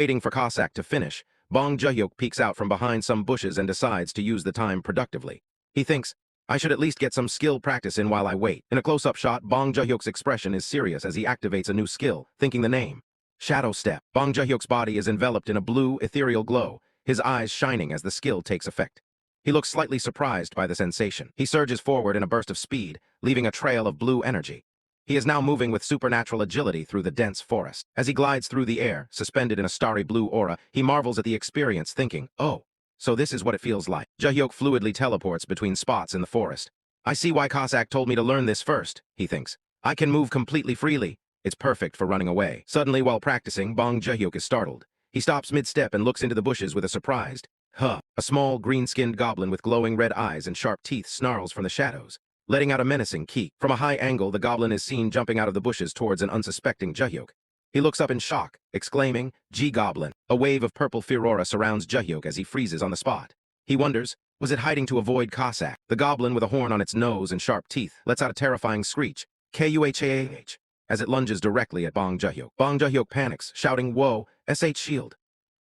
Waiting for Cossack to finish, Bong Joohyuk peeks out from behind some bushes and decides to use the time productively. He thinks, I should at least get some skill practice in while I wait. In a close-up shot, Bong Joohyuk's expression is serious as he activates a new skill, thinking the name. Shadow Step. Bong Joohyuk's body is enveloped in a blue, ethereal glow, his eyes shining as the skill takes effect. He looks slightly surprised by the sensation. He surges forward in a burst of speed, leaving a trail of blue energy. He is now moving with supernatural agility through the dense forest. As he glides through the air, suspended in a starry blue aura, he marvels at the experience, thinking, oh, so this is what it feels like. Joohyuk fluidly teleports between spots in the forest. I see why Cossack told me to learn this first, he thinks. I can move completely freely. It's perfect for running away. Suddenly, while practicing, Bong Joohyuk is startled. He stops mid-step and looks into the bushes with a surprised, huh. A small, green-skinned goblin with glowing red eyes and sharp teeth snarls from the shadows, letting out a menacing keek. From a high angle, the goblin is seen jumping out of the bushes towards an unsuspecting Joohyuk. He looks up in shock, exclaiming, G-Goblin. A wave of purple furora surrounds Joohyuk as he freezes on the spot. He wonders, was it hiding to avoid Cossack? The goblin, with a horn on its nose and sharp teeth, lets out a terrifying screech, Kuhah, as it lunges directly at Bong Joohyuk. Bong Joohyuk panics, shouting, whoa, SH shield,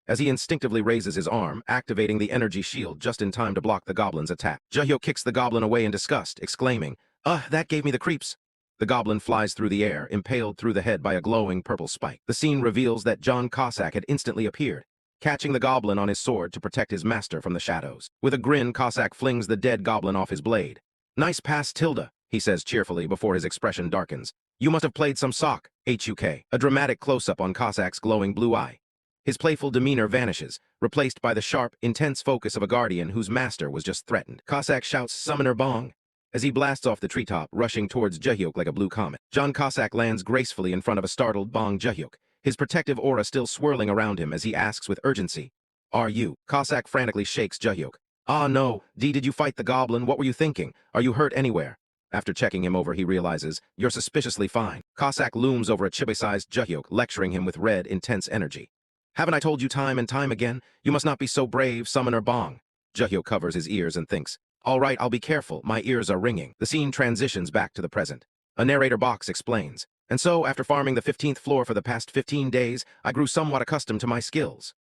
as he instinctively raises his arm, activating the energy shield just in time to block the goblin's attack. Joohyuk kicks the goblin away in disgust, exclaiming, that gave me the creeps. The goblin flies through the air, impaled through the head by a glowing purple spike. The scene reveals that John Cossack had instantly appeared, catching the goblin on his sword to protect his master from the shadows. With a grin, Cossack flings the dead goblin off his blade. Nice pass, Tilda, he says cheerfully before his expression darkens. You must have played some sock, HUK. A dramatic close-up on Cossack's glowing blue eye. His playful demeanor vanishes, replaced by the sharp, intense focus of a guardian whose master was just threatened. Cossack shouts, Summoner Bong, as he blasts off the treetop, rushing towards Joohyuk like a blue comet. John Cossack lands gracefully in front of a startled Bong Joohyuk, his protective aura still swirling around him as he asks with urgency, Are you? Cossack frantically shakes Joohyuk. Ah no, did you fight the goblin? What were you thinking? Are you hurt anywhere? After checking him over, he realizes, you're suspiciously fine. Cossack looms over a chibi-sized Joohyuk, lecturing him with red, intense energy. Haven't I told you time and time again? You must not be so brave, Summoner Bong. Joohyuk covers his ears and thinks, all right, I'll be careful, my ears are ringing. The scene transitions back to the present. A narrator box explains, and so, after farming the 15th floor for the past 15 days, I grew somewhat accustomed to my skills.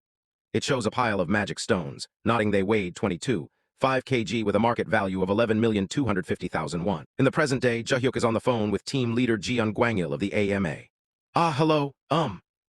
It shows a pile of magic stones, noting they weighed 22.5 kg with a market value of 11,250,000 won. In the present day, Joohyuk is on the phone with team leader Jeon Gwangil of the AMA. Hello,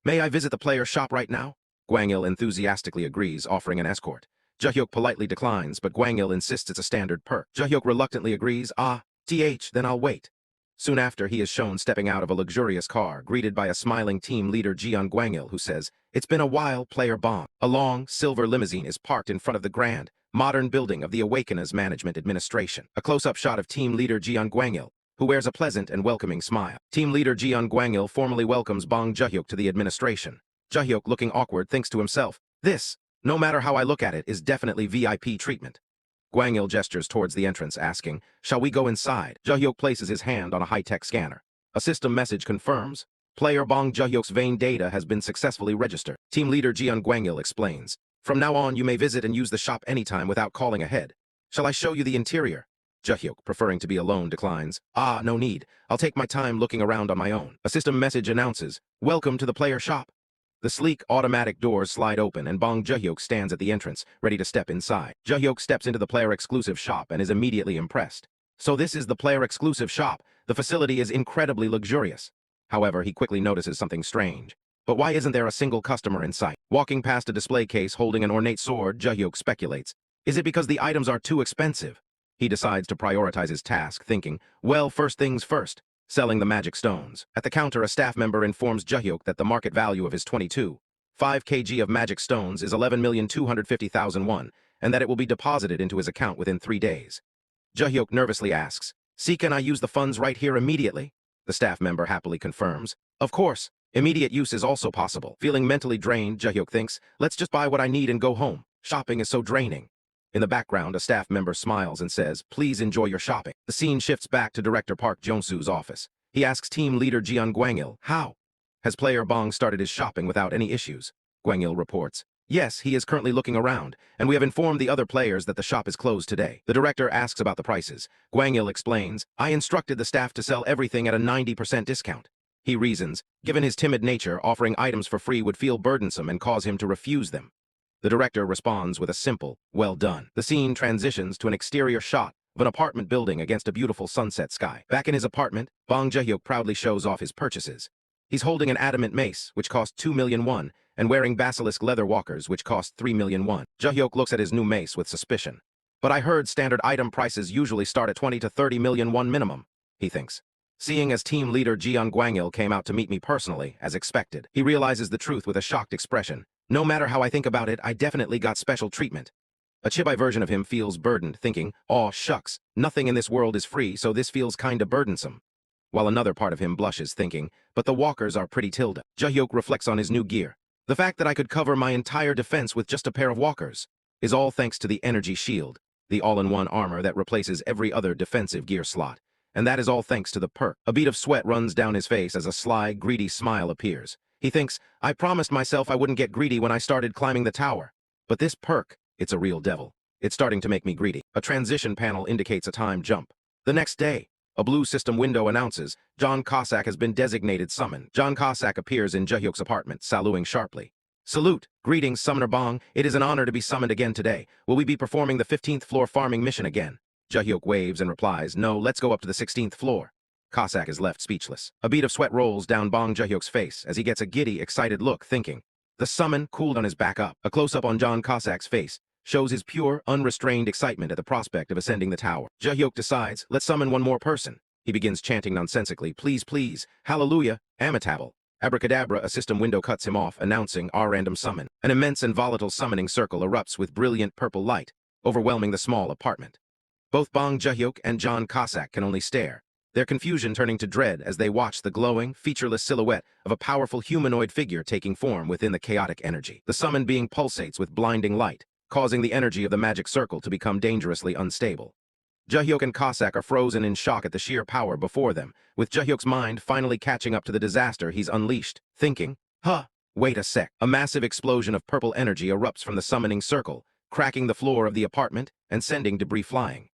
may I visit the player shop right now? Gwangil enthusiastically agrees, offering an escort. Joohyuk politely declines, but Gwangil insists it's a standard perk. Joohyuk reluctantly agrees, then I'll wait. Soon after, he is shown stepping out of a luxurious car, greeted by a smiling team leader Jeon Gwangil, who says, it's been a while, player Bong. A long, silver limousine is parked in front of the grand, modern building of the Awaken's Management Administration. A close-up shot of team leader Jeon Gwangil, who wears a pleasant and welcoming smile. Team leader Jeon Gwangil formally welcomes Bong Joohyuk to the administration. Joohyuk, looking awkward, thinks to himself, this, no matter how I look at it, is definitely VIP treatment. Gwangil gestures towards the entrance, asking, shall we go inside? Joohyuk places his hand on a high-tech scanner. A system message confirms, player Bong Joohyuk's vein data has been successfully registered. Team leader Jeon Gwangil explains, from now on, you may visit and use the shop anytime without calling ahead. Shall I show you the interior? Joohyuk, preferring to be alone, declines. No need. I'll take my time looking around on my own. A system message announces, welcome to the player shop. The sleek, automatic doors slide open and Bong Joohyuk stands at the entrance, ready to step inside. Joohyuk steps into the player-exclusive shop and is immediately impressed. So this is the player-exclusive shop. The facility is incredibly luxurious. However, he quickly notices something strange. But why isn't there a single customer in sight? Walking past a display case holding an ornate sword, Joohyuk speculates. Is it because the items are too expensive? He decides to prioritize his task, thinking, well, first things first. Selling the magic stones. At the counter, a staff member informs Joohyuk that the market value of his 22.5 kg of magic stones is 11,250,000 won, and that it will be deposited into his account within 3 days. Joohyuk nervously asks, can I use the funds right here immediately? The staff member happily confirms, of course, immediate use is also possible. Feeling mentally drained, Joohyuk thinks, let's just buy what I need and go home. Shopping is so draining. In the background, a staff member smiles and says, please enjoy your shopping. The scene shifts back to Director Park Jong-soo's office. He asks team leader Jeon Gwangil, how? Has player Bong started his shopping without any issues? Gwangil reports, yes, he is currently looking around, and we have informed the other players that the shop is closed today. The director asks about the prices. Gwangil explains, I instructed the staff to sell everything at a 90% discount. He reasons, given his timid nature, offering items for free would feel burdensome and cause him to refuse them. The director responds with a simple, well done. The scene transitions to an exterior shot of an apartment building against a beautiful sunset sky. Back in his apartment, Bong Joohyuk proudly shows off his purchases. He's holding an adamant mace, which cost 2 million won, and wearing basilisk leather walkers, which cost 3 million won. Joohyuk looks at his new mace with suspicion. But I heard standard item prices usually start at 20 to 30 million won minimum, he thinks. Seeing as team leader Jeon Gwangil came out to meet me personally, as expected, he realizes the truth with a shocked expression. No matter how I think about it, I definitely got special treatment. A chibi version of him feels burdened, thinking, aw shucks, nothing in this world is free, so this feels kinda burdensome. While another part of him blushes, thinking, but the walkers are pretty tilde. Joohyuk reflects on his new gear. The fact that I could cover my entire defense with just a pair of walkers is all thanks to the energy shield, the all-in-one armor that replaces every other defensive gear slot. And that is all thanks to the perk. A bead of sweat runs down his face as a sly, greedy smile appears. He thinks, I promised myself I wouldn't get greedy when I started climbing the tower. But this perk, it's a real devil. It's starting to make me greedy. A transition panel indicates a time jump. The next day, a blue system window announces, John Cossack has been designated summoned. John Cossack appears in Joohyuk's apartment, saluting sharply. Salute! Greetings, Summoner Bong. It is an honor to be summoned again today. Will we be performing the 15th floor farming mission again? Joohyuk waves and replies, no, let's go up to the 16th floor. Cossack is left speechless. A bead of sweat rolls down Bong Joohyuk's face as he gets a giddy, excited look, thinking. The summon cooled on his back up. A close-up on John Cossack's face shows his pure, unrestrained excitement at the prospect of ascending the tower. Joohyuk decides, let's summon one more person. He begins chanting nonsensically, please, please, hallelujah, Amitabha. Abracadabra, a system window cuts him off, announcing our random summon. An immense and volatile summoning circle erupts with brilliant purple light, overwhelming the small apartment. Both Bong Joohyuk and John Cossack can only stare, their confusion turning to dread as they watch the glowing, featureless silhouette of a powerful humanoid figure taking form within the chaotic energy. The summon being pulsates with blinding light, causing the energy of the magic circle to become dangerously unstable. Joohyuk and Cossack are frozen in shock at the sheer power before them, with Joohyuk's mind finally catching up to the disaster he's unleashed, thinking, wait a sec. A massive explosion of purple energy erupts from the summoning circle, cracking the floor of the apartment and sending debris flying.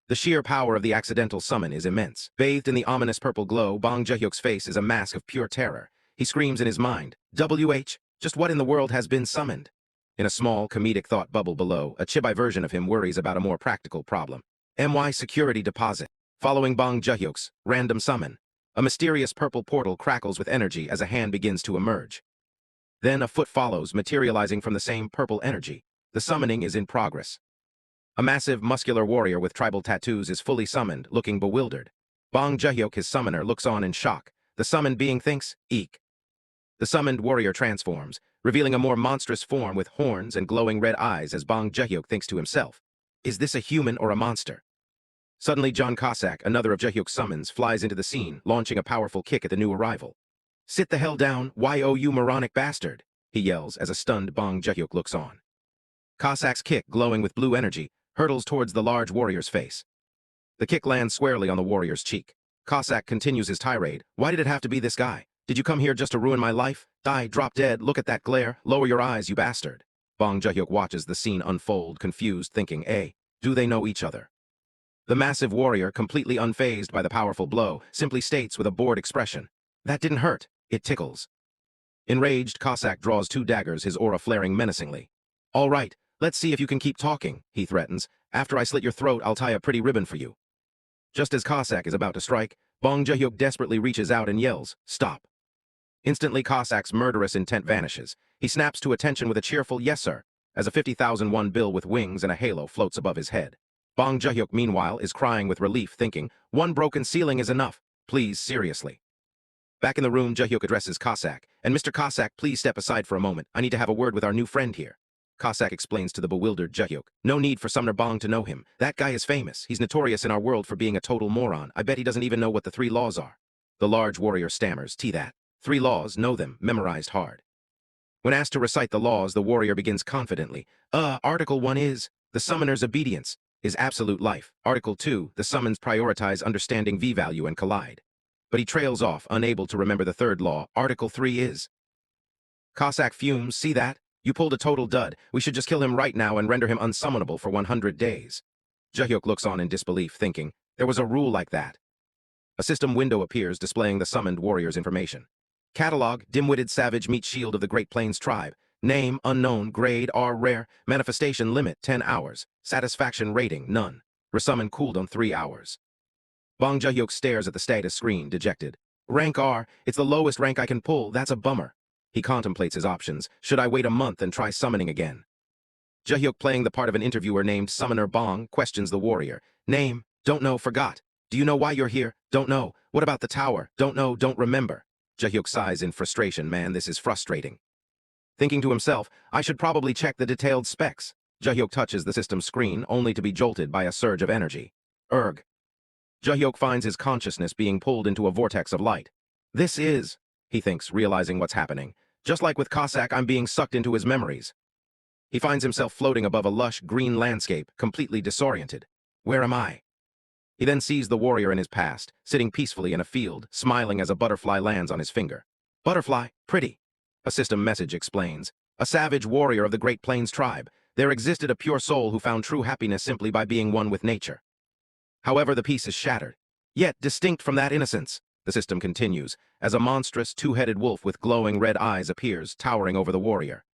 The sheer power of the accidental summon is immense. Bathed in the ominous purple glow, Bong Joohyuk's face is a mask of pure terror. He screams in his mind, WH, just what in the world has been summoned? In a small, comedic thought bubble below, a chibi version of him worries about a more practical problem. MY security deposit. Following Bong Joohyuk's random summon, a mysterious purple portal crackles with energy as a hand begins to emerge. Then a foot follows, materializing from the same purple energy. The summoning is in progress. A massive, muscular warrior with tribal tattoos is fully summoned, looking bewildered. Bong Joohyuk, his summoner, looks on in shock. The summoned being thinks, eek. The summoned warrior transforms, revealing a more monstrous form with horns and glowing red eyes as Bong Joohyuk thinks to himself, is this a human or a monster? Suddenly, John Cossack, another of Joohyuk's summons, flies into the scene, launching a powerful kick at the new arrival. Sit the hell down, you moronic bastard, he yells as a stunned Bong Joohyuk looks on. Cossack's kick, glowing with blue energy, hurtles towards the large warrior's face. The kick lands squarely on the warrior's cheek. Cossack continues his tirade. Why did it have to be this guy? Did you come here just to ruin my life? Die, drop dead, look at that glare, lower your eyes, you bastard. Bong Joohyuk watches the scene unfold, confused, thinking, do they know each other? The massive warrior, completely unfazed by the powerful blow, simply states with a bored expression, that didn't hurt, it tickles. Enraged, Cossack draws 2 daggers, his aura flaring menacingly. All right, let's see if you can keep talking, he threatens. After I slit your throat, I'll tie a pretty ribbon for you. Just as Cossack is about to strike, Bong Joohyuk desperately reaches out and yells, stop. Instantly, Cossack's murderous intent vanishes. He snaps to attention with a cheerful yes sir, as a 50,000 won bill with wings and a halo floats above his head. Bong Joohyuk, meanwhile, is crying with relief, thinking, one broken ceiling is enough. Please, seriously. Back in the room, Joohyuk addresses Cossack, and Mr. Cossack, please step aside for a moment. I need to have a word with our new friend here. Cossack explains to the bewildered Joohyuk. No need for Sumner Bong to know him. That guy is famous. He's notorious in our world for being a total moron. I bet he doesn't even know what the 3 laws are. The large warrior stammers, that. 3 laws, know them, memorized hard. When asked to recite the laws, the warrior begins confidently. Article 1 is, the summoner's obedience is absolute life. Article 2, the summons prioritize understanding V-value and collide. But he trails off, unable to remember the 3rd law. Article 3 is. Cossack fumes, see that? You pulled a total dud. We should just kill him right now and render him unsummonable for 100 days. Joohyuk looks on in disbelief, thinking, there was a rule like that. A system window appears displaying the summoned warrior's information. Catalog, dim-witted savage meat shield of the Great Plains tribe. Name, unknown, grade, R rare, manifestation limit, 10 hours. Satisfaction rating, none. Resummon cooldown, 3 hours. Bong Joohyuk stares at the status screen, dejected. Rank R, it's the lowest rank I can pull, that's a bummer. He contemplates his options. Should I wait a month and try summoning again? Joohyuk, playing the part of an interviewer named Summoner Bong, questions the warrior. Name, don't know, forgot. Do you know why you're here? Don't know. What about the tower? Don't know, don't remember. Joohyuk sighs in frustration. Man, this is frustrating. Thinking to himself, I should probably check the detailed specs. Joohyuk touches the system screen, only to be jolted by a surge of energy. Erg. Joohyuk finds his consciousness being pulled into a vortex of light. This is, he thinks, realizing what's happening. Just like with Cossack, I'm being sucked into his memories. He finds himself floating above a lush green landscape, completely disoriented. Where am I? He then sees the warrior in his past, sitting peacefully in a field, smiling as a butterfly lands on his finger. Butterfly, pretty. A system message explains. A savage warrior of the Great Plains tribe. There existed a pure soul who found true happiness simply by being one with nature. However, the peace is shattered. Yet, distinct from that innocence, the system continues, as a monstrous, two-headed wolf with glowing red eyes appears, towering over the warrior.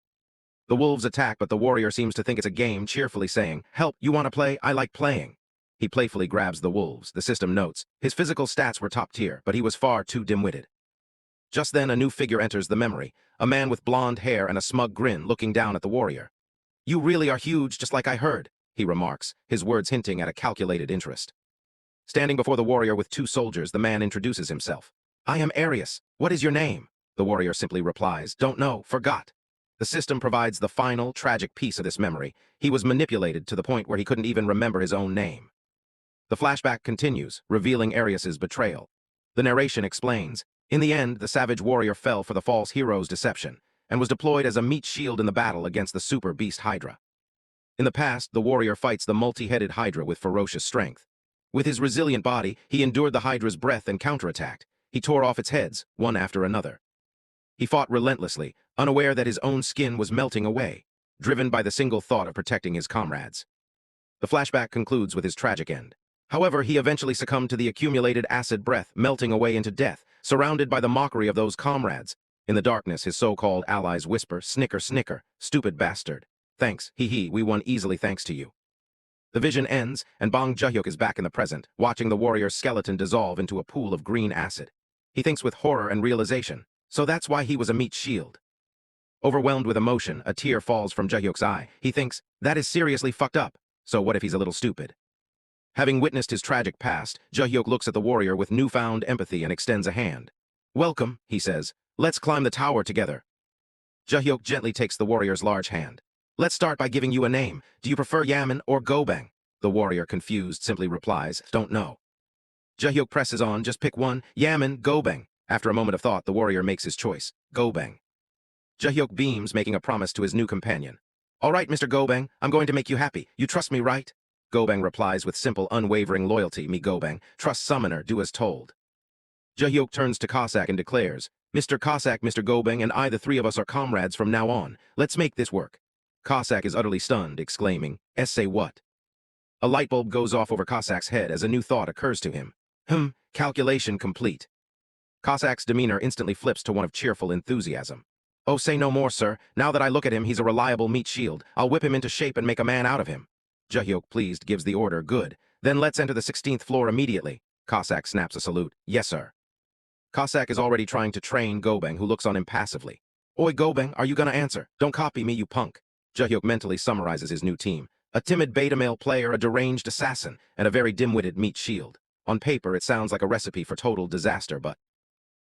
The wolves attack, but the warrior seems to think it's a game, cheerfully saying, Help, you want to play? I like playing. He playfully grabs the wolves, the system notes. His physical stats were top tier, but he was far too dim-witted. Just then, a new figure enters the memory, a man with blonde hair and a smug grin looking down at the warrior. You really are huge, just like I heard, he remarks, his words hinting at a calculated interest. Standing before the warrior with two soldiers, the man introduces himself. I am Arius. What is your name? The warrior simply replies, Don't know, forgot. The system provides the final, tragic piece of this memory. He was manipulated to the point where he couldn't even remember his own name. The flashback continues, revealing Arius's betrayal. The narration explains, in the end, the savage warrior fell for the false hero's deception, and was deployed as a meat shield in the battle against the super beast Hydra. In the past, the warrior fights the multi-headed Hydra with ferocious strength. With his resilient body, he endured the Hydra's breath and counterattacked. He tore off its heads, one after another. He fought relentlessly, unaware that his own skin was melting away, driven by the single thought of protecting his comrades. The flashback concludes with his tragic end. However, he eventually succumbed to the accumulated acid breath, melting away into death, surrounded by the mockery of those comrades. In the darkness, his so-called allies whisper, Snicker, snicker, stupid bastard. Thanks, hee-hee, we won easily thanks to you. The vision ends, and Bong Joohyuk is back in the present, watching the warrior's skeleton dissolve into a pool of green acid. He thinks with horror and realization, so that's why he was a meat shield. Overwhelmed with emotion, a tear falls from Joohyuk's eye. He thinks, that is seriously fucked up, so what if he's a little stupid? Having witnessed his tragic past, Joohyuk looks at the warrior with newfound empathy and extends a hand. Welcome, he says. Let's climb the tower together. Joohyuk gently takes the warrior's large hand. Let's start by giving you a name. Do you prefer Yaman or Gobang? The warrior, confused, simply replies, Don't know. Joohyuk presses on, just pick one, Yaman, Gobang. After a moment of thought, the warrior makes his choice, Gobang. Joohyuk beams, making a promise to his new companion. All right, Mr. Gobang, I'm going to make you happy. You trust me, right? Gobang replies with simple, unwavering loyalty, Me Gobang, trust summoner, do as told. Joohyuk turns to Cossack and declares, Mr. Cossack, Mr. Gobang, and I, the three of us, are comrades from now on. Let's make this work. Cossack is utterly stunned, exclaiming, Say what? A light bulb goes off over Cossack's head as a new thought occurs to him. Calculation complete. Cossack's demeanor instantly flips to one of cheerful enthusiasm. Oh, say no more, sir. Now that I look at him, he's a reliable meat shield. I'll whip him into shape and make a man out of him. Joohyuk, pleased, gives the order, good. Then let's enter the 16th floor immediately. Cossack snaps a salute. Yes, sir. Cossack is already trying to train Gobang, who looks on impassively. Oi, Gobang, are you gonna answer? Don't copy me, you punk. Joohyuk mentally summarizes his new team. A timid beta male player, a deranged assassin, and a very dim-witted meat shield. On paper, it sounds like a recipe for total disaster, but...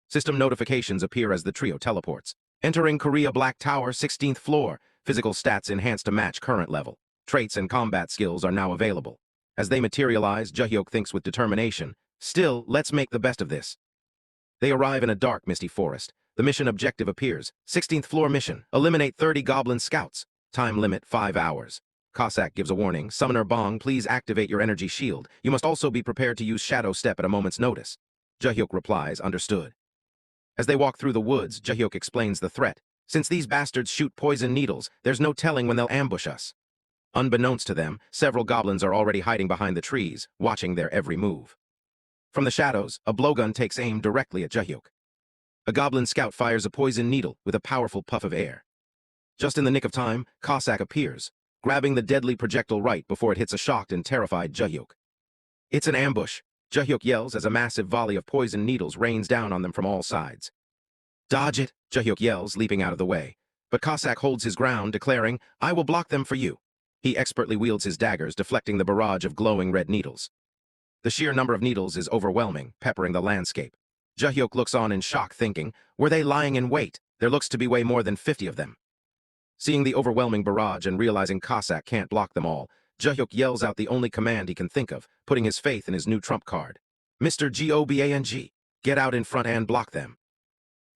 System notifications appear as the trio teleports. Entering Korea Black Tower, 16th floor. Physical stats enhanced to match current level. Traits and combat skills are now available. As they materialize, Joohyuk thinks with determination. Still, let's make the best of this. They arrive in a dark, misty forest. The mission objective appears. 16th floor mission. Eliminate 30 goblin scouts. Time limit 5 hours. Cossack gives a warning. Summoner Bong, please activate your energy shield. You must also be prepared to use Shadow Step at a moment's notice. Joohyuk replies, understood. As they walk through the woods, Joohyuk explains the threat. Since these bastards shoot poison needles, there's no telling when they'll ambush us. Unbeknownst to them, several goblins are already hiding behind the trees, watching their every move. From the shadows, a blowgun takes aim directly at Joohyuk. A goblin scout fires a poison needle with a powerful puff of air. Just in the nick of time, Cossack appears, grabbing the deadly projectile right before it hits a shocked and terrified Joohyuk. It's an ambush, Joohyuk yells as a massive volley of poison needles rains down on them from all sides. Dodge it, Joohyuk yells, leaping out of the way. But Cossack holds his ground, declaring, I will block them for you. He expertly wields his daggers, deflecting the barrage of glowing red needles. The sheer number of needles is overwhelming, peppering the landscape. Joohyuk looks on in shock, thinking, were they lying in wait? There looks to be way more than 50 of them. Seeing the overwhelming barrage and realizing Cossack can't block them all, Joohyuk yells out the only command he can think of, putting his faith in his new trump card. Mr. Gobang, get out in front and block them.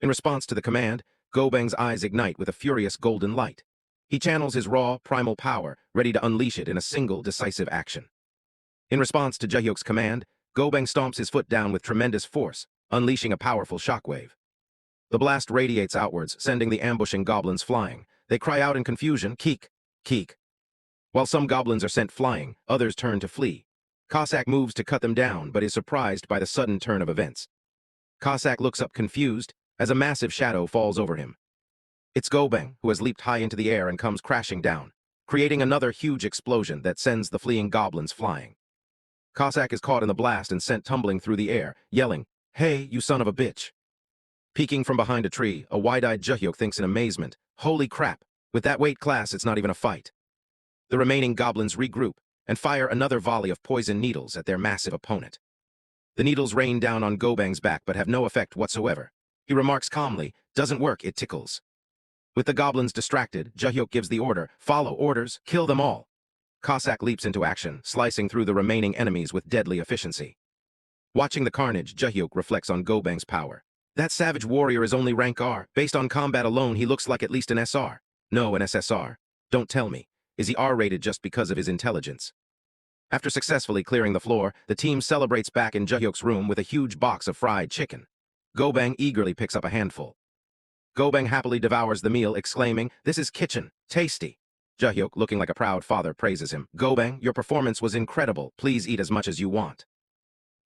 In response to the command, Gobang's eyes ignite with a furious golden light. He channels his raw, primal power, ready to unleash it in a single, decisive action. In response to Joohyuk's command, Gobang stomps his foot down with tremendous force, unleashing a powerful shockwave. The blast radiates outwards, sending the ambushing goblins flying. They cry out in confusion, keek, keek. While some goblins are sent flying, others turn to flee. Cossack moves to cut them down, but is surprised by the sudden turn of events. Cossack looks up confused, as a massive shadow falls over him. It's Gobang, who has leaped high into the air and comes crashing down, creating another huge explosion that sends the fleeing goblins flying. Cossack is caught in the blast and sent tumbling through the air, yelling, Hey, you son of a bitch. Peeking from behind a tree, a wide-eyed Joohyuk thinks in amazement, holy crap, with that weight class it's not even a fight. The remaining goblins regroup and fire another volley of poison needles at their massive opponent. The needles rain down on Gobang's back but have no effect whatsoever. He remarks calmly, doesn't work, it tickles. With the goblins distracted, Joohyuk gives the order, follow orders, kill them all. Cossack leaps into action, slicing through the remaining enemies with deadly efficiency. Watching the carnage, Joohyuk reflects on Gobang's power. That savage warrior is only rank R. Based on combat alone, he looks like at least an SR. No, an SSR. Don't tell me. Is he R-rated just because of his intelligence? After successfully clearing the floor, the team celebrates back in Joohyuk's room with a huge box of fried chicken. Gobang eagerly picks up a handful. Gobang happily devours the meal, exclaiming, this is kitchen, tasty. Joohyuk, looking like a proud father, praises him. Gobang, your performance was incredible. Please eat as much as you want.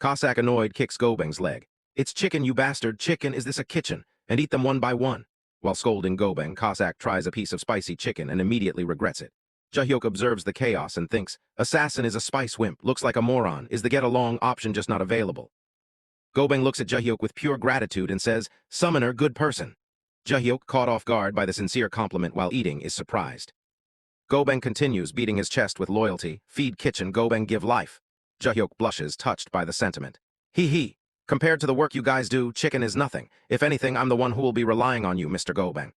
Cossack, annoyed, kicks Gobang's leg. It's chicken, you bastard. Chicken, is this a kitchen? And eat them one by one. While scolding Gobang, Cossack tries a piece of spicy chicken and immediately regrets it. Joohyuk observes the chaos and thinks, assassin is a spice wimp, looks like a moron. Is the get-along option just not available? Gobang looks at Joohyuk with pure gratitude and says, summoner, good person. Joohyuk, caught off guard by the sincere compliment while eating, is surprised. Gobang continues, beating his chest with loyalty. Feed kitchen, Gobang give life. Joohyuk blushes, touched by the sentiment. Hee. Compared to the work you guys do, chicken is nothing. If anything, I'm the one who will be relying on you, Mr. Gobang.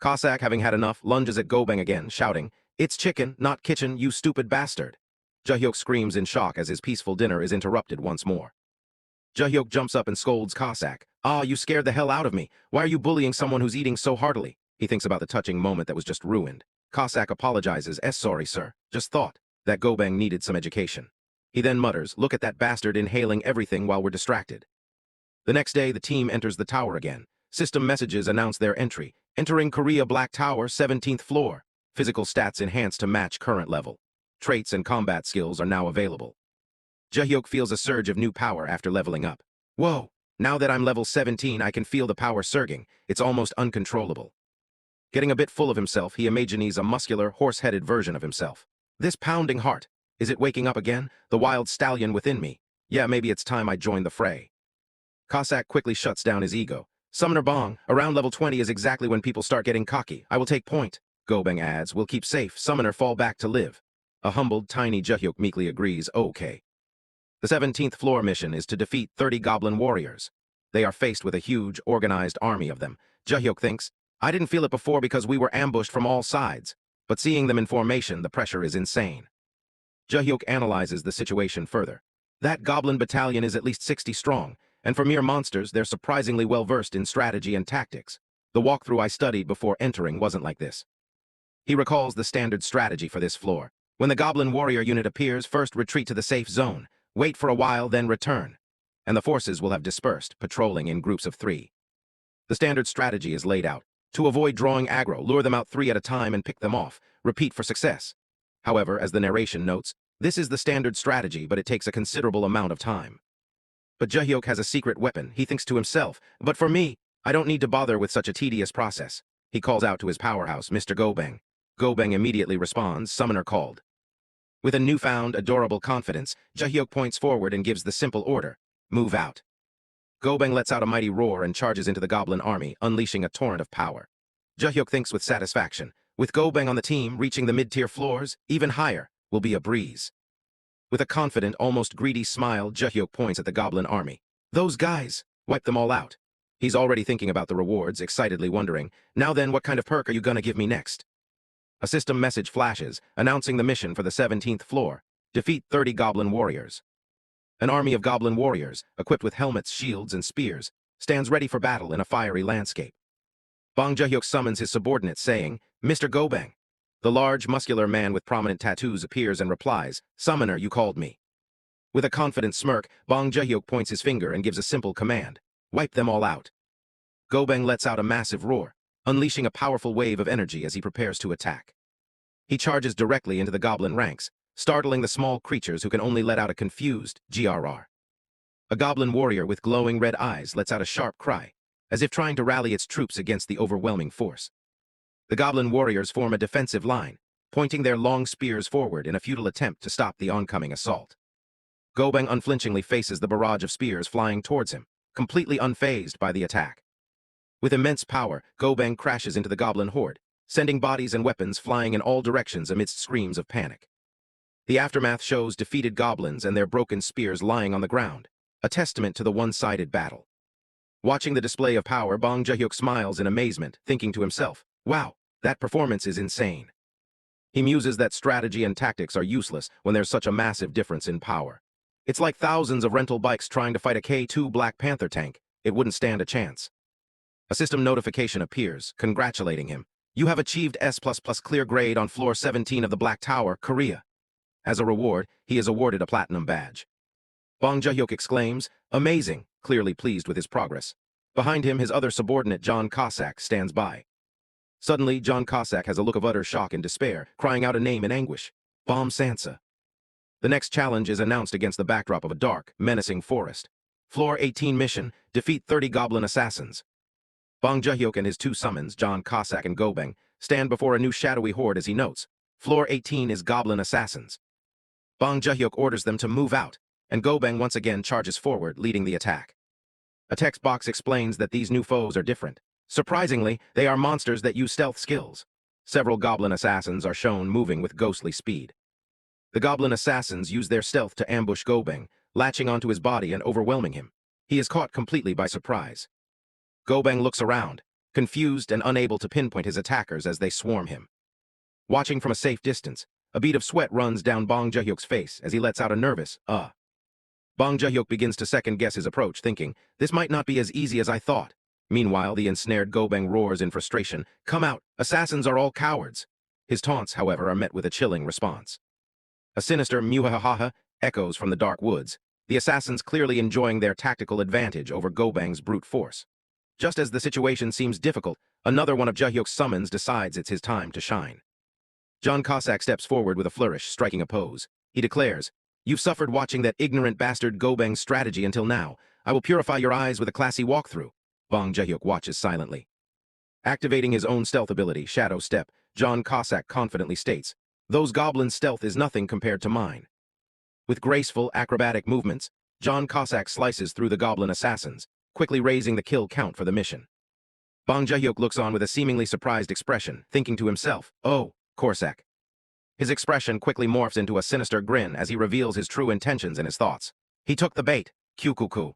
Cossack, having had enough, lunges at Gobang again, shouting, it's chicken, not kitchen, you stupid bastard. Joohyuk screams in shock as his peaceful dinner is interrupted once more. Joohyuk jumps up and scolds Cossack. Ah, you scared the hell out of me. Why are you bullying someone who's eating so heartily? He thinks about the touching moment that was just ruined. Cossack apologizes. Sorry, sir. Just thought that Gobang needed some education. He then mutters, look at that bastard inhaling everything while we're distracted. The next day, the team enters the tower again. System messages announce their entry. Entering Korea Black Tower, 17th floor. Physical stats enhanced to match current level. Traits and combat skills are now available. Joohyuk feels a surge of new power after leveling up. Whoa, now that I'm level 17, I can feel the power surging. It's almost uncontrollable. Getting a bit full of himself, he imagines a muscular, horse-headed version of himself. This pounding heart. Is it waking up again? The wild stallion within me. Yeah, maybe it's time I join the fray. Cossack quickly shuts down his ego. Summoner Bong, around level 20 is exactly when people start getting cocky. I will take point. Gobang adds, we'll keep safe. Summoner fall back to live. A humbled, tiny Joohyuk meekly agrees, okay. The 17th floor mission is to defeat 30 goblin warriors. They are faced with a huge, organized army of them. Joohyuk thinks, I didn't feel it before because we were ambushed from all sides. But seeing them in formation, the pressure is insane. Joohyuk analyzes the situation further. That goblin battalion is at least 60 strong, and for mere monsters, they're surprisingly well-versed in strategy and tactics. The walkthrough I studied before entering wasn't like this. He recalls the standard strategy for this floor. When the goblin warrior unit appears, first retreat to the safe zone, wait for a while, then return. And the forces will have dispersed, patrolling in groups of 3. The standard strategy is laid out. To avoid drawing aggro, lure them out 3 at a time and pick them off. Repeat for success. However, as the narration notes, this is the standard strategy, but it takes a considerable amount of time. But Joohyuk has a secret weapon, he thinks to himself. But for me, I don't need to bother with such a tedious process. He calls out to his powerhouse, Mr. Gobang. Gobang immediately responds, summoner called. With a newfound, adorable confidence, Joohyuk points forward and gives the simple order, move out. Gobang lets out a mighty roar and charges into the goblin army, unleashing a torrent of power. Joohyuk thinks with satisfaction, with Gobang on the team reaching the mid-tier floors, even higher, will be a breeze. With a confident, almost greedy smile, Joohyuk points at the goblin army. Those guys, wipe them all out. He's already thinking about the rewards, excitedly wondering, now then, what kind of perk are you gonna give me next? A system message flashes, announcing the mission for the 17th floor. Defeat 30 goblin warriors. An army of goblin warriors, equipped with helmets, shields, and spears, stands ready for battle in a fiery landscape. Bong Joohyuk summons his subordinate, saying, Mr. Gobang. The large, muscular man with prominent tattoos appears and replies, Summoner, you called me. With a confident smirk, Bong Joohyuk points his finger and gives a simple command. Wipe them all out. Gobang lets out a massive roar, unleashing a powerful wave of energy as he prepares to attack. He charges directly into the goblin ranks, startling the small creatures who can only let out a confused GRR. A goblin warrior with glowing red eyes lets out a sharp cry, as if trying to rally its troops against the overwhelming force. The goblin warriors form a defensive line, pointing their long spears forward in a futile attempt to stop the oncoming assault. Gobang unflinchingly faces the barrage of spears flying towards him, completely unfazed by the attack. With immense power, Gobang crashes into the goblin horde, sending bodies and weapons flying in all directions amidst screams of panic. The aftermath shows defeated goblins and their broken spears lying on the ground, a testament to the one-sided battle. Watching the display of power, Bong Joohyuk smiles in amazement, thinking to himself, wow, that performance is insane. He muses that strategy and tactics are useless when there's such a massive difference in power. It's like thousands of rental bikes trying to fight a K2 Black Panther tank. It wouldn't stand a chance. A system notification appears, congratulating him. You have achieved S++ clear grade on floor 17 of the Black Tower, Korea. As a reward, he is awarded a platinum badge. Bong Joohyuk exclaims, amazing, clearly pleased with his progress. Behind him, his other subordinate, John Cossack, stands by. Suddenly, John Cossack has a look of utter shock and despair, crying out a name in anguish. Bom Sansa. The next challenge is announced against the backdrop of a dark, menacing forest. Floor 18 mission, defeat 30 goblin assassins. Bong Joohyuk and his two summons, John Cossack and Gobang, stand before a new shadowy horde as he notes, Floor 18 is goblin assassins. Bong Joohyuk orders them to move out, and Gobang once again charges forward, leading the attack. A text box explains that these new foes are different. Surprisingly, they are monsters that use stealth skills. Several goblin assassins are shown moving with ghostly speed. The goblin assassins use their stealth to ambush Gobang, latching onto his body and overwhelming him. He is caught completely by surprise. Gobang looks around, confused and unable to pinpoint his attackers as they swarm him. Watching from a safe distance, a bead of sweat runs down Bong Joohyuk's face as he lets out a nervous, Bong Joohyuk begins to second-guess his approach, thinking, this might not be as easy as I thought. Meanwhile, the ensnared Gobang roars in frustration, come out, assassins are all cowards. His taunts, however, are met with a chilling response. A sinister muhahaha echoes from the dark woods, the assassins clearly enjoying their tactical advantage over Gobang's brute force. Just as the situation seems difficult, another one of Joohyuk's summons decides it's his time to shine. John Cossack steps forward with a flourish, striking a pose. He declares, you've suffered watching that ignorant bastard Gobang's strategy until now. I will purify your eyes with a classy walkthrough. Bong Joohyuk watches silently. Activating his own stealth ability, Shadow Step, John Cossack confidently states, those goblins' stealth is nothing compared to mine. With graceful, acrobatic movements, John Cossack slices through the goblin assassins, quickly raising the kill count for the mission. Bong Joohyuk looks on with a seemingly surprised expression, thinking to himself, oh, Corsac. His expression quickly morphs into a sinister grin as he reveals his true intentions and his thoughts. He took the bait, Q-Cu-Cu.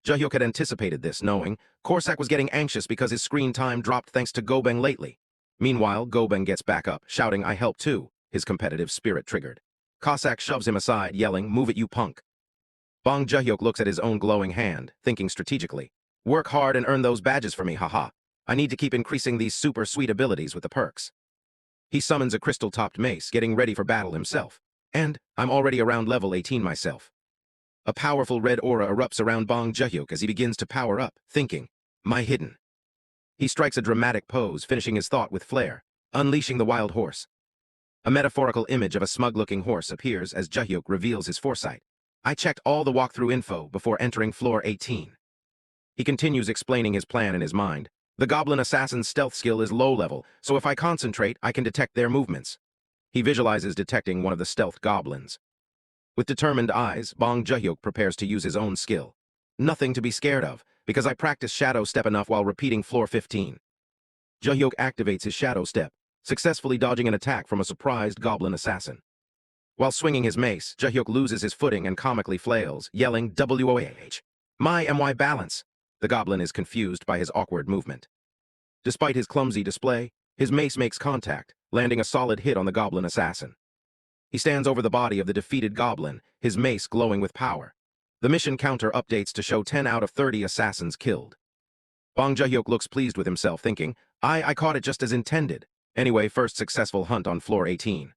Joohyuk had anticipated this, knowing Corsac was getting anxious because his screen time dropped thanks to Gobang lately. Meanwhile, Gobang gets back up, shouting, I help too, his competitive spirit triggered. Cossack shoves him aside, yelling, move it you punk. Bong Joohyuk looks at his own glowing hand, thinking strategically. Work hard and earn those badges for me, haha. I need to keep increasing these super sweet abilities with the perks. He summons a crystal-topped mace, getting ready for battle himself. And I'm already around level 18 myself. A powerful red aura erupts around Bong Joohyuk as he begins to power up, thinking, my hidden. He strikes a dramatic pose, finishing his thought with flair, unleashing the wild horse. A metaphorical image of a smug-looking horse appears as Joohyuk reveals his foresight. I checked all the walkthrough info before entering floor 18. He continues explaining his plan in his mind. The goblin assassin's stealth skill is low level, so if I concentrate, I can detect their movements. He visualizes detecting one of the stealth goblins. With determined eyes, Bong Joohyuk prepares to use his own skill. Nothing to be scared of, because I practiced shadow step enough while repeating floor 15. Joohyuk activates his shadow step, successfully dodging an attack from a surprised goblin assassin. While swinging his mace, Joohyuk loses his footing and comically flails, yelling, "WOAH! My balance!" The goblin is confused by his awkward movement. Despite his clumsy display, his mace makes contact, landing a solid hit on the goblin assassin. He stands over the body of the defeated goblin, his mace glowing with power. The mission counter updates to show 10 out of 30 assassins killed. Bong Joohyuk looks pleased with himself, thinking, I caught it just as intended. Anyway, first successful hunt on floor 18.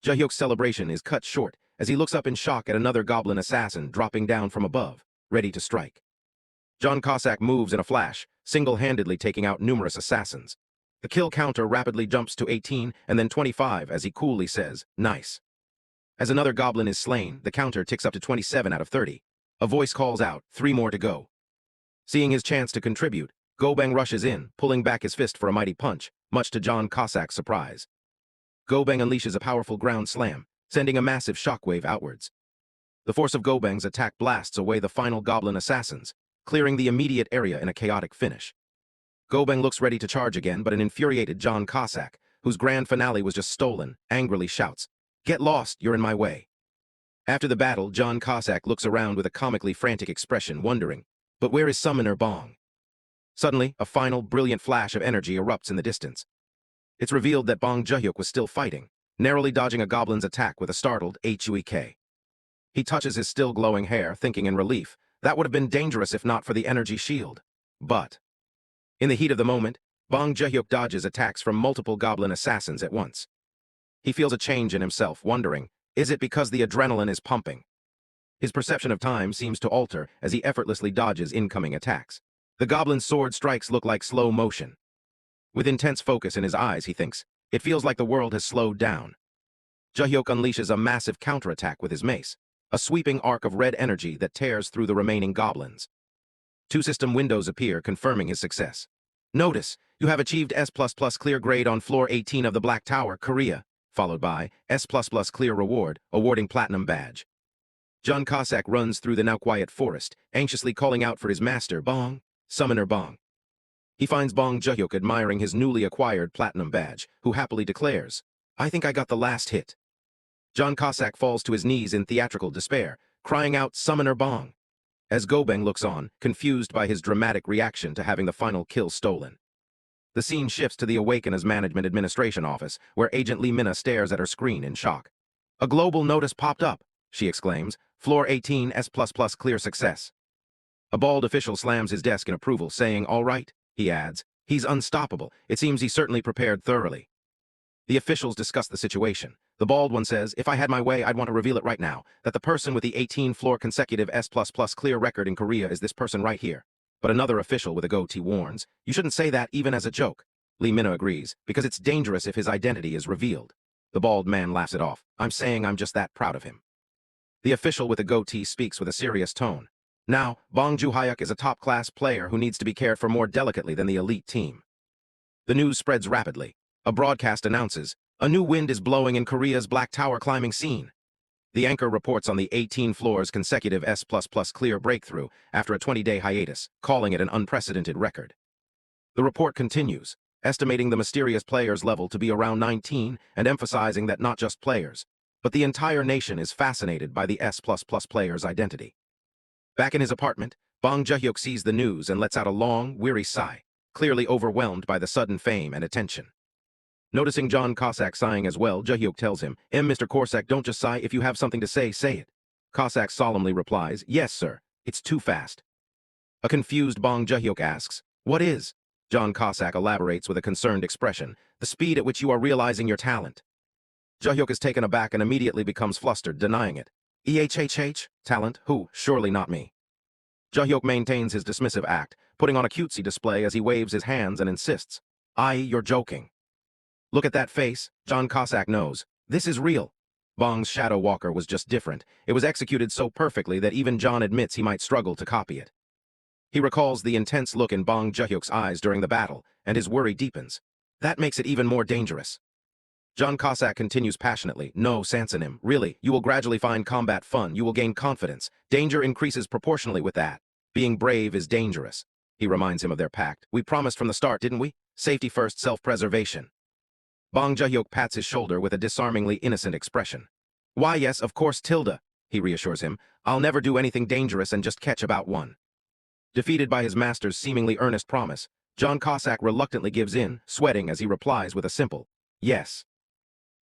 Joohyuk's celebration is cut short as he looks up in shock at another goblin assassin dropping down from above, ready to strike. John Cossack moves in a flash, single-handedly taking out numerous assassins. The kill counter rapidly jumps to 18 and then 25 as he coolly says, "Nice." As another goblin is slain, the counter ticks up to 27 out of 30. A voice calls out, 3 more to go. Seeing his chance to contribute, Gobang rushes in, pulling back his fist for a mighty punch, much to John Cossack's surprise. Gobang unleashes a powerful ground slam, sending a massive shockwave outwards. The force of Gobang's attack blasts away the final goblin assassins, clearing the immediate area in a chaotic finish. Gobang looks ready to charge again, but an infuriated John Cossack, whose grand finale was just stolen, angrily shouts, "Get lost, you're in my way." After the battle, John Cossack looks around with a comically frantic expression, wondering, but where is Summoner Bong? Suddenly, a final, brilliant flash of energy erupts in the distance. It's revealed that Bong Joohyuk was still fighting, narrowly dodging a goblin's attack with a startled "HUEK." He touches his still glowing hair, thinking in relief, that would have been dangerous if not for the energy shield. But in the heat of the moment, Bong Joohyuk dodges attacks from multiple goblin assassins at once. He feels a change in himself, wondering, is it because the adrenaline is pumping? His perception of time seems to alter as he effortlessly dodges incoming attacks. The goblin's sword strikes look like slow motion. With intense focus in his eyes, he thinks, it feels like the world has slowed down. Joohyuk unleashes a massive counterattack with his mace, a sweeping arc of red energy that tears through the remaining goblins. 2 system windows appear, confirming his success. Notice, you have achieved S++ clear grade on floor 18 of the Black Tower, Korea, followed by S++ clear reward, awarding platinum badge. John Cossack runs through the now quiet forest, anxiously calling out for his master, Bong, Summoner Bong. He finds Bong Joohyuk admiring his newly acquired platinum badge, who happily declares, "I think I got the last hit." John Cossack falls to his knees in theatrical despair, crying out, "Summoner Bong," as Gobang looks on, confused by his dramatic reaction to having the final kill stolen. The scene shifts to the Awaken's Management Administration office, where Agent Lee Minna stares at her screen in shock. "A global notice popped up," she exclaims, "Floor 18 S++ clear success." A bald official slams his desk in approval, saying, "All right," he adds, "he's unstoppable. It seems he certainly prepared thoroughly." The officials discuss the situation. The bald one says, "If I had my way, I'd want to reveal it right now, that the person with the 18-floor consecutive S++ clear record in Korea is this person right here." But another official with a goatee warns, "You shouldn't say that even as a joke." Lee Minna agrees, because it's dangerous if his identity is revealed. The bald man laughs it off. "I'm saying I'm just that proud of him." The official with the goatee speaks with a serious tone. "Now, Bong Joohyuk is a top-class player who needs to be cared for more delicately than the elite team." The news spreads rapidly. A broadcast announces, "A new wind is blowing in Korea's Black Tower climbing scene." The anchor reports on the 18 floors consecutive S++ clear breakthrough after a 20-day hiatus, calling it an unprecedented record. The report continues, estimating the mysterious players level to be around 19 and emphasizing that not just players, but the entire nation is fascinated by the S++ player's identity. Back in his apartment, Bong Joohyuk sees the news and lets out a long, weary sigh, clearly overwhelmed by the sudden fame and attention. Noticing John Cossack sighing as well, Joohyuk tells him, Mr. Cossack, don't just sigh. If you have something to say, say it." Cossack solemnly replies, "Yes, sir. It's too fast." A confused Bong Joohyuk asks, "What is?" John Cossack elaborates with a concerned expression, "The speed at which you are realizing your talent." Joohyuk is taken aback and immediately becomes flustered, denying it. Talent? Who? Surely not me." Joohyuk maintains his dismissive act, putting on a cutesy display as he waves his hands and insists, "You're joking." "Look at that face." John Cossack knows. This is real. Bong's Shadow Walker was just different. It was executed so perfectly that even John admits he might struggle to copy it. He recalls the intense look in Bong Joohyuk's eyes during the battle, and his worry deepens. That makes it even more dangerous. John Cossack continues passionately, "No, Sansonim, really, you will gradually find combat fun, you will gain confidence. Danger increases proportionally with that. Being brave is dangerous." He reminds him of their pact. "We promised from the start, didn't we? Safety first, self-preservation." Bong Joohyuk pats his shoulder with a disarmingly innocent expression. "Why, yes, of course, Tilda," he reassures him. "I'll never do anything dangerous and just catch about one." Defeated by his master's seemingly earnest promise, John Cossack reluctantly gives in, sweating as he replies with a simple, "Yes."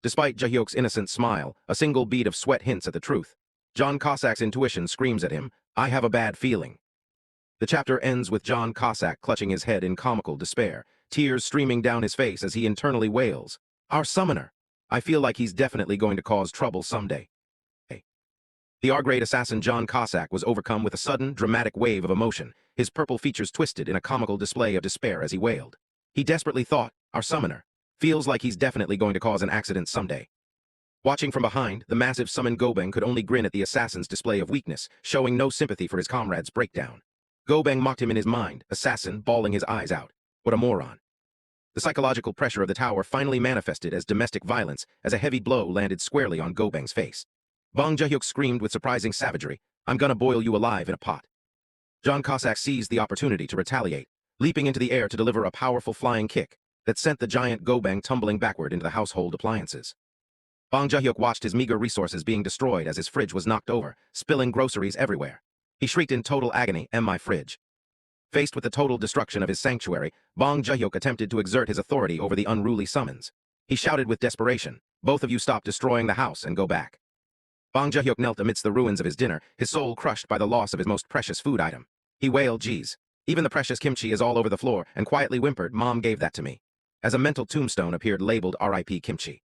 Despite Joohyuk's innocent smile, a single bead of sweat hints at the truth. John Cossack's intuition screams at him, "I have a bad feeling." The chapter ends with John Cossack clutching his head in comical despair, tears streaming down his face as he internally wails, "Our summoner! I feel like he's definitely going to cause trouble someday." The R-grade assassin John Cossack was overcome with a sudden, dramatic wave of emotion, his purple features twisted in a comical display of despair as he wailed. He desperately thought, "Our summoner. Feels like he's definitely going to cause an accident someday." Watching from behind, the massive summoned Gobeng could only grin at the assassin's display of weakness, showing no sympathy for his comrade's breakdown. Gobeng mocked him in his mind, assassin bawling his eyes out. What a moron. The psychological pressure of the tower finally manifested as domestic violence as a heavy blow landed squarely on Gobeng's face. Bong Joohyuk screamed with surprising savagery, "I'm gonna boil you alive in a pot." John Cossack seized the opportunity to retaliate, leaping into the air to deliver a powerful flying kick that sent the giant Gobeng tumbling backward into the household appliances. Bong Joohyuk watched his meager resources being destroyed as his fridge was knocked over, spilling groceries everywhere. He shrieked in total agony, "My fridge." Faced with the total destruction of his sanctuary, Bong Joohyuk attempted to exert his authority over the unruly summons. He shouted with desperation, "Both of you stop destroying the house and go back." Bong Joohyuk knelt amidst the ruins of his dinner, his soul crushed by the loss of his most precious food item. He wailed, "Geez, even the precious kimchi is all over the floor," and quietly whimpered, "Mom gave that to me." As a mental tombstone appeared labeled RIP Kimchi.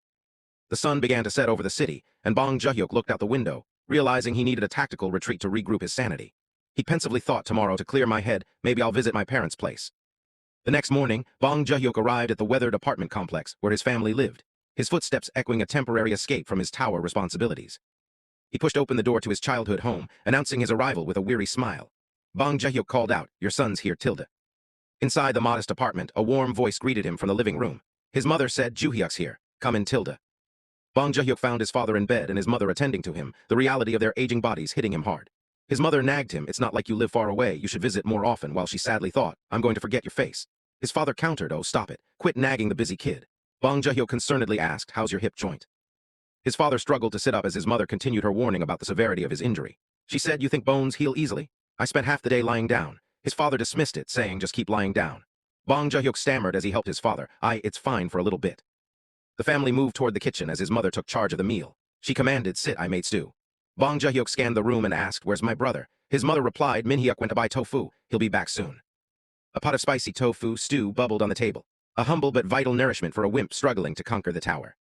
The sun began to set over the city, and Bong Joohyuk looked out the window, realizing he needed a tactical retreat to regroup his sanity. He pensively thought, "Tomorrow to clear my head, maybe I'll visit my parents' place." The next morning, Bong Joohyuk arrived at the weathered apartment complex where his family lived, his footsteps echoing a temporary escape from his tower responsibilities. He pushed open the door to his childhood home, announcing his arrival with a weary smile. Bong Joohyuk called out, "Your son's here, Tilda." Inside the modest apartment, a warm voice greeted him from the living room. His mother said, "Joohyuk's here. Come in, Tilda." Bong Joohyuk found his father in bed and his mother attending to him, the reality of their aging bodies hitting him hard. His mother nagged him, "It's not like you live far away, you should visit more often," while she sadly thought, "I'm going to forget your face." His father countered, "Oh, stop it. Quit nagging the busy kid." Bong Joohyuk concernedly asked, "How's your hip joint?" His father struggled to sit up as his mother continued her warning about the severity of his injury. She said, "You think bones heal easily? I spent half the day lying down." His father dismissed it, saying, "Just keep lying down." Bong Joohyuk stammered as he helped his father, "It's fine for a little bit." The family moved toward the kitchen as his mother took charge of the meal. She commanded, "Sit, I made stew." Bong Joohyuk scanned the room and asked, "Where's my brother?" His mother replied, "Minhyuk went to buy tofu. He'll be back soon." A pot of spicy tofu stew bubbled on the table, a humble but vital nourishment for a wimp struggling to conquer the tower.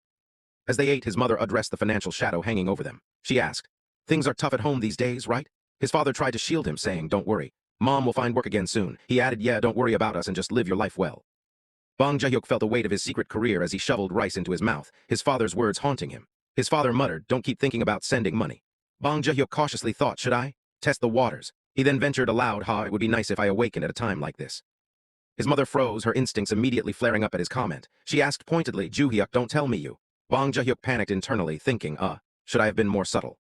As they ate, his mother addressed the financial shadow hanging over them. She asked, "Things are tough at home these days, right?" His father tried to shield him, saying, "Don't worry. Mom will find work again soon." He added, "Yeah, don't worry about us and just live your life well." Bong Joohyuk felt the weight of his secret career as he shoveled rice into his mouth, his father's words haunting him. His father muttered, "Don't keep thinking about sending money." Bong Joohyuk cautiously thought, "Should I test the waters?" He then ventured aloud, It would be nice if I awakened at a time like this." His mother froze, her instincts immediately flaring up at his comment. She asked pointedly, "Joohyuk, don't tell me you." Bong Joohyuk panicked internally, thinking, should I have been more subtle?"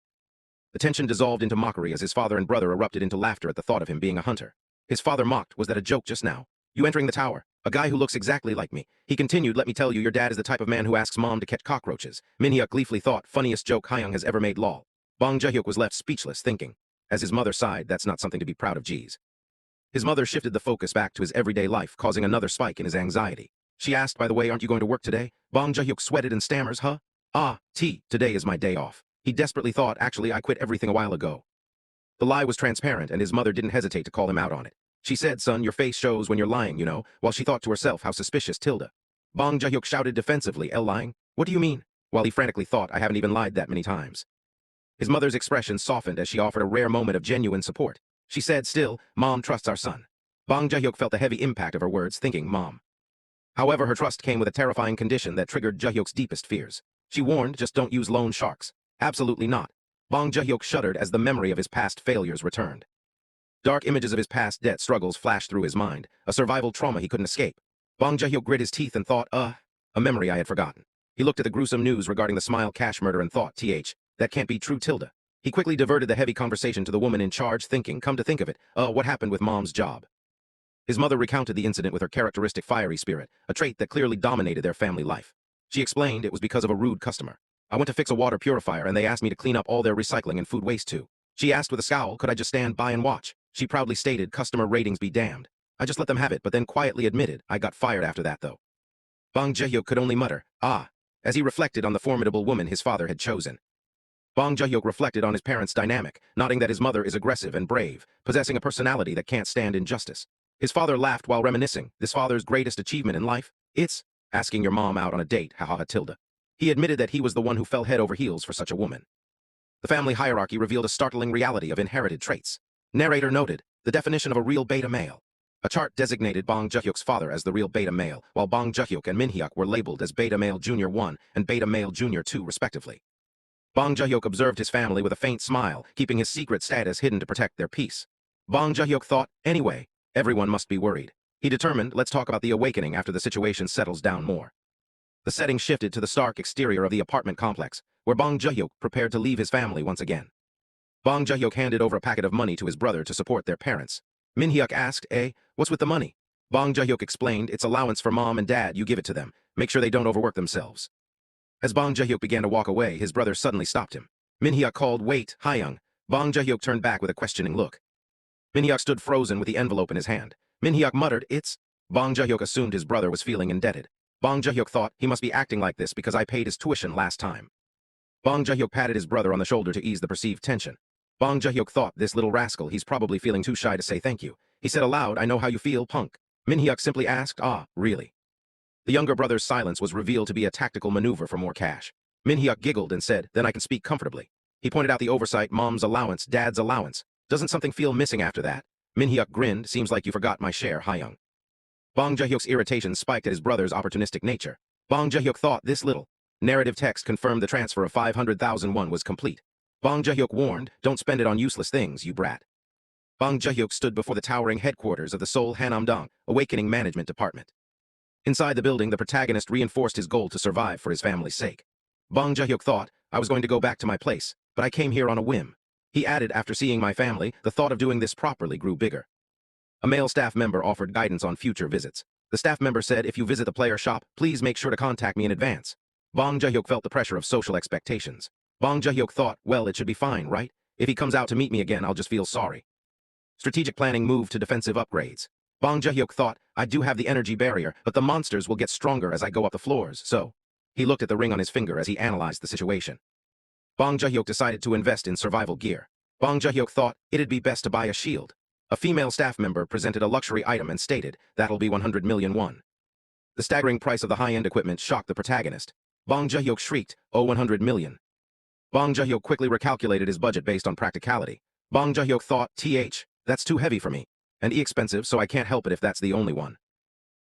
The tension dissolved into mockery as his father and brother erupted into laughter at the thought of him being a hunter. His father mocked, "Was that a joke just now? You entering the tower? A guy who looks exactly like me." He continued, "Let me tell you, your dad is the type of man who asks mom to catch cockroaches." Minhyuk gleefully thought, "Funniest joke Hyung has ever made, lol." Bong Joohyuk was left speechless, thinking. As his mother sighed, "That's not something to be proud of, geez." His mother shifted the focus back to his everyday life, causing another spike in his anxiety. She asked, "By the way, aren't you going to work today?" Bong Joohyuk sweated and stammers, Today is my day off." He desperately thought, "Actually, I quit everything a while ago." The lie was transparent, and his mother didn't hesitate to call him out on it. She said, "Son, your face shows when you're lying, you know," while she thought to herself, "How suspicious, Tilda." Bong Joohyuk shouted defensively, "Lying? What do you mean?" While he frantically thought, "I haven't even lied that many times." His mother's expression softened as she offered a rare moment of genuine support. She said, "Still, Mom trusts our son." Bong Joohyuk felt the heavy impact of her words, thinking, "Mom." However, her trust came with a terrifying condition that triggered Joohyuk's deepest fears. She warned, "Just don't use loan sharks." Absolutely not. Bong Joohyuk shuddered as the memory of his past failures returned. Dark images of his past debt struggles flashed through his mind, a survival trauma he couldn't escape. Bong Joohyuk grit his teeth and thought, a memory I had forgotten. He looked at the gruesome news regarding the Smile Cash murder and thought, that can't be true, tilde. He quickly diverted the heavy conversation to the woman in charge, thinking, come to think of it, what happened with Mom's job? His mother recounted the incident with her characteristic fiery spirit, a trait that clearly dominated their family life. She explained it was because of a rude customer. I went to fix a water purifier and they asked me to clean up all their recycling and food waste too. She asked with a scowl, could I just stand by and watch? She proudly stated, customer ratings be damned. I just let them have it, but then quietly admitted, I got fired after that though. Bong Joohyuk could only mutter, as he reflected on the formidable woman his father had chosen. Bong Joohyuk reflected on his parents' dynamic, noting that his mother is aggressive and brave, possessing a personality that can't stand injustice. His father laughed while reminiscing, this father's greatest achievement in life? It's asking your mom out on a date, haha tilde. He admitted that he was the one who fell head over heels for such a woman. The family hierarchy revealed a startling reality of inherited traits. Narrator noted, the definition of a real beta male. A chart designated Bong Joohyuk's father as the real beta male, while Bong Joohyuk and Minhyuk were labeled as beta male junior 1 and beta male junior 2 respectively. Bong Joohyuk observed his family with a faint smile, keeping his secret status hidden to protect their peace. Bong Joohyuk thought, anyway, everyone must be worried. He determined, let's talk about the awakening after the situation settles down more. The setting shifted to the stark exterior of the apartment complex, where Bong Joohyuk prepared to leave his family once again. Bong Joohyuk handed over a packet of money to his brother to support their parents. Minhyuk asked, what's with the money? Bong Joohyuk explained, it's allowance for mom and dad, you give it to them. Make sure they don't overwork themselves. As Bong Joohyuk began to walk away, his brother suddenly stopped him. Minhyuk called, wait, Hayoung. Bong Joohyuk turned back with a questioning look. Minhyuk stood frozen with the envelope in his hand. Minhyuk muttered, it's... Bong Joohyuk assumed his brother was feeling indebted. Bong Joohyuk thought, he must be acting like this because I paid his tuition last time. Bong Joohyuk patted his brother on the shoulder to ease the perceived tension. Bong Joohyuk thought, this little rascal, he's probably feeling too shy to say thank you. He said aloud, I know how you feel, punk. Minhyuk simply asked, really? The younger brother's silence was revealed to be a tactical maneuver for more cash. Minhyuk giggled and said, then I can speak comfortably. He pointed out the oversight, mom's allowance, dad's allowance. Doesn't something feel missing after that? Minhyuk grinned, seems like you forgot my share, Hayoung. Bong Joohyuk's irritation spiked at his brother's opportunistic nature. Bong Joohyuk thought, this little narrative text confirmed the transfer of 500,000 won was complete. Bong Joohyuk warned, don't spend it on useless things, you brat. Bong Joohyuk stood before the towering headquarters of the Seoul Hanamdong Awakening Management Department. Inside the building, the protagonist reinforced his goal to survive for his family's sake. Bong Joohyuk thought, I was going to go back to my place, but I came here on a whim. He added, after seeing my family, the thought of doing this properly grew bigger. A male staff member offered guidance on future visits. The staff member said, if you visit the player shop, please make sure to contact me in advance. Bong Joohyuk felt the pressure of social expectations. Bong Joohyuk thought, well, it should be fine, right? If he comes out to meet me again, I'll just feel sorry. Strategic planning moved to defensive upgrades. Bong Joohyuk thought, I do have the energy barrier, but the monsters will get stronger as I go up the floors, so... He looked at the ring on his finger as he analyzed the situation. Bong Joohyuk decided to invest in survival gear. Bong Joohyuk thought, it'd be best to buy a shield. A female staff member presented a luxury item and stated, that'll be 100 million won. The staggering price of the high-end equipment shocked the protagonist. Bong Joohyuk shrieked, 100 million. Bong Joohyuk quickly recalculated his budget based on practicality. Bong Joohyuk thought, that's too heavy for me. And expensive, so I can't help it if that's the only one.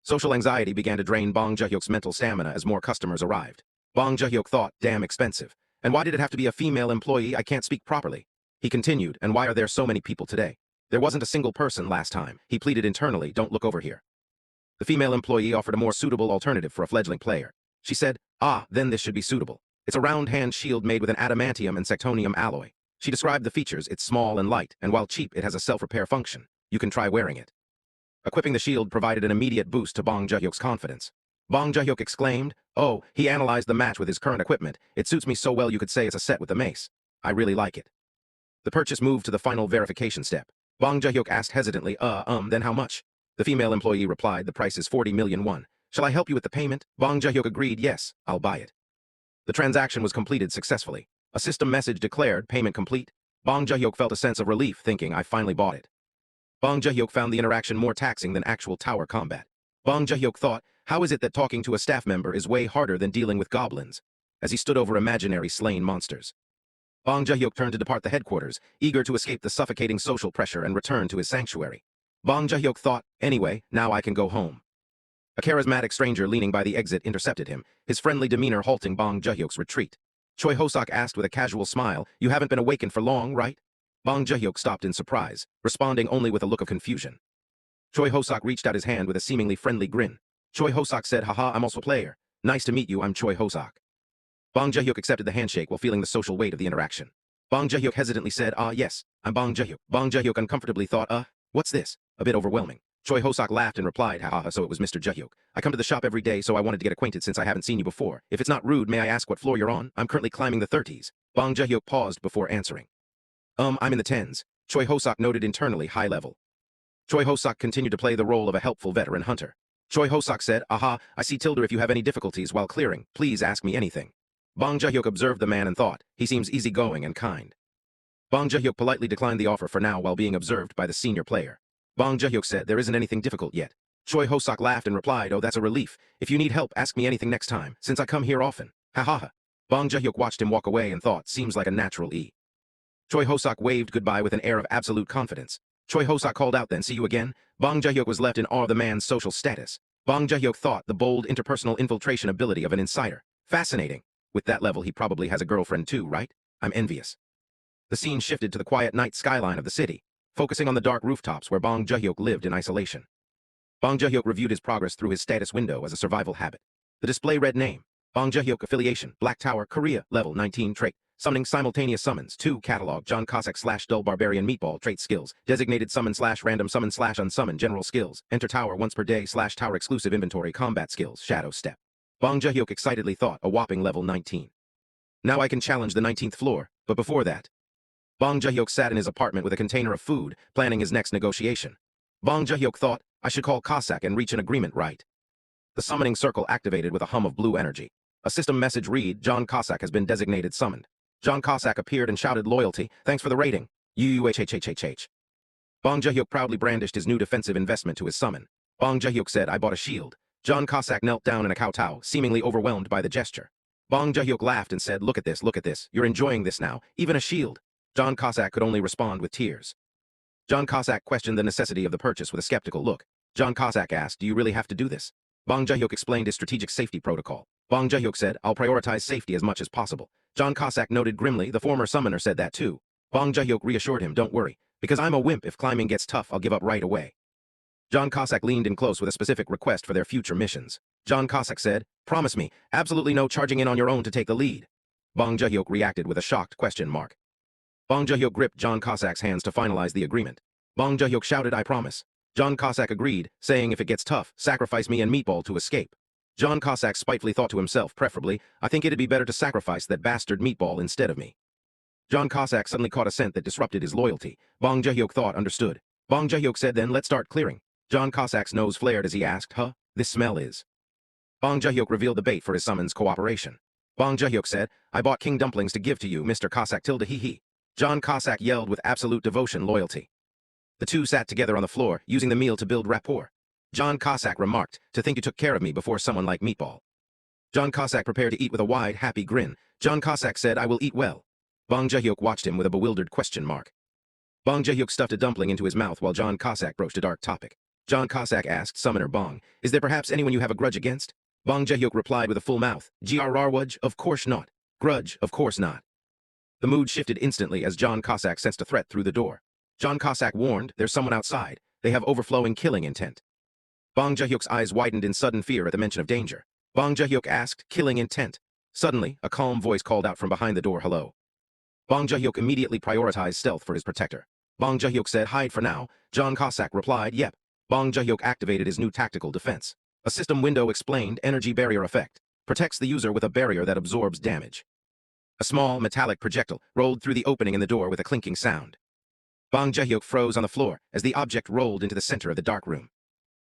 Social anxiety began to drain Bong Joohyuk's mental stamina as more customers arrived. Bong Joohyuk thought, damn expensive. And why did it have to be a female employee? I can't speak properly. He continued, and why are there so many people today? There wasn't a single person last time. He pleaded internally, don't look over here. The female employee offered a more suitable alternative for a fledgling player. She said, then this should be suitable. It's a round-hand shield made with an adamantium and sectonium alloy. She described the features, it's small and light, and while cheap, it has a self-repair function. You can try wearing it. Equipping the shield provided an immediate boost to Bong Joohyuk's confidence. Bong Joohyuk exclaimed, he analyzed the match with his current equipment. It suits me so well you could say it's a set with the mace. I really like it. The purchase moved to the final verification step. Bong Joohyuk asked hesitantly, then how much? The female employee replied, the price is 40 million won. Shall I help you with the payment? Bong Joohyuk agreed, yes, I'll buy it. The transaction was completed successfully. A system message declared, payment complete. Bong Joohyuk felt a sense of relief, thinking, I finally bought it. Bong Joohyuk found the interaction more taxing than actual tower combat. Bong Joohyuk thought, how is it that talking to a staff member is way harder than dealing with goblins? As he stood over imaginary slain monsters. Bong Joohyuk turned to depart the headquarters, eager to escape the suffocating social pressure and return to his sanctuary. Bong Joohyuk thought, anyway, now I can go home. A charismatic stranger leaning by the exit intercepted him, his friendly demeanor halting Bong Joohyuk's retreat. Choi Hosok asked with a casual smile. You haven't been awakened for long, right? Bong Joohyuk stopped in surprise, responding only with a look of confusion. Choi Hosok reached out his hand with a seemingly friendly grin. Choi Hosok said, haha, I'm also a player. Nice to meet you, I'm Choi Hosok. Bong Joohyuk accepted the handshake while feeling the social weight of the interaction. Bong Joohyuk hesitantly said, yes, I'm Bong Joohyuk. Bong Joohyuk uncomfortably thought, what's this? A bit overwhelming. Choi Hosok laughed and replied, haha, so it was Mr. Joohyuk. I come to the shop every day, so I wanted to get acquainted since I haven't seen you before. If it's not rude, may I ask what floor you're on? I'm currently climbing the 30s. Bong Joohyuk paused before answering. I'm in the 10s. Choi Hosok noted internally, high level. Choi Hosok continued to play the role of a helpful veteran hunter. Choi Hosok said, aha, I see Tilda, if you have any difficulties while clearing, please ask me anything. Bong Joohyuk observed the man and thought, he seems easygoing and kind. Bong Joohyuk politely declined the offer for now while being observed by the senior player. Bong Joohyuk said, there isn't anything difficult yet. Choi Hosok laughed and replied, oh, that's a relief. If you need help, ask me anything next time, since I come here often. Ha ha ha. Bong Joohyuk watched him walk away and thought, seems like a natural E. Choi Hosok waved goodbye with an air of absolute confidence. Choi Hosok called out then, see you again? Bong Joohyuk was left in awe of the man's social status. Bong Joohyuk thought the bold interpersonal infiltration ability of an insider. Fascinating. With that level, he probably has a girlfriend too, right? I'm envious. The scene shifted to the quiet night skyline of the city, focusing on the dark rooftops where Bong Joohyuk lived in isolation. Bong Joohyuk reviewed his progress through his status window as a survival habit. The display read name, Bong Joohyuk affiliation, Black Tower, Korea, level 19 trait, summoning simultaneous summons, 2 catalog, John Cossack / dull barbarian meatball trait skills, designated summon / random summon / unsummon general skills, enter tower once per day / tower exclusive inventory combat skills, shadow step. Bong Joohyuk excitedly thought, a whopping level 19. Now I can challenge the 19th floor, but before that. Bong Joohyuk sat in his apartment with a container of food, planning his next negotiation. Bong Joohyuk thought, I should call Cossack and reach an agreement, right? The summoning circle activated with a hum of blue energy. A system message read, John Cossack has been designated summoned. John Cossack appeared and shouted loyalty, thanks for the rating. UUHHHH. Bong Joohyuk proudly brandished his new defensive investment to his summon. Bong Joohyuk said, I bought a shield. John Cossack knelt down in a kowtow, seemingly overwhelmed by the gesture. Bong Joohyuk laughed and said, look at this, you're enjoying this now, even a shield. John Cossack could only respond with tears. John Cossack questioned the necessity of the purchase with a skeptical look. John Cossack asked, do you really have to do this? Bong Joohyuk explained his strategic safety protocol. Bong Joohyuk said, I'll prioritize safety as much as possible. John Cossack noted grimly, the former summoner said that too. Bong Joohyuk reassured him, don't worry, because I'm a wimp, if climbing gets tough, I'll give up right away. John Cossack leaned in close with a specific request for their future missions. John Cossack said, promise me, absolutely no charging in on your own to take the lead. Bong Joohyuk reacted with a shocked question mark. Bong Joohyuk gripped John Cossack's hands to finalize the agreement. Bong Joohyuk shouted, I promise. John Cossack agreed, saying if it gets tough, sacrifice me and Meatball to escape. John Cossack spitefully thought to himself, preferably, I think it'd be better to sacrifice that bastard Meatball instead of me. John Cossack suddenly caught a scent that disrupted his loyalty. Bong Joohyuk thought, understood. Bong Joohyuk said then, let's start clearing. John Cossack's nose flared as he asked, this smell is. Bong Joohyuk revealed the bait for his summon's cooperation. Bong Joohyuk said, I bought king dumplings to give to you, Mr. Cossack tilde hee hee. John Cossack yelled with absolute devotion, loyalty. The two sat together on the floor, using the meal to build rapport. John Cossack remarked, to think you took care of me before someone like Meatball. John Cossack prepared to eat with a wide, happy grin. John Cossack said, I will eat well. Bong Joohyuk watched him with a bewildered question mark. Bong Joohyuk stuffed a dumpling into his mouth while John Cossack broached a dark topic. John Cossack asked Summoner Bong, is there perhaps anyone you have a grudge against? Bong Joohyuk replied with a full mouth, Grrrwudge, of course not. Grudge, of course not. The mood shifted instantly as John Cossack sensed a threat through the door. John Cossack warned, there's someone outside. They have overflowing killing intent. Bong Joohyuk's eyes widened in sudden fear at the mention of danger. Bong Joohyuk asked, killing intent. Suddenly, a calm voice called out from behind the door, hello. Bong Joohyuk immediately prioritized stealth for his protector. Bong Joohyuk said, hide for now. John Cossack replied, yep. Bong Joohyuk activated his new tactical defense. A system window explained, energy barrier effect. Protects the user with a barrier that absorbs damage. A small, metallic projectile rolled through the opening in the door with a clinking sound. Bong Joohyuk froze on the floor as the object rolled into the center of the dark room.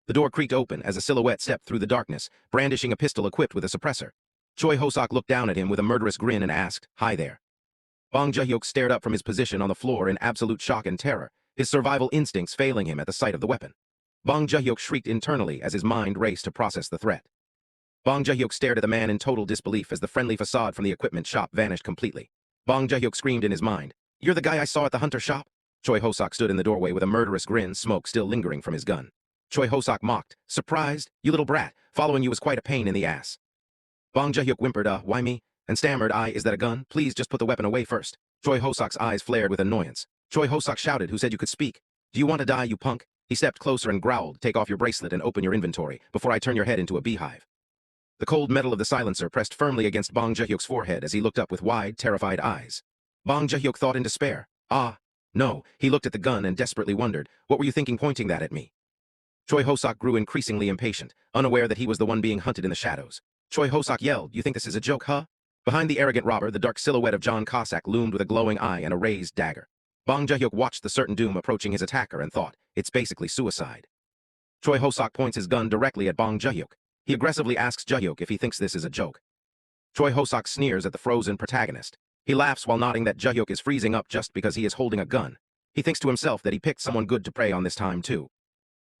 The door creaked open as a silhouette stepped through the darkness, brandishing a pistol equipped with a suppressor. Choi Hosok looked down at him with a murderous grin and asked, hi there. Bong Joohyuk stared up from his position on the floor in absolute shock and terror, his survival instincts failing him at the sight of the weapon. Bong Joohyuk shrieked internally as his mind raced to process the threat. Bong Joohyuk stared at the man in total disbelief as the friendly facade from the equipment shop vanished completely. Bong Joohyuk screamed in his mind, you're the guy I saw at the hunter shop? Choi Hosok stood in the doorway with a murderous grin, smoke still lingering from his gun. Choi Hosok mocked, surprised, you little brat, following you was quite a pain in the ass. Bong Joohyuk whimpered, why me? and stammered, Is that a gun? Please just put the weapon away first." Choi Hosok's eyes flared with annoyance. Choi Hosok shouted, "Who said you could speak? Do you want to die, you punk?" He stepped closer and growled, "Take off your bracelet and open your inventory before I turn your head into a beehive." The cold metal of the silencer pressed firmly against Bong Joohyuk's forehead as he looked up with wide, terrified eyes. Bong Joohyuk thought in despair. No. He looked at the gun and desperately wondered, "What were you thinking pointing that at me?" Choi Hosok grew increasingly impatient, unaware that he was the one being hunted in the shadows. Choi Hosok yelled, "You think this is a joke, huh?" Behind the arrogant robber, the dark silhouette of John Cossack loomed with a glowing eye and a raised dagger. Bong Joohyuk watched the certain doom approaching his attacker and thought, "It's basically suicide." Choi Hosok points his gun directly at Bong Joohyuk. He aggressively asks Joohyuk if he thinks this is a joke. Choi Hosok sneers at the frozen protagonist. He laughs while nodding that Joohyuk is freezing up just because he is holding a gun. He thinks to himself that he picked someone good to prey on this time too.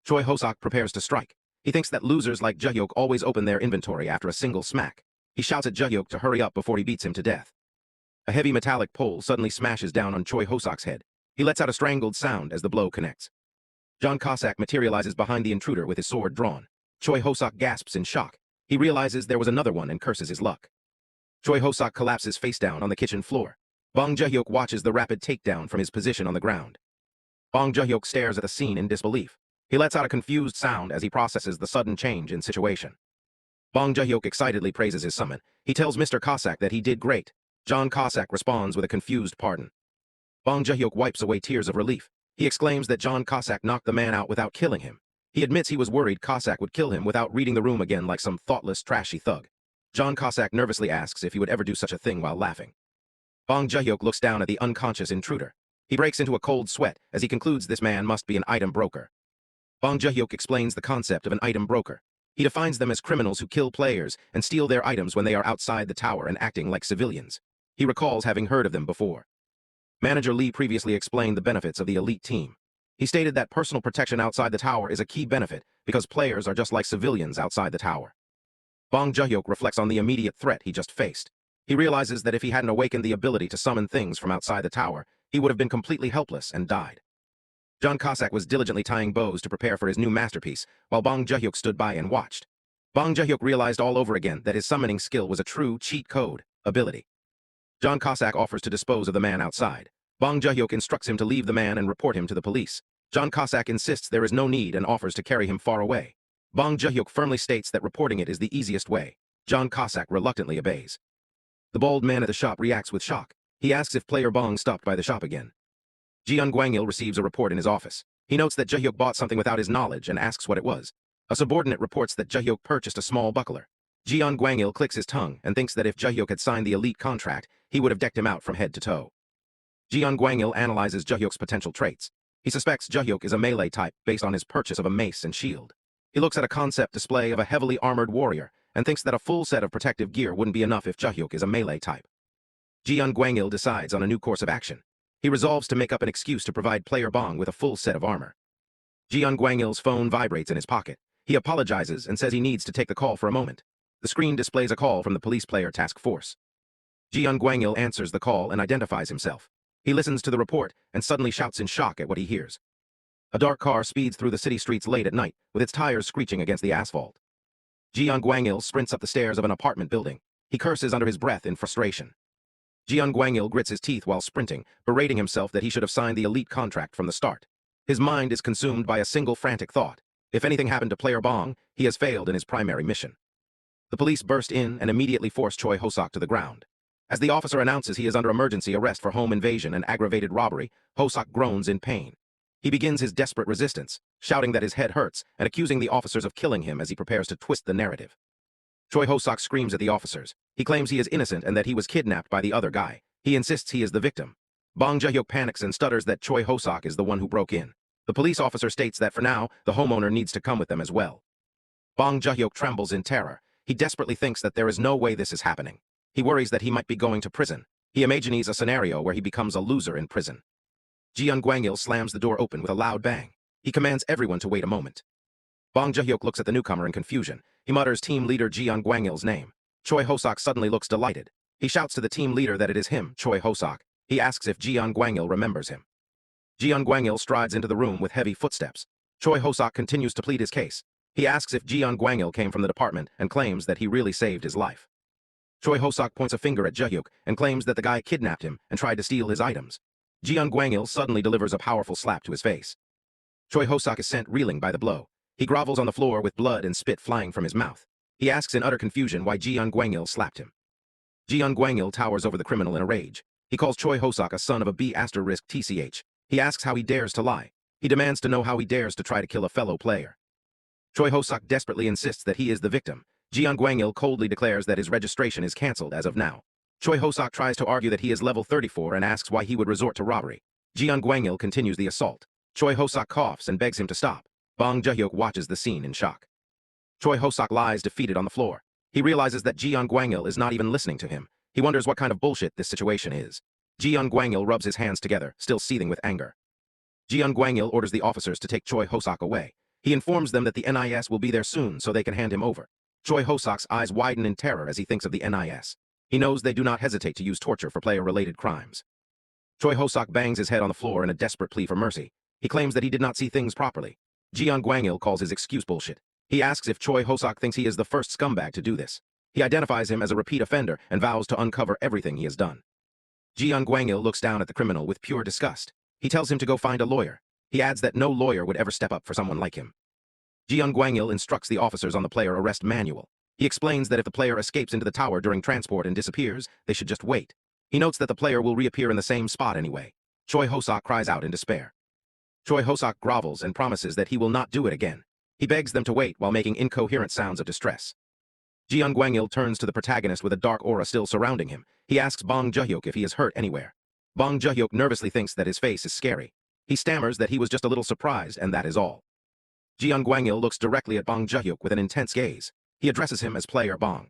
Choi Hosok prepares to strike. He thinks that losers like Joohyuk always open their inventory after a single smack. He shouts at Joohyuk to hurry up before he beats him to death. A heavy metallic pole suddenly smashes down on Choi Hosok's head. He lets out a strangled sound as the blow connects. John Cossack materializes behind the intruder with his sword drawn. Choi Hosok gasps in shock. He realizes there was another one and curses his luck. Choi Hosok collapses face down on the kitchen floor. Bong Joohyuk watches the rapid takedown from his position on the ground. Bong Joohyuk stares at the scene in disbelief. He lets out a confused sound as he processes the sudden change in situation. Bong Joohyuk excitedly praises his summon. He tells Mr. Cossack that he did great. John Cossack responds with a confused pardon. Bong Joohyuk wipes away tears of relief. He exclaims that John Cossack knocked the man out without killing him. He admits he was worried Cossack would kill him without reading the room again like some thoughtless, trashy thug. John Cossack nervously asks if he would ever do such a thing while laughing. Bong Joohyuk looks down at the unconscious intruder. He breaks into a cold sweat as he concludes this man must be an item broker. Bong Joohyuk explains the concept of an item broker. He defines them as criminals who kill players and steal their items when they are outside the tower and acting like civilians. He recalls having heard of them before. Manager Lee previously explained the benefits of the elite team. He stated that personal protection outside the tower is a key benefit because players are just like civilians outside the tower. Bong Joohyuk reflects on the immediate threat he just faced. He realizes that if he hadn't awakened the ability to summon things from outside the tower, he would have been completely helpless and died. John Cossack was diligently tying bows to prepare for his new masterpiece, while Bong Joohyuk stood by and watched. Bong Joohyuk realized all over again that his summoning skill was a true cheat code ability. John Cossack offers to dispose of the man outside. Bong Joohyuk instructs him to leave the man and report him to the police. John Cossack insists there is no need and offers to carry him far away. Bong Joohyuk firmly states that reporting it is the easiest way. John Cossack reluctantly obeys. The bald man at the shop reacts with shock. He asks if player Bong stopped by the shop again. Jeon Gwangil receives a report in his office. He notes that Joohyuk bought something without his knowledge and asks what it was. A subordinate reports that Joohyuk purchased a small buckler. Jeon Gwangil clicks his tongue and thinks that if Joohyuk had signed the elite contract, he would have decked him out from head to toe. Jeon Gwangil analyzes Joohyuk's potential traits. He suspects Joohyuk is a melee type based on his purchase of a mace and shield. He looks at a concept display of a heavily armored warrior and thinks that a full set of protective gear wouldn't be enough if Joohyuk is a melee type. Jeon Gwangil decides on a new course of action. He resolves to make up an excuse to provide player Bong with a full set of armor. Jeon Gwangil's phone vibrates in his pocket. He apologizes and says he needs to take the call for a moment. The screen displays a call from the police player task force. Jeon Gwangil answers the call and identifies himself. He listens to the report and suddenly shouts in shock at what he hears. A dark car speeds through the city streets late at night, with its tires screeching against the asphalt. Jeon Gwangil sprints up the stairs of an apartment building. He curses under his breath in frustration. Jeon Gwangil grits his teeth while sprinting, berating himself that he should have signed the elite contract from the start. His mind is consumed by a single frantic thought. If anything happened to player Bong, he has failed in his primary mission. The police burst in and immediately force Choi Hosok to the ground. As the officer announces he is under emergency arrest for home invasion and aggravated robbery, Hosok groans in pain. He begins his desperate resistance, shouting that his head hurts and accusing the officers of killing him as he prepares to twist the narrative. Choi Hosok screams at the officers. He claims he is innocent and that he was kidnapped by the other guy. He insists he is the victim. Bong Joohyuk panics and stutters that Choi Hosok is the one who broke in. The police officer states that for now, the homeowner needs to come with them as well. Bong Joohyuk trembles in terror. He desperately thinks that there is no way this is happening. He worries that he might be going to prison. He imagines a scenario where he becomes a loser in prison. Jeon Gwangil slams the door open with a loud bang. He commands everyone to wait a moment. Bong Joohyuk looks at the newcomer in confusion. He mutters team leader Jeon Gwangil's name. Choi Hosok suddenly looks delighted. He shouts to the team leader that it is him, Choi Hosok. He asks if Jeon Gwangil remembers him. Jeon Gwangil strides into the room with heavy footsteps. Choi Hosok continues to plead his case. He asks if Jeon Gwangil came from the department and claims that he really saved his life. Choi Ho-sok points a finger at Joohyuk and claims that the guy kidnapped him and tried to steal his items. Jeon Gwang-il suddenly delivers a powerful slap to his face. Choi Ho-sok is sent reeling by the blow. He grovels on the floor with blood and spit flying from his mouth. He asks in utter confusion why Jeon Gwang-il slapped him. Jeon Gwang-il towers over the criminal in a rage. He calls Choi Ho-sok a son of a B***tch. He asks how he dares to lie. He demands to know how he dares to try to kill a fellow player. Choi Ho-sok desperately insists that he is the victim. Jeon Gwang-il coldly declares that his registration is cancelled as of now. Choi Ho-sok tries to argue that he is level 34 and asks why he would resort to robbery. Jeon Gwang-il continues the assault. Choi Ho-sok coughs and begs him to stop. Bong Joohyuk watches the scene in shock. Choi Ho-sok lies defeated on the floor. He realizes that Jeon Gwang-il is not even listening to him. He wonders what kind of bullshit this situation is. Jeon Gwang-il rubs his hands together, still seething with anger. Jeon Gwang-il orders the officers to take Choi Ho-sok away. He informs them that the NIS will be there soon so they can hand him over. Choi Ho-sok's eyes widen in terror as he thinks of the NIS. He knows they do not hesitate to use torture for player-related crimes. Choi Ho-sok bangs his head on the floor in a desperate plea for mercy. He claims that he did not see things properly. Jeon Gwang-il calls his excuse bullshit. He asks if Choi Ho-sok thinks he is the first scumbag to do this. He identifies him as a repeat offender and vows to uncover everything he has done. Jeon Gwang-il looks down at the criminal with pure disgust. He tells him to go find a lawyer. He adds that no lawyer would ever step up for someone like him. Jeon Gwang-il instructs the officers on the player arrest manual. He explains that if the player escapes into the tower during transport and disappears, they should just wait. He notes that the player will reappear in the same spot anyway. Choi Ho-sok cries out in despair. Choi Ho-sok grovels and promises that he will not do it again. He begs them to wait while making incoherent sounds of distress. Jeon Gwang-il turns to the protagonist with a dark aura still surrounding him. He asks Bong Joohyuk if he is hurt anywhere. Bong Joohyuk nervously thinks that his face is scary. He stammers that he was just a little surprised and that is all. Jeon Gwang-il looks directly at Bong Joohyuk with an intense gaze. He addresses him as Player Bong.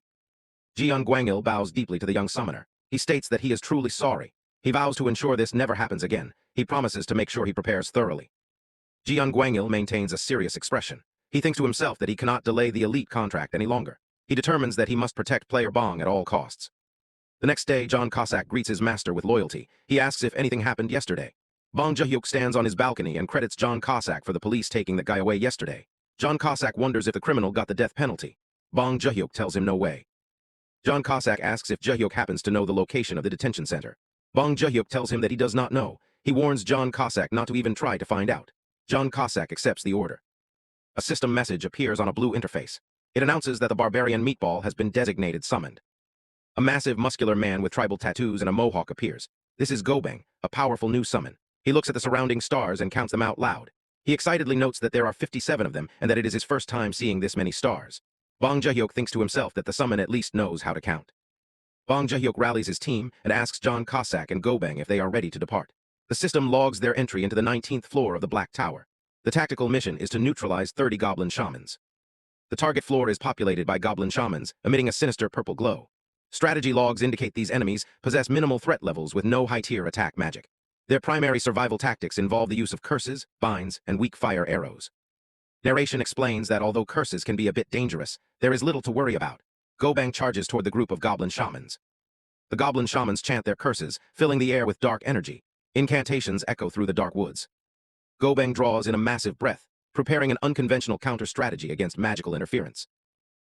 Jeon Gwang-il bows deeply to the young summoner. He states that he is truly sorry. He vows to ensure this never happens again. He promises to make sure he prepares thoroughly. Jeon Gwang-il maintains a serious expression. He thinks to himself that he cannot delay the elite contract any longer. He determines that he must protect Player Bong at all costs. The next day, John Cossack greets his master with loyalty. He asks if anything happened yesterday. Bong Joohyuk stands on his balcony and credits John Cossack for the police taking that guy away yesterday. John Cossack wonders if the criminal got the death penalty. Bong Joohyuk tells him no way. John Cossack asks if Joohyuk happens to know the location of the detention center. Bong Joohyuk tells him that he does not know. He warns John Cossack not to even try to find out. John Cossack accepts the order. A system message appears on a blue interface. It announces that the barbarian meatball has been designated summoned. A massive muscular man with tribal tattoos and a mohawk appears. This is Gobang, a powerful new summon. He looks at the surrounding stars and counts them out loud. He excitedly notes that there are 57 of them and that it is his first time seeing this many stars. Bong Joohyuk thinks to himself that the summon at least knows how to count. Bong Joohyuk rallies his team and asks John Cossack and Gobang if they are ready to depart. The system logs their entry into the 19th floor of the Black Tower. The tactical mission is to neutralize 30 goblin shamans. The target floor is populated by goblin shamans, emitting a sinister purple glow. Strategy logs indicate these enemies possess minimal threat levels with no high-tier attack magic. Their primary survival tactics involve the use of curses, binds, and weak fire arrows. Narration explains that although curses can be a bit dangerous, there is little to worry about. Gobang charges toward the group of goblin shamans. The goblin shamans chant their curses, filling the air with dark energy. Incantations echo through the dark woods. Gobang draws in a massive breath, preparing an unconventional counter-strategy against magical interference.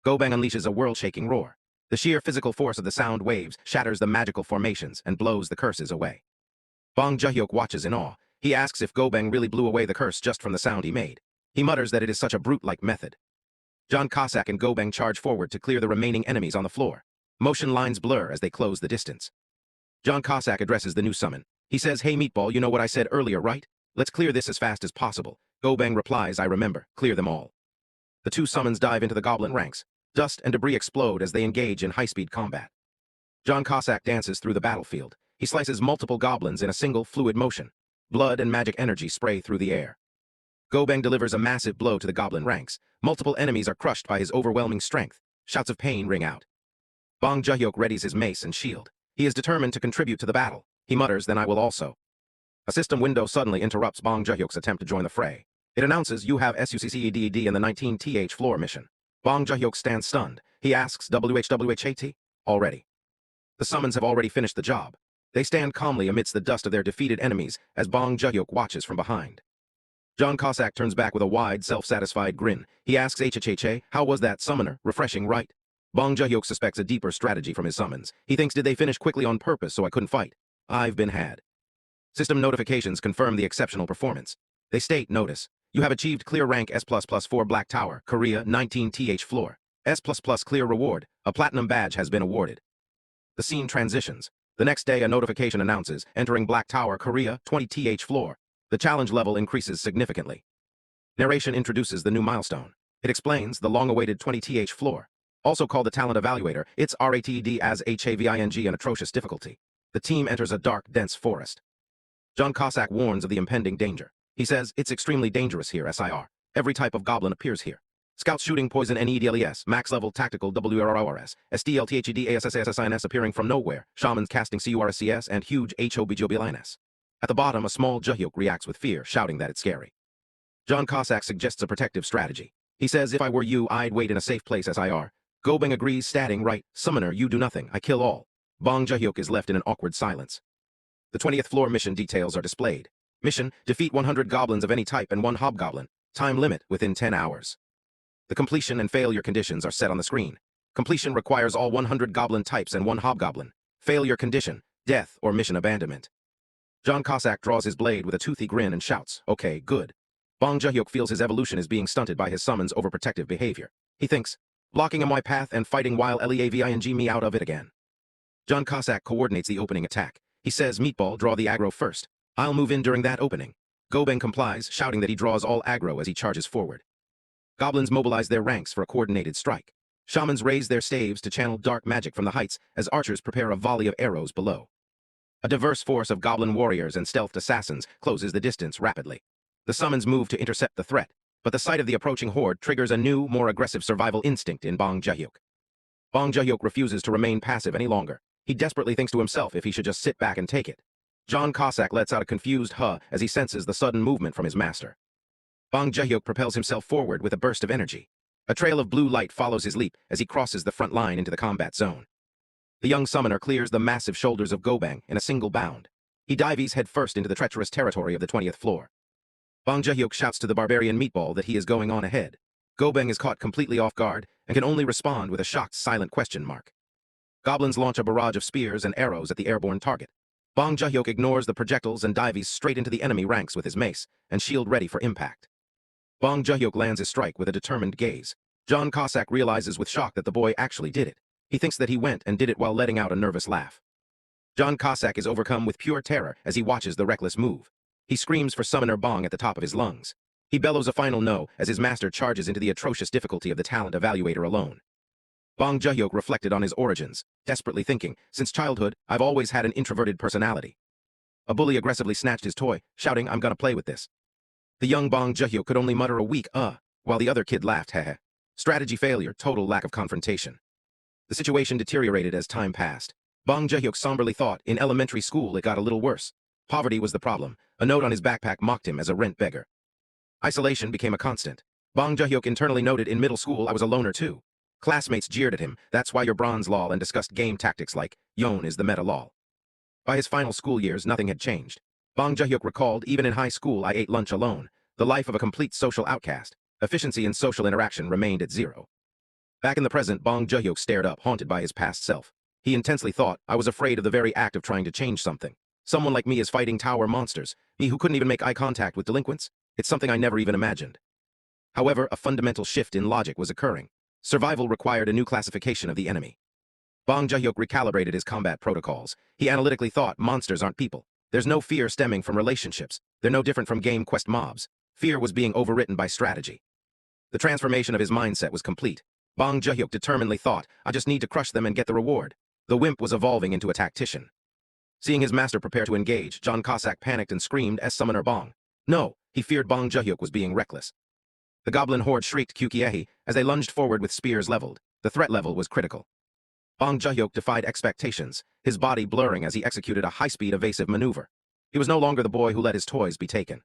Gobang unleashes a world-shaking roar. The sheer physical force of the sound waves shatters the magical formations and blows the curses away. Bong Joohyuk watches in awe. He asks if Gobang really blew away the curse just from the sound he made. He mutters that it is such a brute-like method. John Cossack and Gobang charge forward to clear the remaining enemies on the floor. Motion lines blur as they close the distance. John Cossack addresses the new summon. He says, "Hey Meatball, you know what I said earlier, right? Let's clear this as fast as possible." Gobang replies, "I remember. Clear them all." The two summons dive into the goblin ranks. Dust and debris explode as they engage in high-speed combat. John Cossack dances through the battlefield. He slices multiple goblins in a single fluid motion. Blood and magic energy spray through the air. Gobang delivers a massive blow to the goblin ranks. Multiple enemies are crushed by his overwhelming strength. Shouts of pain ring out. Bong Joohyuk readies his mace and shield. He is determined to contribute to the battle. He mutters, "Then I will also." A system window suddenly interrupts Bong Joohyuk's attempt to join the fray. It announces you have SUCCEDD in the 19th floor mission. Bong Joohyuk stands stunned. He asks, "WHWHAT? Already?" The summons have already finished the job. They stand calmly amidst the dust of their defeated enemies as Bong Joohyuk watches from behind. John Cossack turns back with a wide, self-satisfied grin. He asks HHHA, "How was that, summoner? Refreshing, right?" Bong Joohyuk suspects a deeper strategy from his summons. He thinks, did they finish quickly on purpose so I couldn't fight? I've been had. System notifications confirm the exceptional performance. They state, notice, you have achieved clear rank S++ for Black Tower, Korea, 19th floor. S++ clear reward, a platinum badge has been awarded. The scene transitions. The next day, a notification announces, entering Black Tower, Korea, 20th floor. The challenge level increases significantly. Narration introduces the new milestone. It explains the long-awaited 20th floor. Also called the Talent Evaluator, it's rated as HAVING an atrocious difficulty. The team enters a dark, dense forest. John Cossack warns of the impending danger. He says, it's extremely dangerous here, SIR. Every type of goblin appears here. Scouts shooting poison NEDLES, max level tactical WRRS, SDLTHEDASSASSINS appearing from nowhere, shamans casting CURSCS and huge HOBGOBLINS. At the bottom, a small Joohyuk reacts with fear, shouting that it's scary. John Cossack suggests a protective strategy. He says, if I were you, I'd wait in a safe place, SIR. Gobeng agrees, statting, right, summoner, you do nothing, I kill all. Bong Joohyuk is left in an awkward silence. The 20th floor mission details are displayed. Mission, defeat 100 goblins of any type and 1 hobgoblin. Time limit, within 10 hours. The completion and failure conditions are set on the screen. Completion requires all 100 goblin types and 1 hobgoblin. Failure condition, death or mission abandonment. John Cossack draws his blade with a toothy grin and shouts, okay, good. Bong Joohyuk feels his evolution is being stunted by his summon's overprotective behavior. He thinks, blocking on my path and fighting while leaving me out of it again. John Cossack coordinates the opening attack. He says, Meatball, draw the aggro first. I'll move in during that opening. Gobeng complies, shouting that he draws all aggro as he charges forward. Goblins mobilize their ranks for a coordinated strike. Shamans raise their staves to channel dark magic from the heights as archers prepare a volley of arrows below. A diverse force of goblin warriors and stealthed assassins closes the distance rapidly. The summons move to intercept the threat, but the sight of the approaching horde triggers a new, more aggressive survival instinct in Bong Joohyuk. Bong Joohyuk refuses to remain passive any longer. He desperately thinks to himself if he should just sit back and take it. John Cossack lets out a confused huh as he senses the sudden movement from his master. Bong Joohyuk propels himself forward with a burst of energy. A trail of blue light follows his leap as he crosses the front line into the combat zone. The young summoner clears the massive shoulders of Gobeng in a single bound. He dives headfirst into the treacherous territory of the 20th floor. Bong Joohyuk shouts to the barbarian Meatball that he is going on ahead. Gobeng is caught completely off guard and can only respond with a shocked, silent question mark. Goblins launch a barrage of spears and arrows at the airborne target. Bong Joohyuk ignores the projectiles and dives straight into the enemy ranks with his mace and shield ready for impact. Bong Joohyuk lands his strike with a determined gaze. John Cossack realizes with shock that the boy actually did it. He thinks that he went and did it while letting out a nervous laugh. John Cossack is overcome with pure terror as he watches the reckless move. He screams for Summoner Bong at the top of his lungs. He bellows a final no as his master charges into the atrocious difficulty of the Talent Evaluator alone. Bong Joohyuk reflected on his origins, desperately thinking, since childhood, I've always had an introverted personality. A bully aggressively snatched his toy, shouting, I'm gonna play with this. The young Bong Joohyuk could only mutter a weak, while the other kid laughed, heh. Strategy failure, total lack of confrontation. The situation deteriorated as time passed. Bong Joohyuk somberly thought, in elementary school it got a little worse. Poverty was the problem. A note on his backpack mocked him as a rent beggar. Isolation became a constant. Bong Joohyuk internally noted, in middle school I was a loner too. Classmates jeered at him, that's why you're bronze lol, and discussed game tactics like, yon is the meta lol. By his final school years, nothing had changed. Bong Joohyuk recalled, even in high school I ate lunch alone. The life of a complete social outcast. Efficiency in social interaction remained at 0. Back in the present, Bong Joohyuk stared up, haunted by his past self. He intensely thought, I was afraid of the very act of trying to change something. Someone like me is fighting tower monsters. Me who couldn't even make eye contact with delinquents? It's something I never even imagined. However, a fundamental shift in logic was occurring. Survival required a new classification of the enemy. Bong Joohyuk recalibrated his combat protocols. He analytically thought, monsters aren't people. There's no fear stemming from relationships. They're no different from game quest mobs. Fear was being overwritten by strategy. The transformation of his mindset was complete. Bong Joohyuk determinedly thought, I just need to crush them and get the reward. The Wimp was evolving into a tactician. Seeing his master prepare to engage, John Cossack panicked and screamed as Summoner Bong. No, he feared Bong Joohyuk was being reckless. The goblin horde shrieked Kukiehi as they lunged forward with spears leveled. The threat level was critical. Bong Joohyuk defied expectations, his body blurring as he executed a high-speed evasive maneuver. He was no longer the boy who let his toys be taken.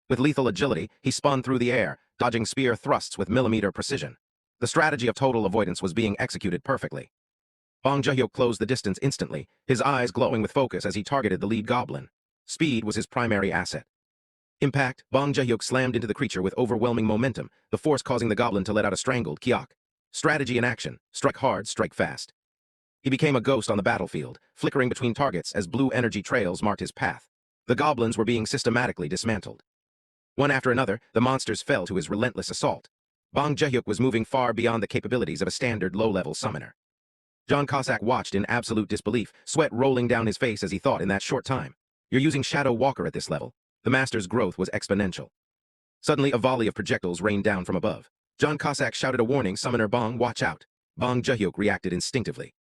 With lethal agility, he spun through the air, dodging spear thrusts with millimeter precision. The strategy of total avoidance was being executed perfectly. Bong Joohyuk closed the distance instantly, his eyes glowing with focus as he targeted the lead goblin. Speed was his primary asset. Impact, Bong Joohyuk slammed into the creature with overwhelming momentum, the force causing the goblin to let out a strangled kiak. Strategy in action. Strike hard, strike fast. He became a ghost on the battlefield, flickering between targets as blue energy trails marked his path. The goblins were being systematically dismantled. One after another, the monsters fell to his relentless assault. Bong Joohyuk was moving far beyond the capabilities of a standard low-level summoner. John Cossack watched in absolute disbelief, sweat rolling down his face as he thought in that short time. You're using Shadow Walker at this level. The master's growth was exponential. Suddenly, a volley of projectiles rained down from above. John Cossack shouted a warning, "Summoner Bong, watch out." Bong Joohyuk reacted instinctively.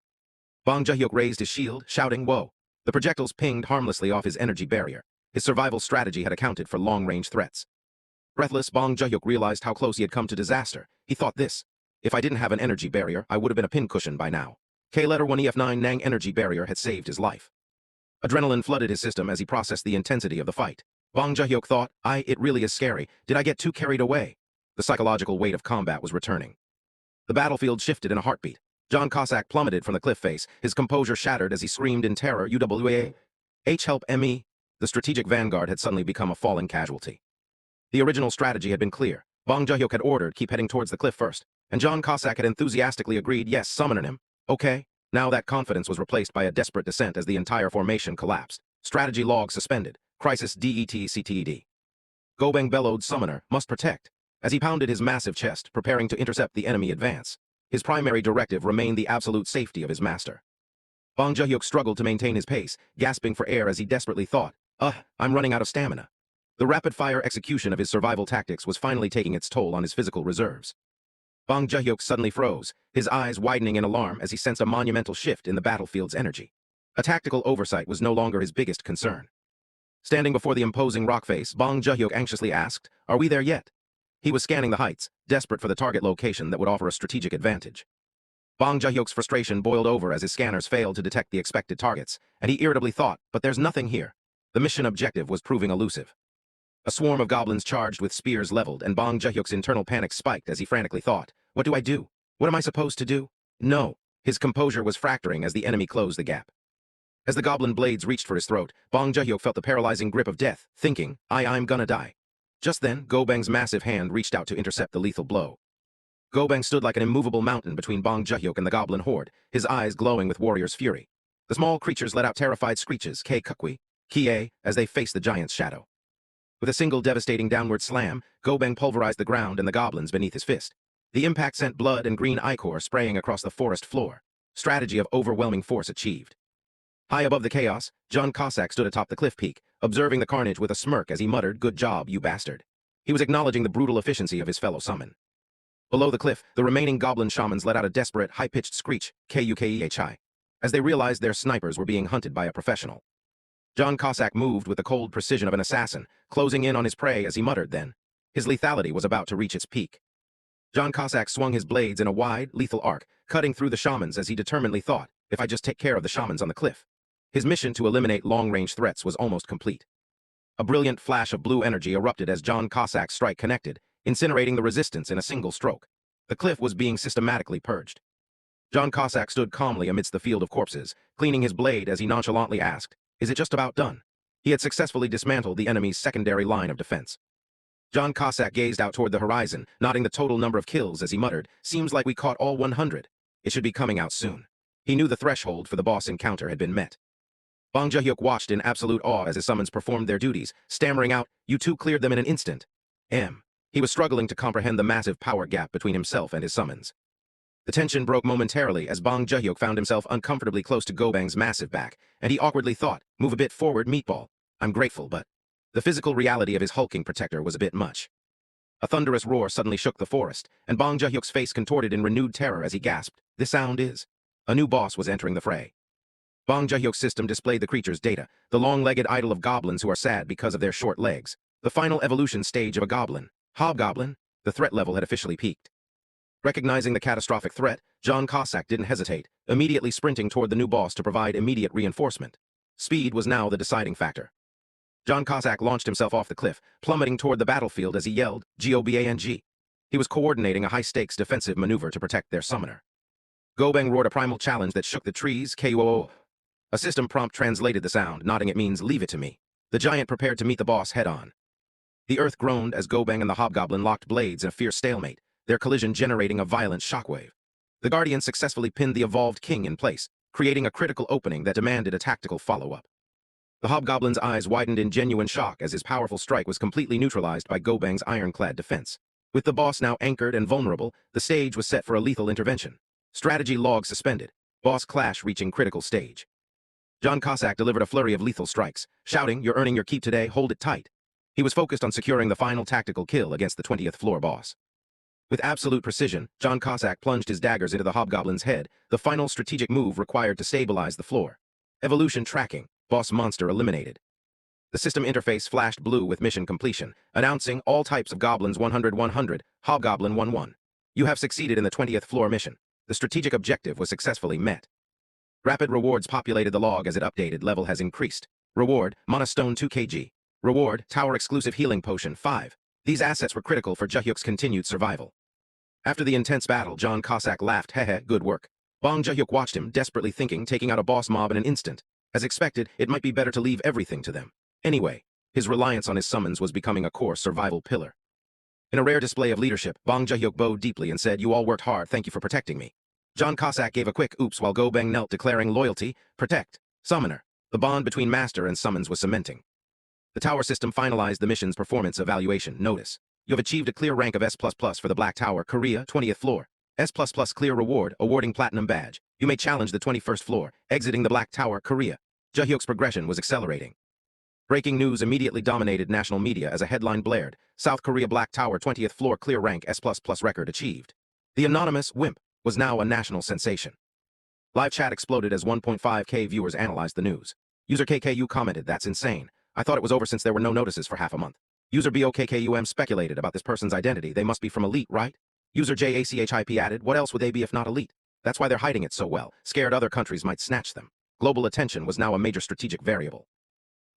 Bong Joohyuk raised his shield, shouting, "Whoa." The projectiles pinged harmlessly off his energy barrier. His survival strategy had accounted for long-range threats. Breathless, Bong Joohyuk realized how close he had come to disaster. He thought this. If I didn't have an energy barrier, I would have been a pincushion by now. K-letter 1EF9 Nang energy barrier had saved his life. Adrenaline flooded his system as he processed the intensity of the fight. Bong Joohyuk thought, it really is scary. Did I get too carried away? The psychological weight of combat was returning. The battlefield shifted in a heartbeat. John Cossack plummeted from the cliff face, his composure shattered as he screamed in terror, "UWA! Help me!" The strategic vanguard had suddenly become a falling casualty. The original strategy had been clear. Bong Joohyuk had ordered, keep heading towards the cliff first, and John Cossack had enthusiastically agreed, yes, summoning him. Okay. Now that confidence was replaced by a desperate descent as the entire formation collapsed. Strategy log suspended. Crisis DETCTED. Gobang bellowed, "Summoner, must protect." As he pounded his massive chest, preparing to intercept the enemy advance, his primary directive remained the absolute safety of his master. Bong Joohyuk struggled to maintain his pace, gasping for air as he desperately thought, I'm running out of stamina. The rapid-fire execution of his survival tactics was finally taking its toll on his physical reserves. Bong Joohyuk suddenly froze, his eyes widening in alarm as he sensed a monumental shift in the battlefield's energy. A tactical oversight was no longer his biggest concern. Standing before the imposing rock face, Bong Joohyuk anxiously asked, "Are we there yet?" He was scanning the heights, desperate for the target location that would offer a strategic advantage. Bong Joohyuk's frustration boiled over as his scanners failed to detect the expected targets, and he irritably thought, but there's nothing here. The mission objective was proving elusive. A swarm of goblins charged with spears leveled, and Bong Joohyuk's internal panic spiked as he frantically thought, what do I do? What am I supposed to do? No. His composure was fracturing as the enemy closed the gap. As the goblin blades reached for his throat, Bong Joohyuk felt the paralyzing grip of death, thinking, I'm gonna die. Just then, Gobang's massive hand reached out to intercept the lethal blow. Gobang stood like an immovable mountain between Bong Joohyuk and the goblin horde, his eyes glowing with warrior's fury. The small creatures let out terrified screeches, K-Kukwi, Kie, as they faced the giant's shadow. With a single devastating downward slam, Gobang pulverized the ground and the goblins beneath his fist. The impact sent blood and green ichor spraying across the forest floor. Strategy of overwhelming force achieved. High above the chaos, John Cossack stood atop the cliff peak, observing the carnage with a smirk as he muttered, "Good job, you bastard." He was acknowledging the brutal efficiency of his fellow summon. Below the cliff, the remaining goblin shamans let out a desperate, high-pitched screech, Kukehi, as they realized their snipers were being hunted by a professional. John Cossack moved with the cold precision of an assassin, closing in on his prey as he muttered then. His lethality was about to reach its peak. John Cossack swung his blades in a wide, lethal arc, cutting through the shamans as he determinedly thought, if I just take care of the shamans on the cliff. His mission to eliminate long-range threats was almost complete. A brilliant flash of blue energy erupted as John Cossack's strike connected, incinerating the resistance in a single stroke. The cliff was being systematically purged. John Cossack stood calmly amidst the field of corpses, cleaning his blade as he nonchalantly asked, "Is it just about done?" He had successfully dismantled the enemy's secondary line of defense. John Cossack gazed out toward the horizon, noting the total number of kills as he muttered, "Seems like we caught all 100. It should be coming out soon." He knew the threshold for the boss encounter had been met. Bong Joohyuk watched in absolute awe as his summons performed their duties, stammering out, "You two cleared them in an instant." He was struggling to comprehend the massive power gap between himself and his summons. The tension broke momentarily as Bong Joohyuk found himself uncomfortably close to Gobang's massive back, and he awkwardly thought, "Move a bit forward, meatball." "I'm grateful, but..." The physical reality of his hulking protector was a bit much. A thunderous roar suddenly shook the forest, and Bong Joohyuk's face contorted in renewed terror as he gasped, "This sound is..." A new boss was entering the fray. Bong Joohyuk's system displayed the creature's data, the long-legged idol of goblins who are sad because of their short legs. The final evolution stage of a goblin. Hobgoblin. The threat level had officially peaked. Recognizing the catastrophic threat, John Cossack didn't hesitate, immediately sprinting toward the new boss to provide immediate reinforcement. Speed was now the deciding factor. John Cossack launched himself off the cliff, plummeting toward the battlefield as he yelled, "Gobang!" He was coordinating a high-stakes defensive maneuver to protect their summoner. Gobang roared a primal challenge that shook the trees, "Kuo." A system prompt translated the sound, nodding it means, "Leave it to me." The giant prepared to meet the boss head-on. The earth groaned as Gobang and the hobgoblin locked blades in a fierce stalemate, their collision generating a violent shockwave. The Guardian successfully pinned the evolved king in place, creating a critical opening that demanded a tactical follow-up. The hobgoblin's eyes widened in genuine shock as his powerful strike was completely neutralized by Gobang's ironclad defense. With the boss now anchored and vulnerable, the stage was set for a lethal intervention. Strategy log suspended. Boss clash reaching critical stage. John Cossack delivered a flurry of lethal strikes, shouting, "You're earning your keep today, hold it tight." He was focused on securing the final tactical kill against the 20th floor boss. With absolute precision, John Cossack plunged his daggers into the hobgoblin's head, the final strategic move required to stabilize the floor. Evolution tracking, boss monster eliminated. The system interface flashed blue with mission completion, announcing all types of goblins 100-100, hobgoblin 1-1. You have succeeded in the 20th floor mission. The strategic objective was successfully met. Rapid rewards populated the log as it updated. Level has increased. Reward, Monostone 2 kg. Reward, Tower Exclusive Healing Potion 5. These assets were critical for Joohyuk's continued survival. After the intense battle, John Cossack laughed, "Hehe, good work." Bong Joohyuk watched him, desperately thinking, taking out a boss mob in an instant. As expected, it might be better to leave everything to them. Anyway, his reliance on his summons was becoming a core survival pillar. In a rare display of leadership, Bong Joohyuk bowed deeply and said, "You all worked hard, thank you for protecting me." John Cossack gave a quick oops while Gobang knelt, declaring loyalty, protect, summoner. The bond between master and summons was cementing. The tower system finalized the mission's performance evaluation. Notice. You have achieved a clear rank of S++ for the Black Tower, Korea, 20th floor. S++ clear reward, awarding platinum badge. You may challenge the 21st floor, exiting the Black Tower, Korea. Joohyuk's progression was accelerating. Breaking news immediately dominated national media as a headline blared, South Korea Black Tower 20th floor clear rank S++ record achieved. The anonymous Wimp was now a national sensation. Live chat exploded as 1.5K viewers analyzed the news. User KKU commented, "That's insane. I thought it was over since there were no notices for half a month." User BOKKUM speculated about this person's identity. "They must be from Elite, right?" User JACHIP added, "What else would they be if not Elite? That's why they're hiding it so well, scared other countries might snatch them." Global attention was now a major strategic variable.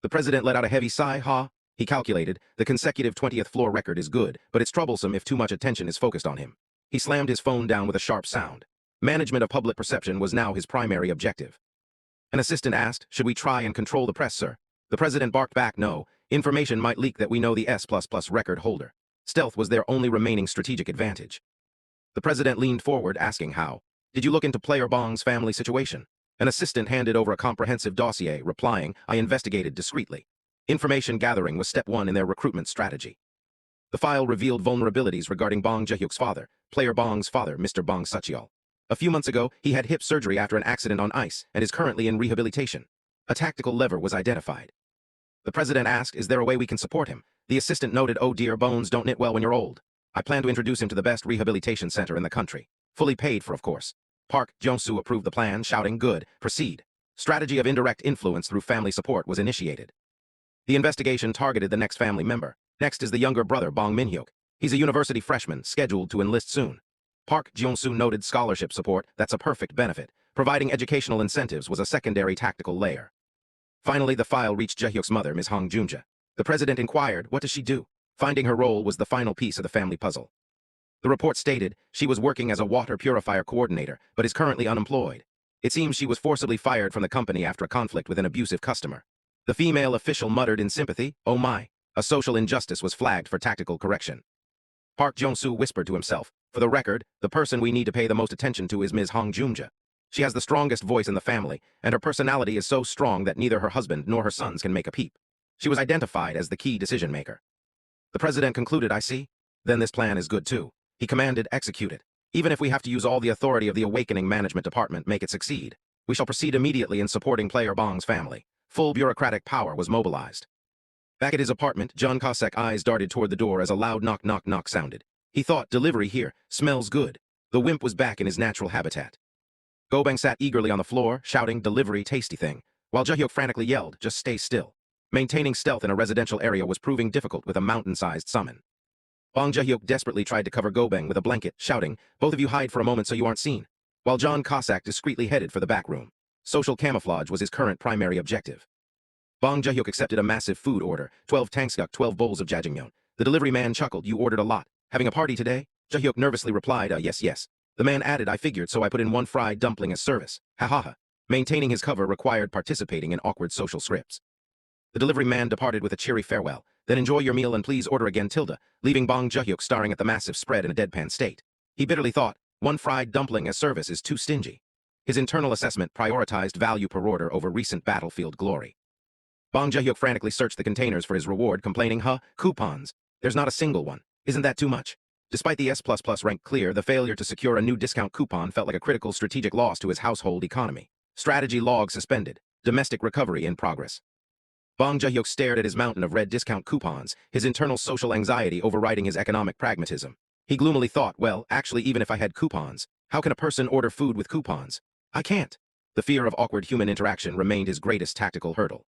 The president let out a heavy sigh. He calculated, the consecutive 20th floor record is good, but it's troublesome if too much attention is focused on him. He slammed his phone down with a sharp sound. Management of public perception was now his primary objective. An assistant asked, "Should we try and control the press, sir?" The president barked back, "No. Information might leak that we know the S++ record holder." Stealth was their only remaining strategic advantage. The president leaned forward, asking, "How? Did you look into Player Bong's family situation?" An assistant handed over a comprehensive dossier, replying, "I investigated discreetly." Information gathering was step one in their recruitment strategy. The file revealed vulnerabilities regarding Bong Joohyuk's father, Player Bong's father, Mr. Bong Sucheol. A few months ago, he had hip surgery after an accident on ice and is currently in rehabilitation. A tactical lever was identified. The president asked, "Is there a way we can support him?" The assistant noted, "Oh dear, bones don't knit well when you're old. I plan to introduce him to the best rehabilitation center in the country. Fully paid for, of course." Park Jong-soo approved the plan, shouting, "Good, proceed." Strategy of indirect influence through family support was initiated. The investigation targeted the next family member. Next is the younger brother, Bong Min-hyuk. He's a university freshman, scheduled to enlist soon. Park Jong-soo noted scholarship support, that's a perfect benefit. Providing educational incentives was a secondary tactical layer. Finally, the file reached Joohyuk's mother, Ms. Hong Joonja. The president inquired, what does she do? Finding her role was the final piece of the family puzzle. The report stated she was working as a water purifier coordinator, but is currently unemployed. It seems she was forcibly fired from the company after a conflict with an abusive customer. The female official muttered in sympathy, "Oh my." A social injustice was flagged for tactical correction. Park Jong-soo whispered to himself, "For the record, the person we need to pay the most attention to is Ms. Hong Joonja. She has the strongest voice in the family, and her personality is so strong that neither her husband nor her sons can make a peep." She was identified as the key decision-maker. The president concluded, "I see. Then this plan is good too." He commanded, "Execute it. Even if we have to use all the authority of the Awakening Management Department, make it succeed. We shall proceed immediately in supporting Player Bong's family." Full bureaucratic power was mobilized. Back at his apartment, John Cossack's eyes darted toward the door as a loud knock knock knock sounded. He thought, delivery here, smells good. The Wimp was back in his natural habitat. Gobang sat eagerly on the floor, shouting, "Delivery, tasty thing," while Joohyuk frantically yelled, "Just stay still." Maintaining stealth in a residential area was proving difficult with a mountain-sized summon. Bong Joohyuk desperately tried to cover Gobang with a blanket, shouting, "Both of you hide for a moment so you aren't seen," while John Cossack discreetly headed for the back room. Social camouflage was his current primary objective. Bong Joohyuk accepted a massive food order, 12 tangsguk, 12 bowls of jjajangmyeon. The delivery man chuckled, "You ordered a lot. Having a party today?" Joohyuk nervously replied, "Yes, yes." The man added, "I figured, so I put in one fried dumpling as service. Ha ha ha." Maintaining his cover required participating in awkward social scripts. The delivery man departed with a cheery farewell. "Then enjoy your meal and please order again, tilde," leaving Bong Joohyuk staring at the massive spread in a deadpan state. He bitterly thought, One fried dumpling as service is too stingy. His internal assessment prioritized value per order over recent battlefield glory. Bong Joohyuk frantically searched the containers for his reward, complaining, coupons. There's not a single one. Isn't that too much? Despite the S++ rank clear, the failure to secure a new discount coupon felt like a critical strategic loss to his household economy. Strategy log suspended. Domestic recovery in progress. Bong Joohyuk stared at his mountain of red discount coupons, his internal social anxiety overriding his economic pragmatism. He gloomily thought, well, actually, even if I had coupons, how can a person order food with coupons? I can't. The fear of awkward human interaction remained his greatest tactical hurdle.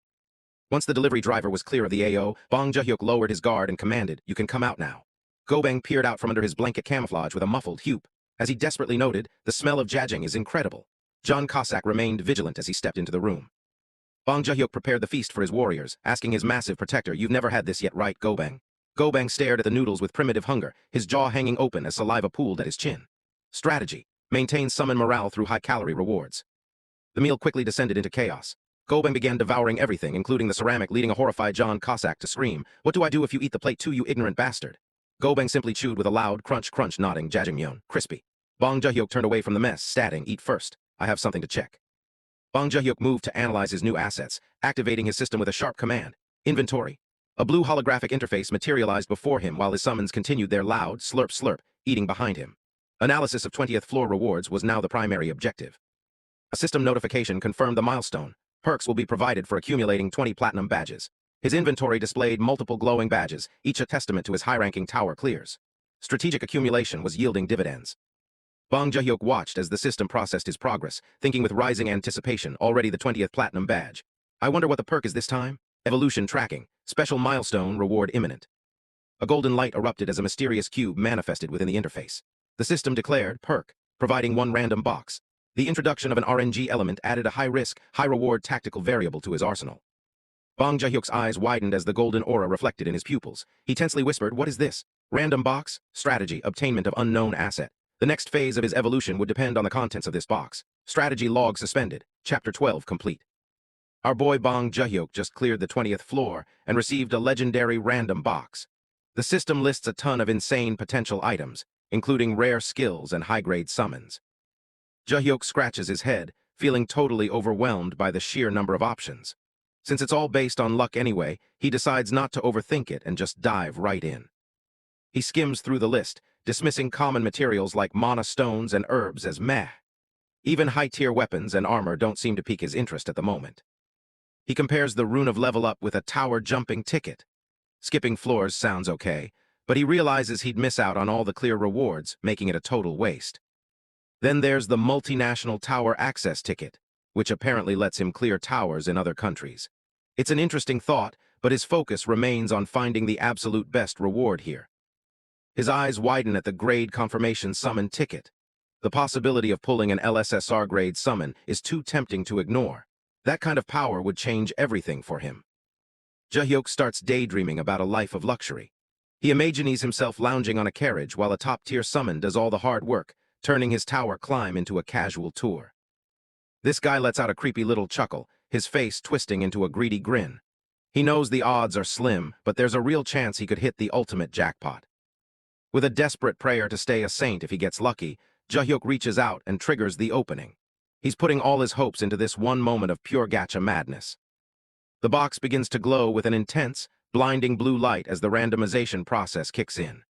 Once the delivery driver was clear of the AO, Bong Joohyuk lowered his guard and commanded, "You can come out now." Gobang peered out from under his blanket camouflage with a muffled whoop. As he desperately noted, the smell of jajing is incredible. John Cossack remained vigilant as he stepped into the room. Bong Joohyuk prepared the feast for his warriors, asking his massive protector, "You've never had this yet, right, Gobang?" Gobang stared at the noodles with primitive hunger, his jaw hanging open as saliva pooled at his chin. Strategy: maintain summon morale through high-calorie rewards. The meal quickly descended into chaos. Gobang began devouring everything, including the ceramic, leading a horrified John Cossack to scream, "What do I do if you eat the plate too, you ignorant bastard?" Gobang simply chewed with a loud crunch, nodding, "Jajangmyeon, crispy." Bong Joohyuk turned away from the mess, stating, "Eat first. I have something to check." Bong Joohyuk moved to analyze his new assets, activating his system with a sharp command. Inventory. A blue holographic interface materialized before him while his summons continued their loud slurp slurp, eating behind him. Analysis of 20th floor rewards was now the primary objective. A system notification confirmed the milestone. Perks will be provided for accumulating 20 platinum badges. His inventory displayed multiple glowing badges, each a testament to his high-ranking tower clears. Strategic accumulation was yielding dividends. Bong Joohyuk watched as the system processed his progress, thinking with rising anticipation, already the 20th platinum badge. I wonder what the perk is this time? Evolution tracking. Special milestone reward imminent. A golden light erupted as a mysterious cube manifested within the interface. The system declared, perk, providing one random box. The introduction of an RNG element added a high-risk, high-reward tactical variable to his arsenal. Bong Joohyuk's eyes widened as the golden aura reflected in his pupils. He tensely whispered, "What is this? Random box? Strategy, obtainment of unknown asset." The next phase of his evolution would depend on the contents of this box. Strategy log suspended. Chapter 12 complete. Our boy Bong Joohyuk just cleared the 20th floor and received a legendary random box. The system lists a ton of insane potential items, including rare skills and high-grade summons. Joohyuk scratches his head, feeling totally overwhelmed by the sheer number of options. Since it's all based on luck anyway, he decides not to overthink it and just dive right in. He skims through the list, dismissing common materials like mana stones and herbs as meh. Even high-tier weapons and armor don't seem to pique his interest at the moment. He compares the rune of level up with a tower-jumping ticket. Skipping floors sounds okay, but he realizes he'd miss out on all the clear rewards, making it a total waste. Then there's the multinational tower access ticket, which apparently lets him clear towers in other countries. It's an interesting thought, but his focus remains on finding the absolute best reward here. His eyes widen at the grade confirmation summon ticket. The possibility of pulling an LSSR grade summon is too tempting to ignore. That kind of power would change everything for him. Joohyuk starts daydreaming about a life of luxury. He imagines himself lounging on a carriage while a top-tier summon does all the hard work, turning his tower climb into a casual tour. This guy lets out a creepy little chuckle, his face twisting into a greedy grin. He knows the odds are slim, but there's a real chance he could hit the ultimate jackpot. With a desperate prayer to stay a saint if he gets lucky, Joohyuk reaches out and triggers the opening. He's putting all his hopes into this one moment of pure gacha madness. The box begins to glow with an intense, blinding blue light as the randomization process kicks in.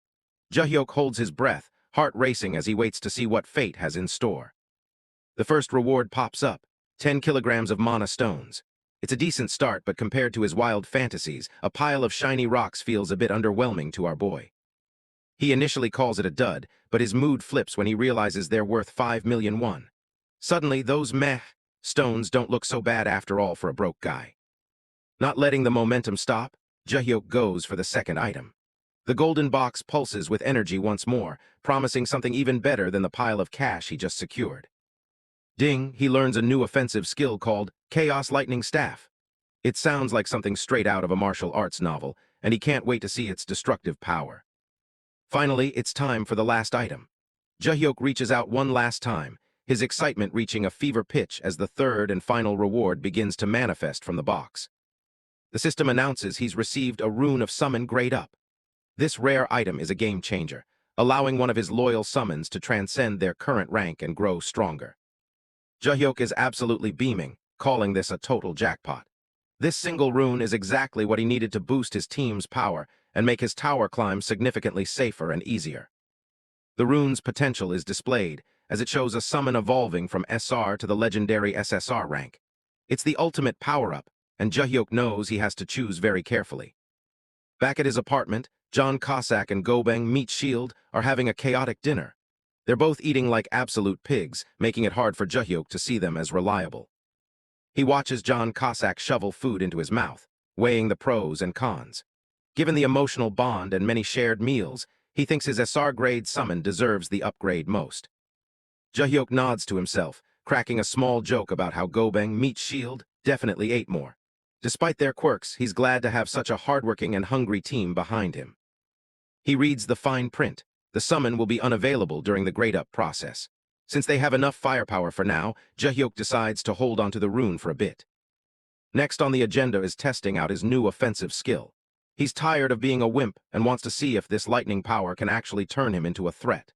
Joohyuk holds his breath, heart racing as he waits to see what fate has in store. The first reward pops up, 10 kilograms of mana stones. It's a decent start, but compared to his wild fantasies, a pile of shiny rocks feels a bit underwhelming to our boy. He initially calls it a dud, but his mood flips when he realizes they're worth 5 million won. Suddenly, those meh stones don't look so bad after all for a broke guy. Not letting the momentum stop, Joohyuk goes for the second item. The golden box pulses with energy once more, promising something even better than the pile of cash he just secured. Ding, he learns a new offensive skill called Chaos Lightning Staff. It sounds like something straight out of a martial arts novel, and he can't wait to see its destructive power. Finally, it's time for the last item. Joohyuk reaches out one last time, his excitement reaching a fever pitch as the third and final reward begins to manifest from the box. The system announces he's received a rune of summon grade up. This rare item is a game changer, allowing one of his loyal summons to transcend their current rank and grow stronger. Joohyuk is absolutely beaming, calling this a total jackpot. This single rune is exactly what he needed to boost his team's power and make his tower climb significantly safer and easier. The rune's potential is displayed, as it shows a summon evolving from SR to the legendary SSR rank. It's the ultimate power-up, and Joohyuk knows he has to choose very carefully. Back at his apartment, John Cossack and Gobeng Meat Shield are having a chaotic dinner. They're both eating like absolute pigs, making it hard for Joohyuk to see them as reliable. He watches John Cossack shovel food into his mouth, weighing the pros and cons. Given the emotional bond and many shared meals, he thinks his SR-grade summon deserves the upgrade most. Joohyuk nods to himself, cracking a small joke about how Gobeng Meat Shield definitely ate more. Despite their quirks, he's glad to have such a hardworking and hungry team behind him. He reads the fine print. The summon will be unavailable during the grade-up process. Since they have enough firepower for now, Joohyuk decides to hold onto the rune for a bit. Next on the agenda is testing out his new offensive skill. He's tired of being a wimp and wants to see if this lightning power can actually turn him into a threat.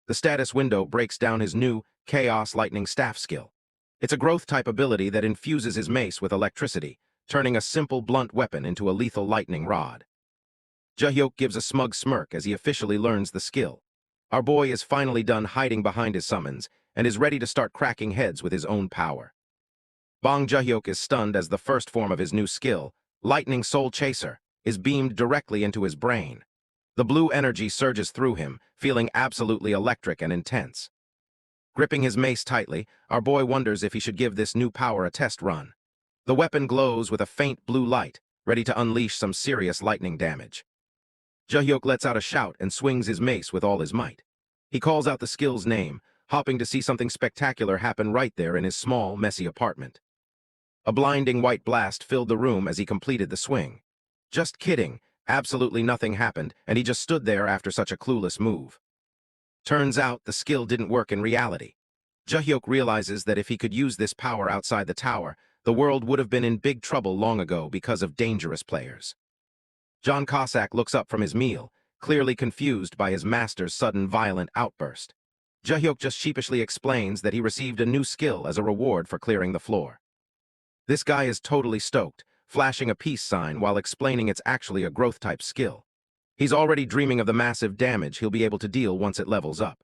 The status window breaks down his new Chaos Lightning Staff skill. It's a growth-type ability that infuses his mace with electricity, turning a simple blunt weapon into a lethal lightning rod. Joohyuk gives a smug smirk as he officially learns the skill. Our boy is finally done hiding behind his summons and is ready to start cracking heads with his own power. Bong Joohyuk is stunned as the first form of his new skill, Lightning Soul Chaser, is beamed directly into his brain. The blue energy surges through him, feeling absolutely electric and intense. Gripping his mace tightly, our boy wonders if he should give this new power a test run. The weapon glows with a faint blue light, ready to unleash some serious lightning damage. Joohyuk lets out a shout and swings his mace with all his might. He calls out the skill's name, hoping to see something spectacular happen right there in his small, messy apartment. A blinding white blast filled the room as he completed the swing. Just kidding, absolutely nothing happened, and he just stood there after such a clueless move. Turns out the skill didn't work in reality. Joohyuk realizes that if he could use this power outside the tower, the world would have been in big trouble long ago because of dangerous players. John Cossack looks up from his meal, clearly confused by his master's sudden violent outburst. Joohyuk just sheepishly explains that he received a new skill as a reward for clearing the floor. This guy is totally stoked, flashing a peace sign while explaining it's actually a growth-type skill. He's already dreaming of the massive damage he'll be able to deal once it levels up.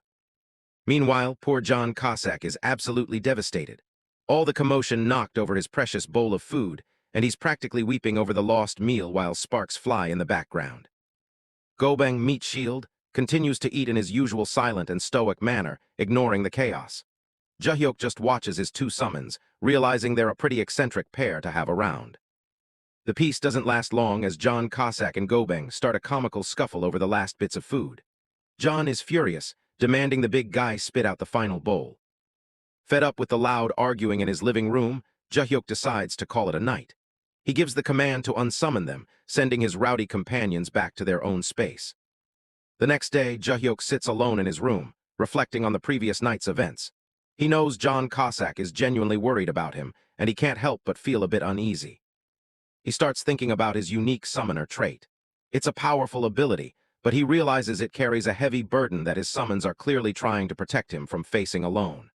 Meanwhile, poor John Cossack is absolutely devastated. All the commotion knocked over his precious bowl of food, and he's practically weeping over the lost meal while sparks fly in the background. Gobeng Meat Shield continues to eat in his usual silent and stoic manner, ignoring the chaos. Joohyuk just watches his two summons, realizing they're a pretty eccentric pair to have around. The peace doesn't last long as John Cossack and Gobeng start a comical scuffle over the last bits of food. John is furious, demanding the big guy spit out the final bowl. Fed up with the loud arguing in his living room, Joohyuk decides to call it a night. He gives the command to unsummon them, sending his rowdy companions back to their own space. The next day, Joohyuk sits alone in his room, reflecting on the previous night's events. He knows John Cossack is genuinely worried about him, and he can't help but feel a bit uneasy. He starts thinking about his unique summoner trait. It's a powerful ability, but he realizes it carries a heavy burden that his summons are clearly trying to protect him from facing alone.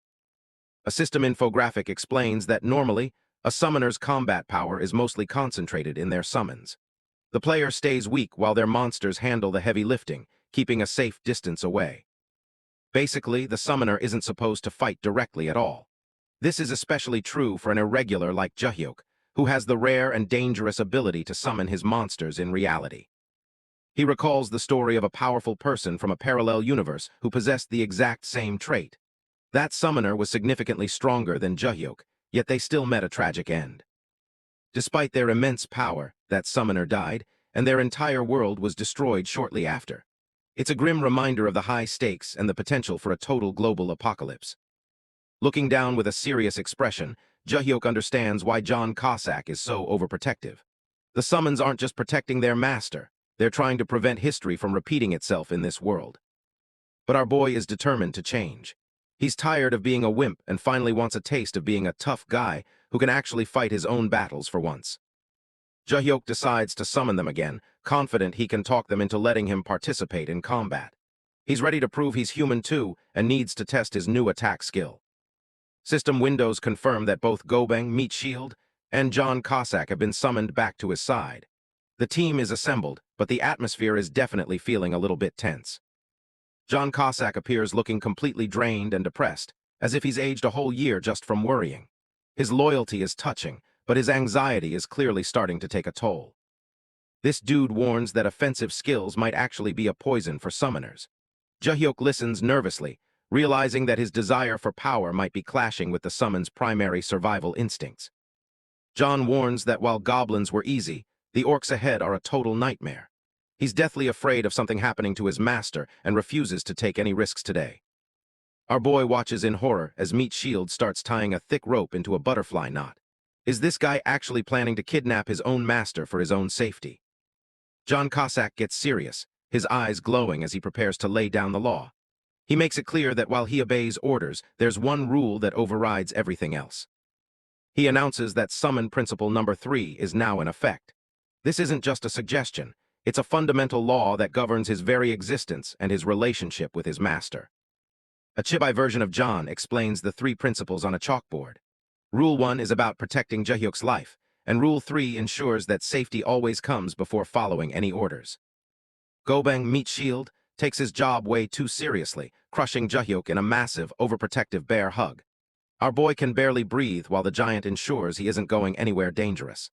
A system infographic explains that normally, a summoner's combat power is mostly concentrated in their summons. The player stays weak while their monsters handle the heavy lifting, keeping a safe distance away. Basically, the summoner isn't supposed to fight directly at all. This is especially true for an irregular like Joohyuk, who has the rare and dangerous ability to summon his monsters in reality. He recalls the story of a powerful person from a parallel universe who possessed the exact same trait. That summoner was significantly stronger than Joohyuk, yet they still met a tragic end. Despite their immense power, that summoner died, and their entire world was destroyed shortly after. It's a grim reminder of the high stakes and the potential for a total global apocalypse. Looking down with a serious expression, Joohyuk understands why John Cossack is so overprotective. The summons aren't just protecting their master, they're trying to prevent history from repeating itself in this world. But our boy is determined to change. He's tired of being a wimp and finally wants a taste of being a tough guy who can actually fight his own battles for once. Joohyuk decides to summon them again, confident he can talk them into letting him participate in combat. He's ready to prove he's human too and needs to test his new attack skill. System windows confirm that both Gobang, Meat Shield, and John Cossack have been summoned back to his side. The team is assembled, but the atmosphere is definitely feeling a little bit tense. John Cossack appears looking completely drained and depressed, as if he's aged a whole year just from worrying. His loyalty is touching, but his anxiety is clearly starting to take a toll. This dude warns that offensive skills might actually be a poison for summoners. Joohyuk listens nervously, realizing that his desire for power might be clashing with the summon's primary survival instincts. John warns that while goblins were easy, the orcs ahead are a total nightmare. He's deathly afraid of something happening to his master and refuses to take any risks today. Our boy watches in horror as Meat Shield starts tying a thick rope into a butterfly knot. Is this guy actually planning to kidnap his own master for his own safety? John Cossack gets serious, his eyes glowing as he prepares to lay down the law. He makes it clear that while he obeys orders, there's one rule that overrides everything else. He announces that summon principle number 3 is now in effect. This isn't just a suggestion, it's a fundamental law that governs his very existence and his relationship with his master. A chibi version of John explains the 3 principles on a chalkboard. Rule 1 is about protecting Joohyuk's life, and Rule 3 ensures that safety always comes before following any orders. Gobang Meat Shield takes his job way too seriously, crushing Joohyuk in a massive, overprotective bear hug. Our boy can barely breathe while the giant ensures he isn't going anywhere dangerous.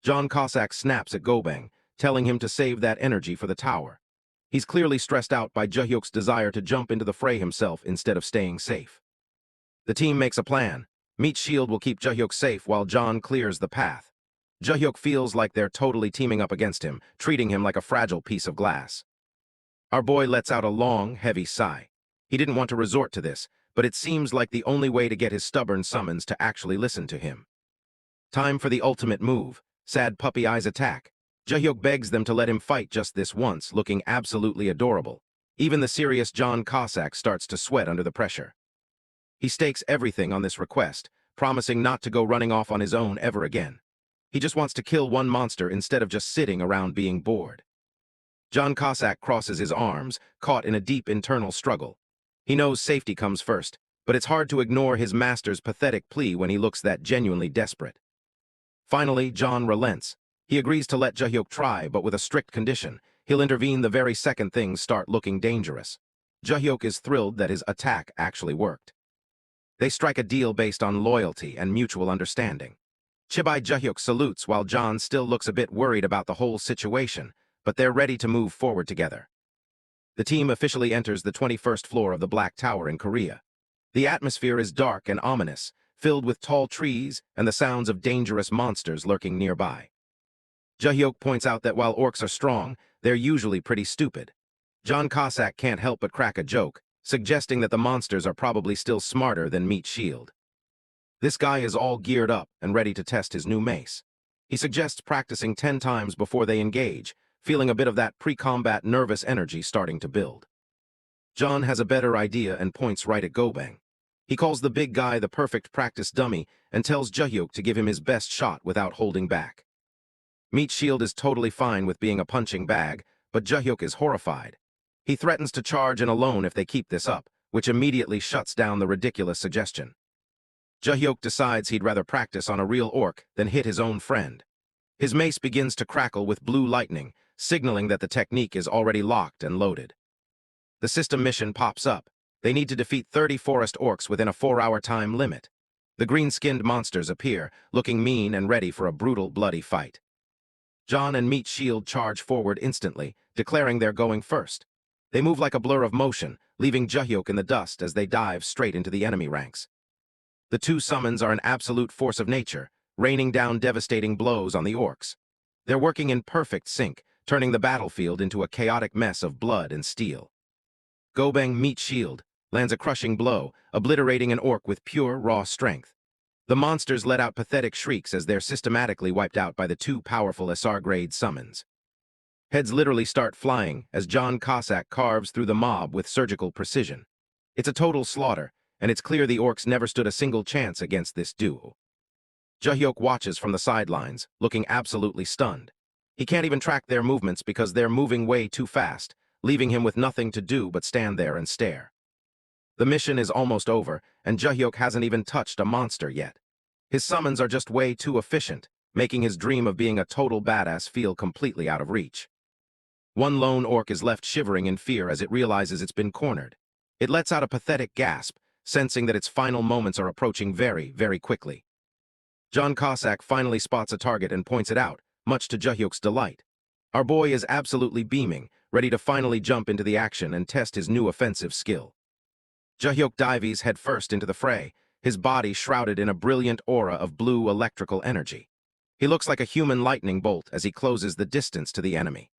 John Cossack snaps at Gobang, telling him to save that energy for the tower. He's clearly stressed out by Joohyuk's desire to jump into the fray himself instead of staying safe. The team makes a plan. Meat Shield will keep Joohyuk safe while John clears the path. Joohyuk feels like they're totally teaming up against him, treating him like a fragile piece of glass. Our boy lets out a long, heavy sigh. He didn't want to resort to this, but it seems like the only way to get his stubborn summons to actually listen to him. Time for the ultimate move, Sad Puppy Eyes attack. Joohyuk begs them to let him fight just this once, looking absolutely adorable. Even the serious John Cossack starts to sweat under the pressure. He stakes everything on this request, promising not to go running off on his own ever again. He just wants to kill one monster instead of just sitting around being bored. John Cossack crosses his arms, caught in a deep internal struggle. He knows safety comes first, but it's hard to ignore his master's pathetic plea when he looks that genuinely desperate. Finally, John relents. He agrees to let Joohyuk try, but with a strict condition. He'll intervene the very second things start looking dangerous. Joohyuk is thrilled that his attack actually worked. They strike a deal based on loyalty and mutual understanding. Chibai Joohyuk salutes while John still looks a bit worried about the whole situation, but they're ready to move forward together. The team officially enters the 21st floor of the Black Tower in Korea. The atmosphere is dark and ominous, filled with tall trees and the sounds of dangerous monsters lurking nearby. Joohyuk points out that while orcs are strong, they're usually pretty stupid. John Cossack can't help but crack a joke, suggesting that the monsters are probably still smarter than Meat Shield. This guy is all geared up and ready to test his new mace. He suggests practicing 10 times before they engage, feeling a bit of that pre-combat nervous energy starting to build. John has a better idea and points right at Gobang. He calls the big guy the perfect practice dummy and tells Joohyuk to give him his best shot without holding back. Meat Shield is totally fine with being a punching bag, but Joohyuk is horrified. He threatens to charge in alone if they keep this up, which immediately shuts down the ridiculous suggestion. Joohyuk decides he'd rather practice on a real orc than hit his own friend. His mace begins to crackle with blue lightning, signaling that the technique is already locked and loaded. The system mission pops up. They need to defeat 30 forest orcs within a 4-hour time limit. The green-skinned monsters appear, looking mean and ready for a brutal, bloody fight. John and Meat Shield charge forward instantly, declaring they're going first. They move like a blur of motion, leaving Joohyuk in the dust as they dive straight into the enemy ranks. The two summons are an absolute force of nature, raining down devastating blows on the orcs. They're working in perfect sync, turning the battlefield into a chaotic mess of blood and steel. Gobang Meat Shield lands a crushing blow, obliterating an orc with pure, raw strength. The monsters let out pathetic shrieks as they're systematically wiped out by the two powerful SR-grade summons. Heads literally start flying as John Cossack carves through the mob with surgical precision. It's a total slaughter, and it's clear the orcs never stood a single chance against this duo. Joohyuk watches from the sidelines, looking absolutely stunned. He can't even track their movements because they're moving way too fast, leaving him with nothing to do but stand there and stare. The mission is almost over, and Joohyuk hasn't even touched a monster yet. His summons are just way too efficient, making his dream of being a total badass feel completely out of reach. One lone orc is left shivering in fear as it realizes it's been cornered. It lets out a pathetic gasp, sensing that its final moments are approaching very, very quickly. John Cossack finally spots a target and points it out, much to Joohyuk's delight. Our boy is absolutely beaming, ready to finally jump into the action and test his new offensive skill. Joohyuk dives headfirst into the fray, his body shrouded in a brilliant aura of blue electrical energy. He looks like a human lightning bolt as he closes the distance to the enemy.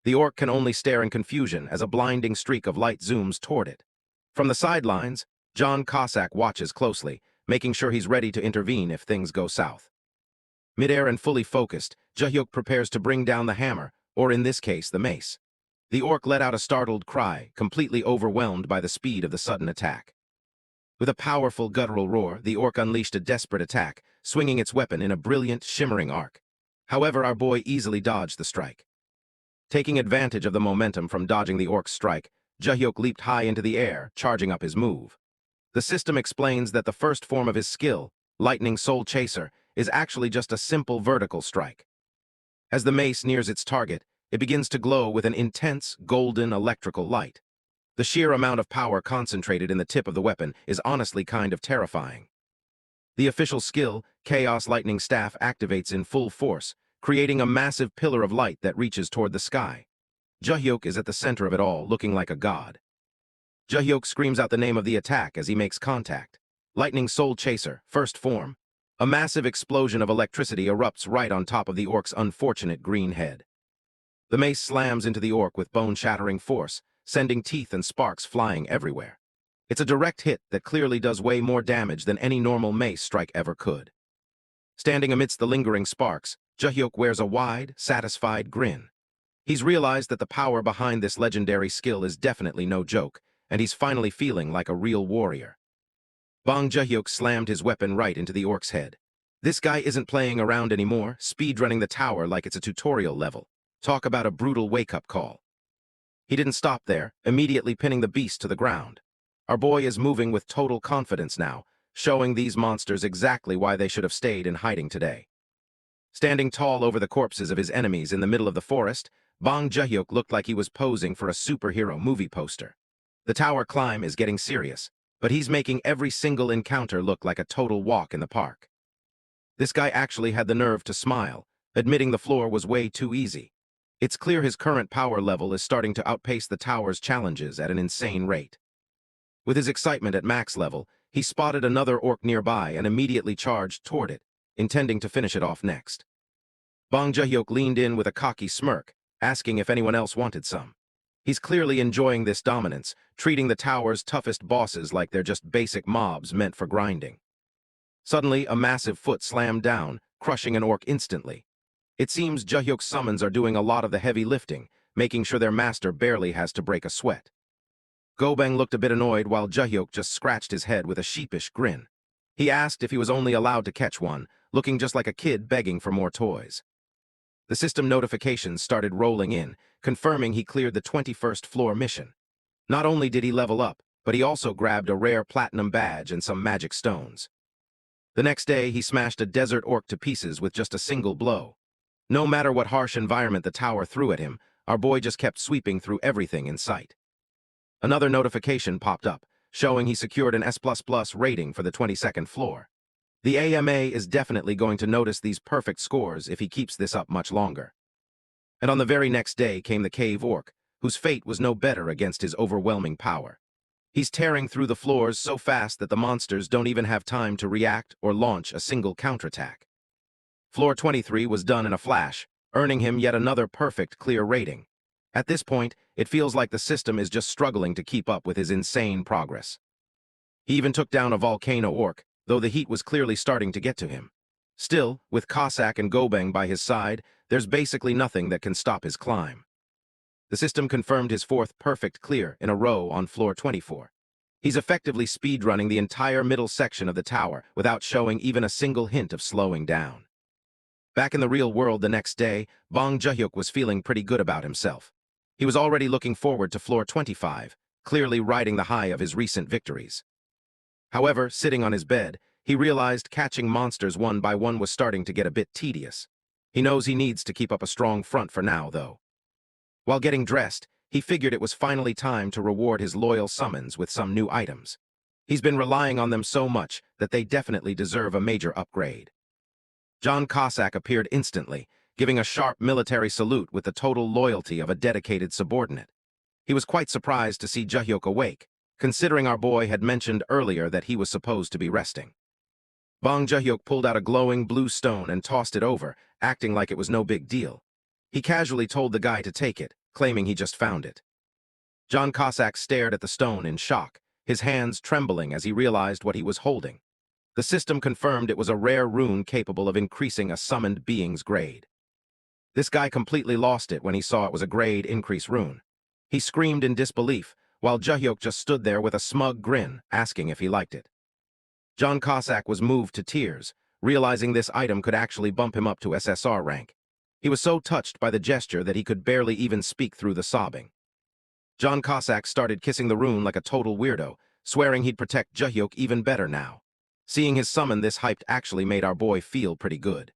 The orc can only stare in confusion as a blinding streak of light zooms toward it. From the sidelines, John Cossack watches closely, making sure he's ready to intervene if things go south. Midair and fully focused, Joohyuk prepares to bring down the hammer, or in this case, the mace. The orc let out a startled cry, completely overwhelmed by the speed of the sudden attack. With a powerful guttural roar, the orc unleashed a desperate attack, swinging its weapon in a brilliant, shimmering arc. However, our boy easily dodged the strike. Taking advantage of the momentum from dodging the orc's strike, Joohyuk leaped high into the air, charging up his move. The system explains that the first form of his skill, Lightning Soul Chaser, is actually just a simple vertical strike. As the mace nears its target, it begins to glow with an intense, golden electrical light. The sheer amount of power concentrated in the tip of the weapon is honestly kind of terrifying. The official skill, Chaos Lightning Staff, activates in full force, creating a massive pillar of light that reaches toward the sky. Joohyuk is at the center of it all, looking like a god. Joohyuk screams out the name of the attack as he makes contact. Lightning Soul Chaser, first form. A massive explosion of electricity erupts right on top of the orc's unfortunate green head. The mace slams into the orc with bone-shattering force, sending teeth and sparks flying everywhere. It's a direct hit that clearly does way more damage than any normal mace strike ever could. Standing amidst the lingering sparks, Joohyuk wears a wide, satisfied grin. He's realized that the power behind this legendary skill is definitely no joke, and he's finally feeling like a real warrior. Bong Joohyuk slammed his weapon right into the orc's head. This guy isn't playing around anymore, speedrunning the tower like it's a tutorial level. Talk about a brutal wake-up call. He didn't stop there, immediately pinning the beast to the ground. Our boy is moving with total confidence now, showing these monsters exactly why they should have stayed in hiding today. Standing tall over the corpses of his enemies in the middle of the forest, Bong Joohyuk looked like he was posing for a superhero movie poster. The tower climb is getting serious, but he's making every single encounter look like a total walk in the park. This guy actually had the nerve to smile, admitting the floor was way too easy. It's clear his current power level is starting to outpace the tower's challenges at an insane rate. With his excitement at max level, he spotted another orc nearby and immediately charged toward it, intending to finish it off next. Bong Joohyuk leaned in with a cocky smirk, asking if anyone else wanted some. He's clearly enjoying this dominance, treating the tower's toughest bosses like they're just basic mobs meant for grinding. Suddenly, a massive foot slammed down, crushing an orc instantly. It seems Joohyuk's summons are doing a lot of the heavy lifting, making sure their master barely has to break a sweat. Gobang looked a bit annoyed while Joohyuk just scratched his head with a sheepish grin. He asked if he was only allowed to catch one, looking just like a kid begging for more toys. The system notifications started rolling in, confirming he cleared the 21st floor mission. Not only did he level up, but he also grabbed a rare platinum badge and some magic stones. The next day, he smashed a desert orc to pieces with just a single blow. No matter what harsh environment the tower threw at him, our boy just kept sweeping through everything in sight. Another notification popped up, showing he secured an S++ rating for the 22nd floor. The AMA is definitely going to notice these perfect scores if he keeps this up much longer. And on the very next day came the cave orc, whose fate was no better against his overwhelming power. He's tearing through the floors so fast that the monsters don't even have time to react or launch a single counterattack. Floor 23 was done in a flash, earning him yet another perfect clear rating. At this point, it feels like the system is just struggling to keep up with his insane progress. He even took down a volcano orc, though the heat was clearly starting to get to him. Still, with Cossack and Gobang by his side, there's basically nothing that can stop his climb. The system confirmed his fourth perfect clear in a row on floor 24. He's effectively speedrunning the entire middle section of the tower without showing even a single hint of slowing down. Back in the real world the next day, Bong Joohyuk was feeling pretty good about himself. He was already looking forward to floor 25, clearly riding the high of his recent victories. However, sitting on his bed, he realized catching monsters one by one was starting to get a bit tedious. He knows he needs to keep up a strong front for now, though. While getting dressed, he figured it was finally time to reward his loyal summons with some new items. He's been relying on them so much that they definitely deserve a major upgrade. John Cossack appeared instantly, giving a sharp military salute with the total loyalty of a dedicated subordinate. He was quite surprised to see Joohyuk awake, considering our boy had mentioned earlier that he was supposed to be resting. Bong Joohyuk pulled out a glowing blue stone and tossed it over, acting like it was no big deal. He casually told the guy to take it, claiming he just found it. John Cossack stared at the stone in shock, his hands trembling as he realized what he was holding. The system confirmed it was a rare rune capable of increasing a summoned being's grade. This guy completely lost it when he saw it was a grade increase rune. He screamed in disbelief, while Joohyuk just stood there with a smug grin, asking if he liked it. John Cossack was moved to tears, realizing this item could actually bump him up to SSR rank. He was so touched by the gesture that he could barely even speak through the sobbing. John Cossack started kissing the rune like a total weirdo, swearing he'd protect Joohyuk even better now. Seeing his summon this hyped actually made our boy feel pretty good.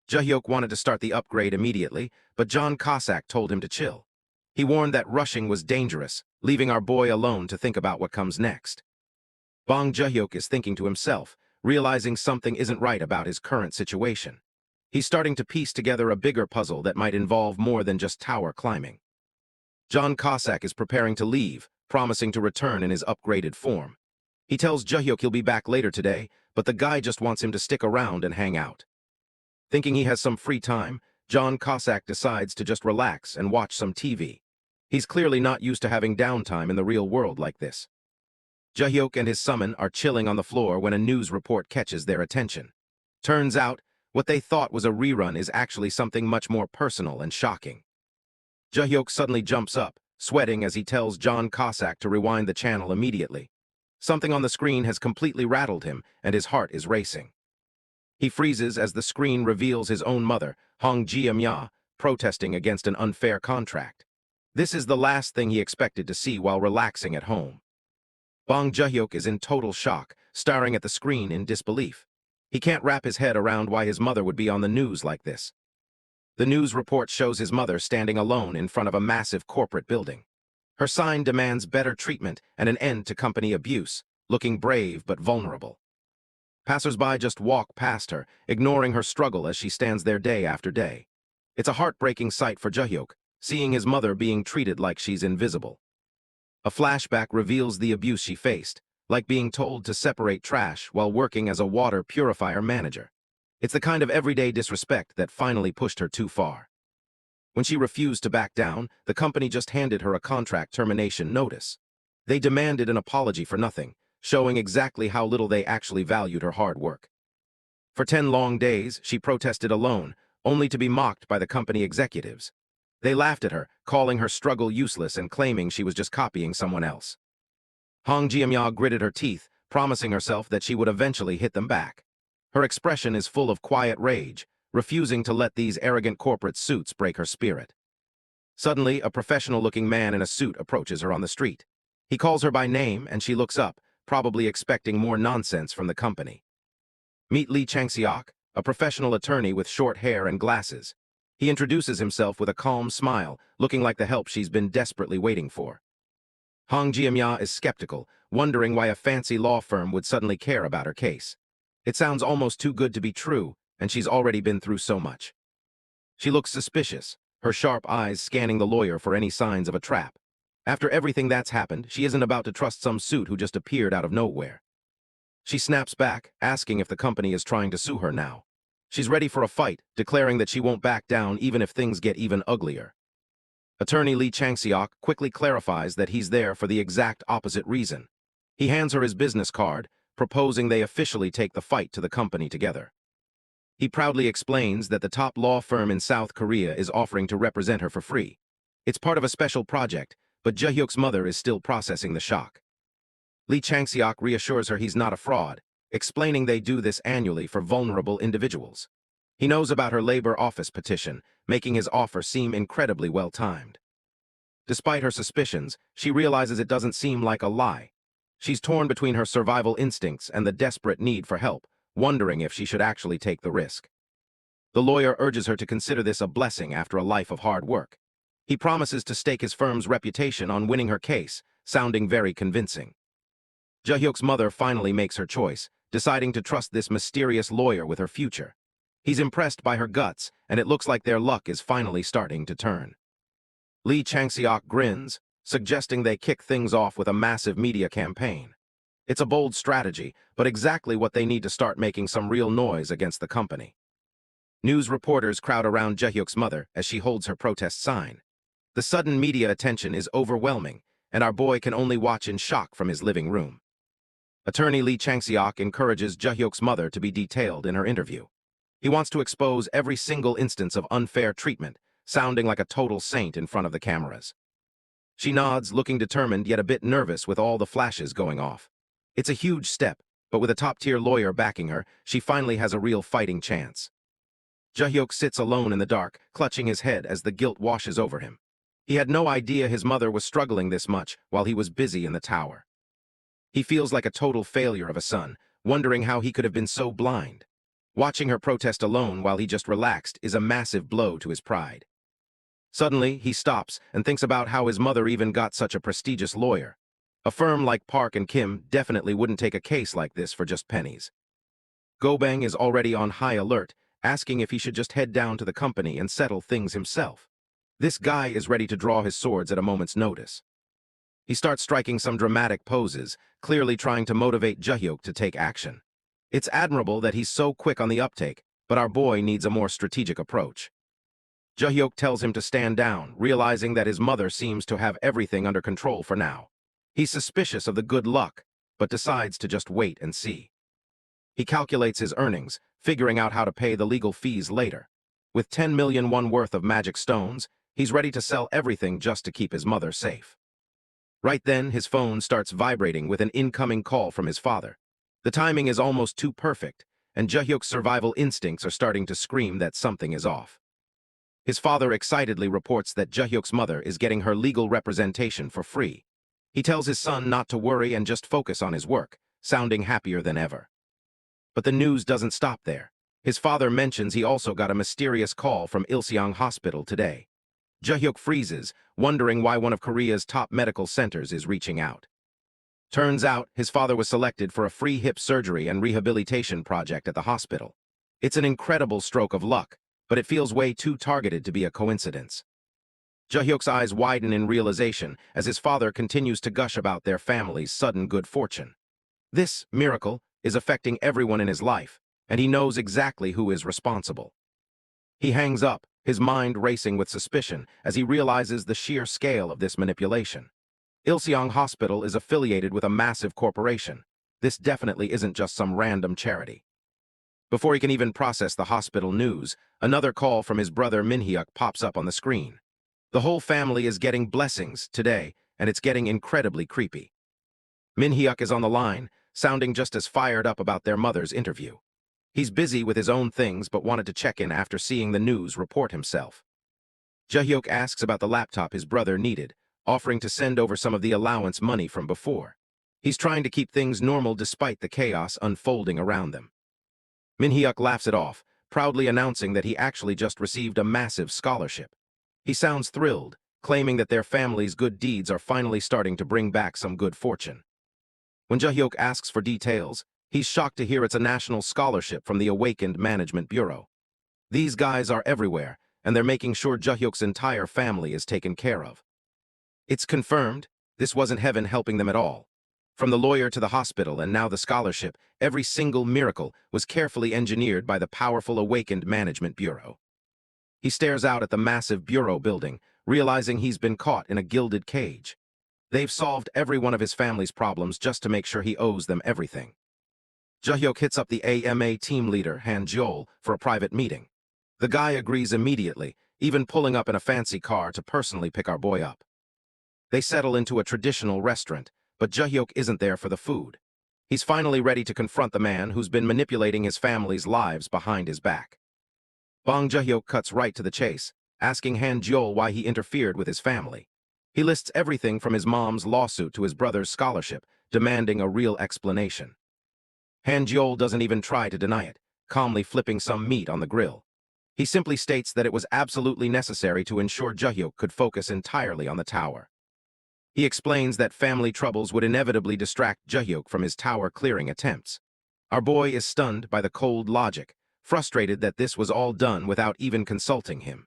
Joohyuk wanted to start the upgrade immediately, but John Cossack told him to chill. He warned that rushing was dangerous, leaving our boy alone to think about what comes next. Bong Joohyuk is thinking to himself, realizing something isn't right about his current situation. He's starting to piece together a bigger puzzle that might involve more than just tower climbing. John Cossack is preparing to leave, promising to return in his upgraded form. He tells Joohyuk he'll be back later today, but the guy just wants him to stick around and hang out. Thinking he has some free time, John Cossack decides to just relax and watch some TV. He's clearly not used to having downtime in the real world like this. Joohyuk and his summon are chilling on the floor when a news report catches their attention. Turns out, what they thought was a rerun is actually something much more personal and shocking. Joohyuk suddenly jumps up, sweating as he tells John Cossack to rewind the channel immediately. Something on the screen has completely rattled him, and his heart is racing. He freezes as the screen reveals his own mother, Hong Jia-mya, protesting against an unfair contract. This is the last thing he expected to see while relaxing at home. Bong Joohyuk is in total shock, staring at the screen in disbelief. He can't wrap his head around why his mother would be on the news like this. The news report shows his mother standing alone in front of a massive corporate building. Her sign demands better treatment and an end to company abuse, looking brave but vulnerable. Passers-by just walk past her, ignoring her struggle as she stands there day after day. It's a heartbreaking sight for Joohyuk, seeing his mother being treated like she's invisible. A flashback reveals the abuse she faced, like being told to separate trash while working as a water purifier manager. It's the kind of everyday disrespect that finally pushed her too far. When she refused to back down, the company just handed her a contract termination notice. They demanded an apology for nothing, showing exactly how little they actually valued her hard work. For 10 long days, she protested alone, only to be mocked by the company executives. They laughed at her, calling her struggle useless and claiming she was just copying someone else. Hong Jia-mya gritted her teeth, promising herself that she would eventually hit them back. Her expression is full of quiet rage, refusing to let these arrogant corporate suits break her spirit. Suddenly, a professional-looking man in a suit approaches her on the street. He calls her by name and she looks up, probably expecting more nonsense from the company. Meet Lee Chang-seok, a professional attorney with short hair and glasses. He introduces himself with a calm smile, looking like the help she's been desperately waiting for. Hong Jia-mya is skeptical, wondering why a fancy law firm would suddenly care about her case. It sounds almost too good to be true, and she's already been through so much. She looks suspicious, her sharp eyes scanning the lawyer for any signs of a trap. After everything that's happened, she isn't about to trust some suit who just appeared out of nowhere. She snaps back, asking if the company is trying to sue her now. She's ready for a fight, declaring that she won't back down even if things get even uglier. Attorney Lee Chang-seok quickly clarifies that he's there for the exact opposite reason. He hands her his business card, proposing they officially take the fight to the company together. He proudly explains that the top law firm in South Korea is offering to represent her for free. It's part of a special project, but Joohyuk's mother is still processing the shock. Lee Chang-seok reassures her he's not a fraud, explaining they do this annually for vulnerable individuals. He knows about her labor office petition, making his offer seem incredibly well-timed. Despite her suspicions, she realizes it doesn't seem like a lie. She's torn between her survival instincts and the desperate need for help, wondering if she should actually take the risk. The lawyer urges her to consider this a blessing after a life of hard work. He promises to stake his firm's reputation on winning her case, sounding very convincing. Joohyuk's mother finally makes her choice, deciding to trust this mysterious lawyer with her future. He's impressed by her guts, and it looks like their luck is finally starting to turn. Lee Chang-seok grins, suggesting they kick things off with a massive media campaign. It's a bold strategy, but exactly what they need to start making some real noise against the company. News reporters crowd around Joohyuk's mother as she holds her protest sign. The sudden media attention is overwhelming, and our boy can only watch in shock from his living room. Attorney Lee Chang-seok encourages Joohyuk's mother to be detailed in her interview. He wants to expose every single instance of unfair treatment, sounding like a total saint in front of the cameras. She nods, looking determined yet a bit nervous with all the flashes going off. It's a huge step, but with a top-tier lawyer backing her, she finally has a real fighting chance. Joohyuk sits alone in the dark, clutching his head as the guilt washes over him. He had no idea his mother was struggling this much while he was busy in the tower. He feels like a total failure of a son, wondering how he could have been so blind. Watching her protest alone while he just relaxed is a massive blow to his pride. Suddenly, he stops and thinks about how his mother even got such a prestigious lawyer. A firm like Park and Kim definitely wouldn't take a case like this for just pennies. Go-bang is already on high alert, asking if he should just head down to the company and settle things himself. This guy is ready to draw his swords at a moment's notice. He starts striking some dramatic poses, clearly trying to motivate Joohyuk to take action. It's admirable that he's so quick on the uptake, but our boy needs a more strategic approach. Joohyuk tells him to stand down, realizing that his mother seems to have everything under control for now. He's suspicious of the good luck, but decides to just wait and see. He calculates his earnings, figuring out how to pay the legal fees later. With 10 million won worth of magic stones, he's ready to sell everything just to keep his mother safe. Right then, his phone starts vibrating with an incoming call from his father. The timing is almost too perfect, and Joohyuk's survival instincts are starting to scream that something is off. His father excitedly reports that Joohyuk's mother is getting her legal representation for free. He tells his son not to worry and just focus on his work, sounding happier than ever. But the news doesn't stop there. His father mentions he also got a mysterious call from Ilseong Hospital today. Joohyuk freezes, wondering why one of Korea's top medical centers is reaching out. Turns out, his father was selected for a free hip surgery and rehabilitation project at the hospital. It's an incredible stroke of luck, but it feels way too targeted to be a coincidence. Joohyuk's eyes widen in realization as his father continues to gush about their family's sudden good fortune. This miracle is affecting everyone in his life, and he knows exactly who is responsible. He hangs up, his mind racing with suspicion as he realizes the sheer scale of this manipulation. Ilseong Hospital is affiliated with a massive corporation. This definitely isn't just some random charity. Before he can even process the hospital news, another call from his brother Minhyuk pops up on the screen. The whole family is getting blessings today, and it's getting incredibly creepy. Minhyuk is on the line, sounding just as fired up about their mother's interview. He's busy with his own things but wanted to check in after seeing the news report himself. Joohyuk asks about the laptop his brother needed, offering to send over some of the allowance money from before. He's trying to keep things normal despite the chaos unfolding around them. Minhyuk laughs it off, proudly announcing that he actually just received a massive scholarship. He sounds thrilled, claiming that their family's good deeds are finally starting to bring back some good fortune. When Joohyuk asks for details, he's shocked to hear it's a national scholarship from the Awakened Management Bureau. These guys are everywhere, and they're making sure Joohyuk's entire family is taken care of. It's confirmed, this wasn't heaven helping them at all. From the lawyer to the hospital and now the scholarship, every single miracle was carefully engineered by the powerful Awakened Management Bureau. He stares out at the massive bureau building, realizing he's been caught in a gilded cage. They've solved every one of his family's problems just to make sure he owes them everything. Joohyuk hits up the AMA team leader, Han Jeol, for a private meeting. The guy agrees immediately, even pulling up in a fancy car to personally pick our boy up. They settle into a traditional restaurant, but Joohyuk isn't there for the food. He's finally ready to confront the man who's been manipulating his family's lives behind his back. Bong Joohyuk cuts right to the chase, asking Han Jeol why he interfered with his family. He lists everything from his mom's lawsuit to his brother's scholarship, demanding a real explanation. Han-jeol doesn't even try to deny it, calmly flipping some meat on the grill. He simply states that it was absolutely necessary to ensure Joohyuk could focus entirely on the tower. He explains that family troubles would inevitably distract Joohyuk from his tower-clearing attempts. Our boy is stunned by the cold logic, frustrated that this was all done without even consulting him.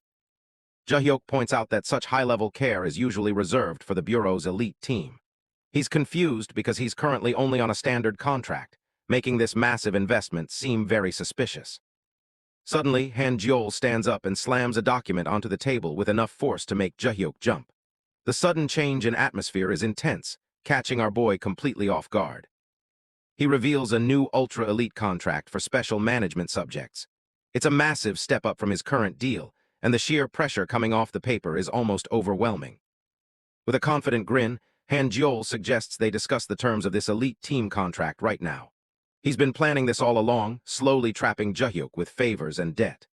Joohyuk points out that such high-level care is usually reserved for the Bureau's elite team. He's confused because he's currently only on a standard contract, making this massive investment seem very suspicious. Suddenly, Han-jeol stands up and slams a document onto the table with enough force to make Joohyuk jump. The sudden change in atmosphere is intense, catching our boy completely off guard. He reveals a new ultra-elite contract for special management subjects. It's a massive step up from his current deal, and the sheer pressure coming off the paper is almost overwhelming. With a confident grin, Han-jeol suggests they discuss the terms of this elite team contract right now. He's been planning this all along, slowly trapping Joohyuk with favors and debt.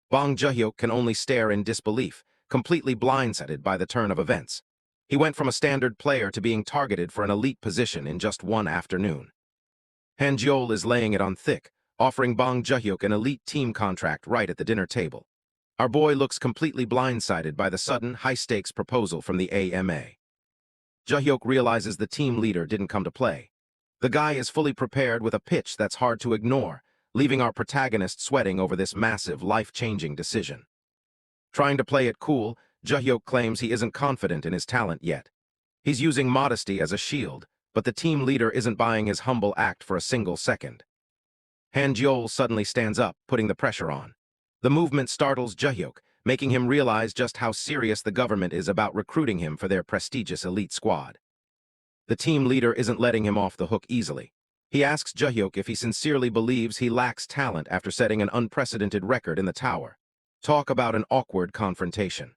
Bong Joohyuk can only stare in disbelief, completely blindsided by the turn of events. He went from a standard player to being targeted for an elite position in just one afternoon. Han-jeol is laying it on thick, offering Bong Joohyuk an elite team contract right at the dinner table. Our boy looks completely blindsided by the sudden, high-stakes proposal from the AMA. Joohyuk realizes the team leader didn't come to play. The guy is fully prepared with a pitch that's hard to ignore, leaving our protagonist sweating over this massive, life-changing decision. Trying to play it cool, Joohyuk claims he isn't confident in his talent yet. He's using modesty as a shield, but the team leader isn't buying his humble act for a single second. Han-jeol suddenly stands up, putting the pressure on. The movement startles Joohyuk, making him realize just how serious the government is about recruiting him for their prestigious elite squad. The team leader isn't letting him off the hook easily. He asks Joohyuk if he sincerely believes he lacks talent after setting an unprecedented record in the tower. Talk about an awkward confrontation.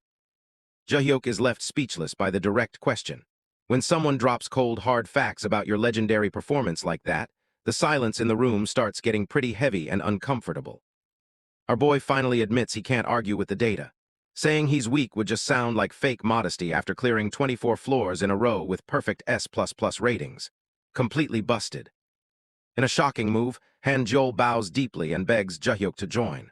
Joohyuk is left speechless by the direct question. When someone drops cold, hard facts about your legendary performance like that, the silence in the room starts getting pretty heavy and uncomfortable. Our boy finally admits he can't argue with the data. Saying he's weak would just sound like fake modesty after clearing 24 floors in a row with perfect S++ ratings. Completely busted. In a shocking move, Han-jeol bows deeply and begs Joohyuk to join.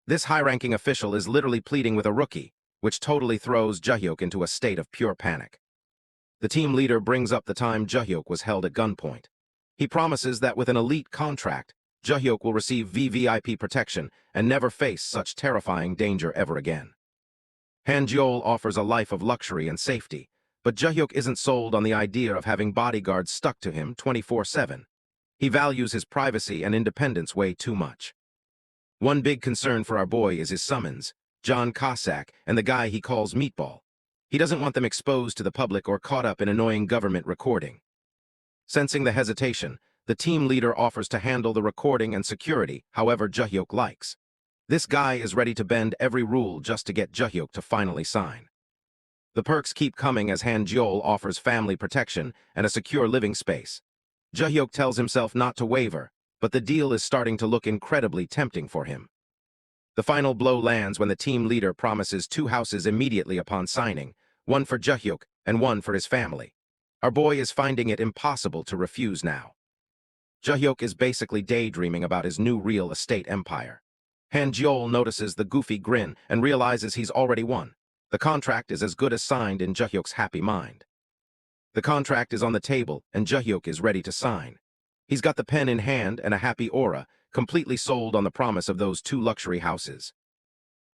This high-ranking official is literally pleading with a rookie, which totally throws Joohyuk into a state of pure panic. The team leader brings up the time Joohyuk was held at gunpoint. He promises that with an elite contract, Joohyuk will receive VVIP protection and never face such terrifying danger ever again. Han-jeol offers a life of luxury and safety, but Joohyuk isn't sold on the idea of having bodyguards stuck to him 24/7. He values his privacy and independence way too much. One big concern for our boy is his summons, John Cossack, and the guy he calls Meatball. He doesn't want them exposed to the public or caught up in annoying government recording. Sensing the hesitation, the team leader offers to handle the recording and security however Joohyuk likes. This guy is ready to bend every rule just to get Joohyuk to finally sign. The perks keep coming as Han-jeol offers family protection and a secure living space. Joohyuk tells himself not to waver, but the deal is starting to look incredibly tempting for him. The final blow lands when the team leader promises 2 houses immediately upon signing, one for Joohyuk and one for his family. Our boy is finding it impossible to refuse now. Joohyuk is basically daydreaming about his new real estate empire. Han-jeol notices the goofy grin and realizes he's already won. The contract is as good as signed in Joohyuk's happy mind. The contract is on the table and Joohyuk is ready to sign. He's got the pen in hand and a happy aura, completely sold on the promise of those 2 luxury houses.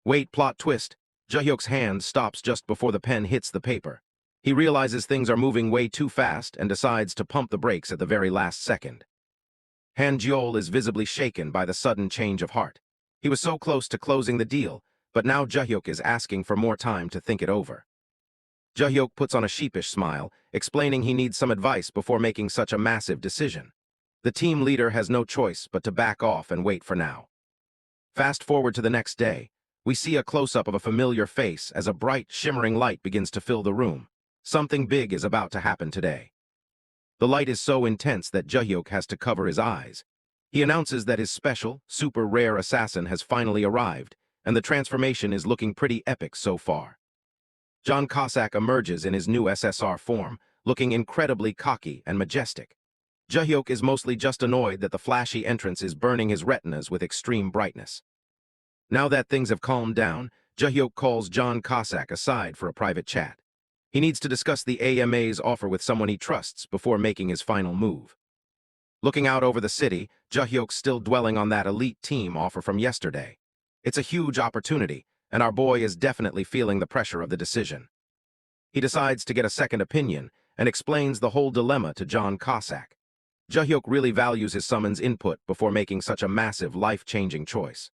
Wait, plot twist. Joohyuk's hand stops just before the pen hits the paper. He realizes things are moving way too fast and decides to pump the brakes at the very last second. Han-jeol is visibly shaken by the sudden change of heart. He was so close to closing the deal, but now Joohyuk is asking for more time to think it over. Joohyuk puts on a sheepish smile, explaining he needs some advice before making such a massive decision. The team leader has no choice but to back off and wait for now. Fast forward to the next day, we see a close-up of a familiar face as a bright, shimmering light begins to fill the room. Something big is about to happen today. The light is so intense that Joohyuk has to cover his eyes. He announces that his special, super rare assassin has finally arrived, and the transformation is looking pretty epic so far. John Cossack emerges in his new SSR form, looking incredibly cocky and majestic. Joohyuk is mostly just annoyed that the flashy entrance is burning his retinas with extreme brightness. Now that things have calmed down, Joohyuk calls John Cossack aside for a private chat. He needs to discuss the AMA's offer with someone he trusts before making his final move. Looking out over the city, Joohyuk's still dwelling on that elite team offer from yesterday. It's a huge opportunity, and our boy is definitely feeling the pressure of the decision. He decides to get a second opinion and explains the whole dilemma to John Cossack. Joohyuk really values his summon's input before making such a massive, life-changing choice.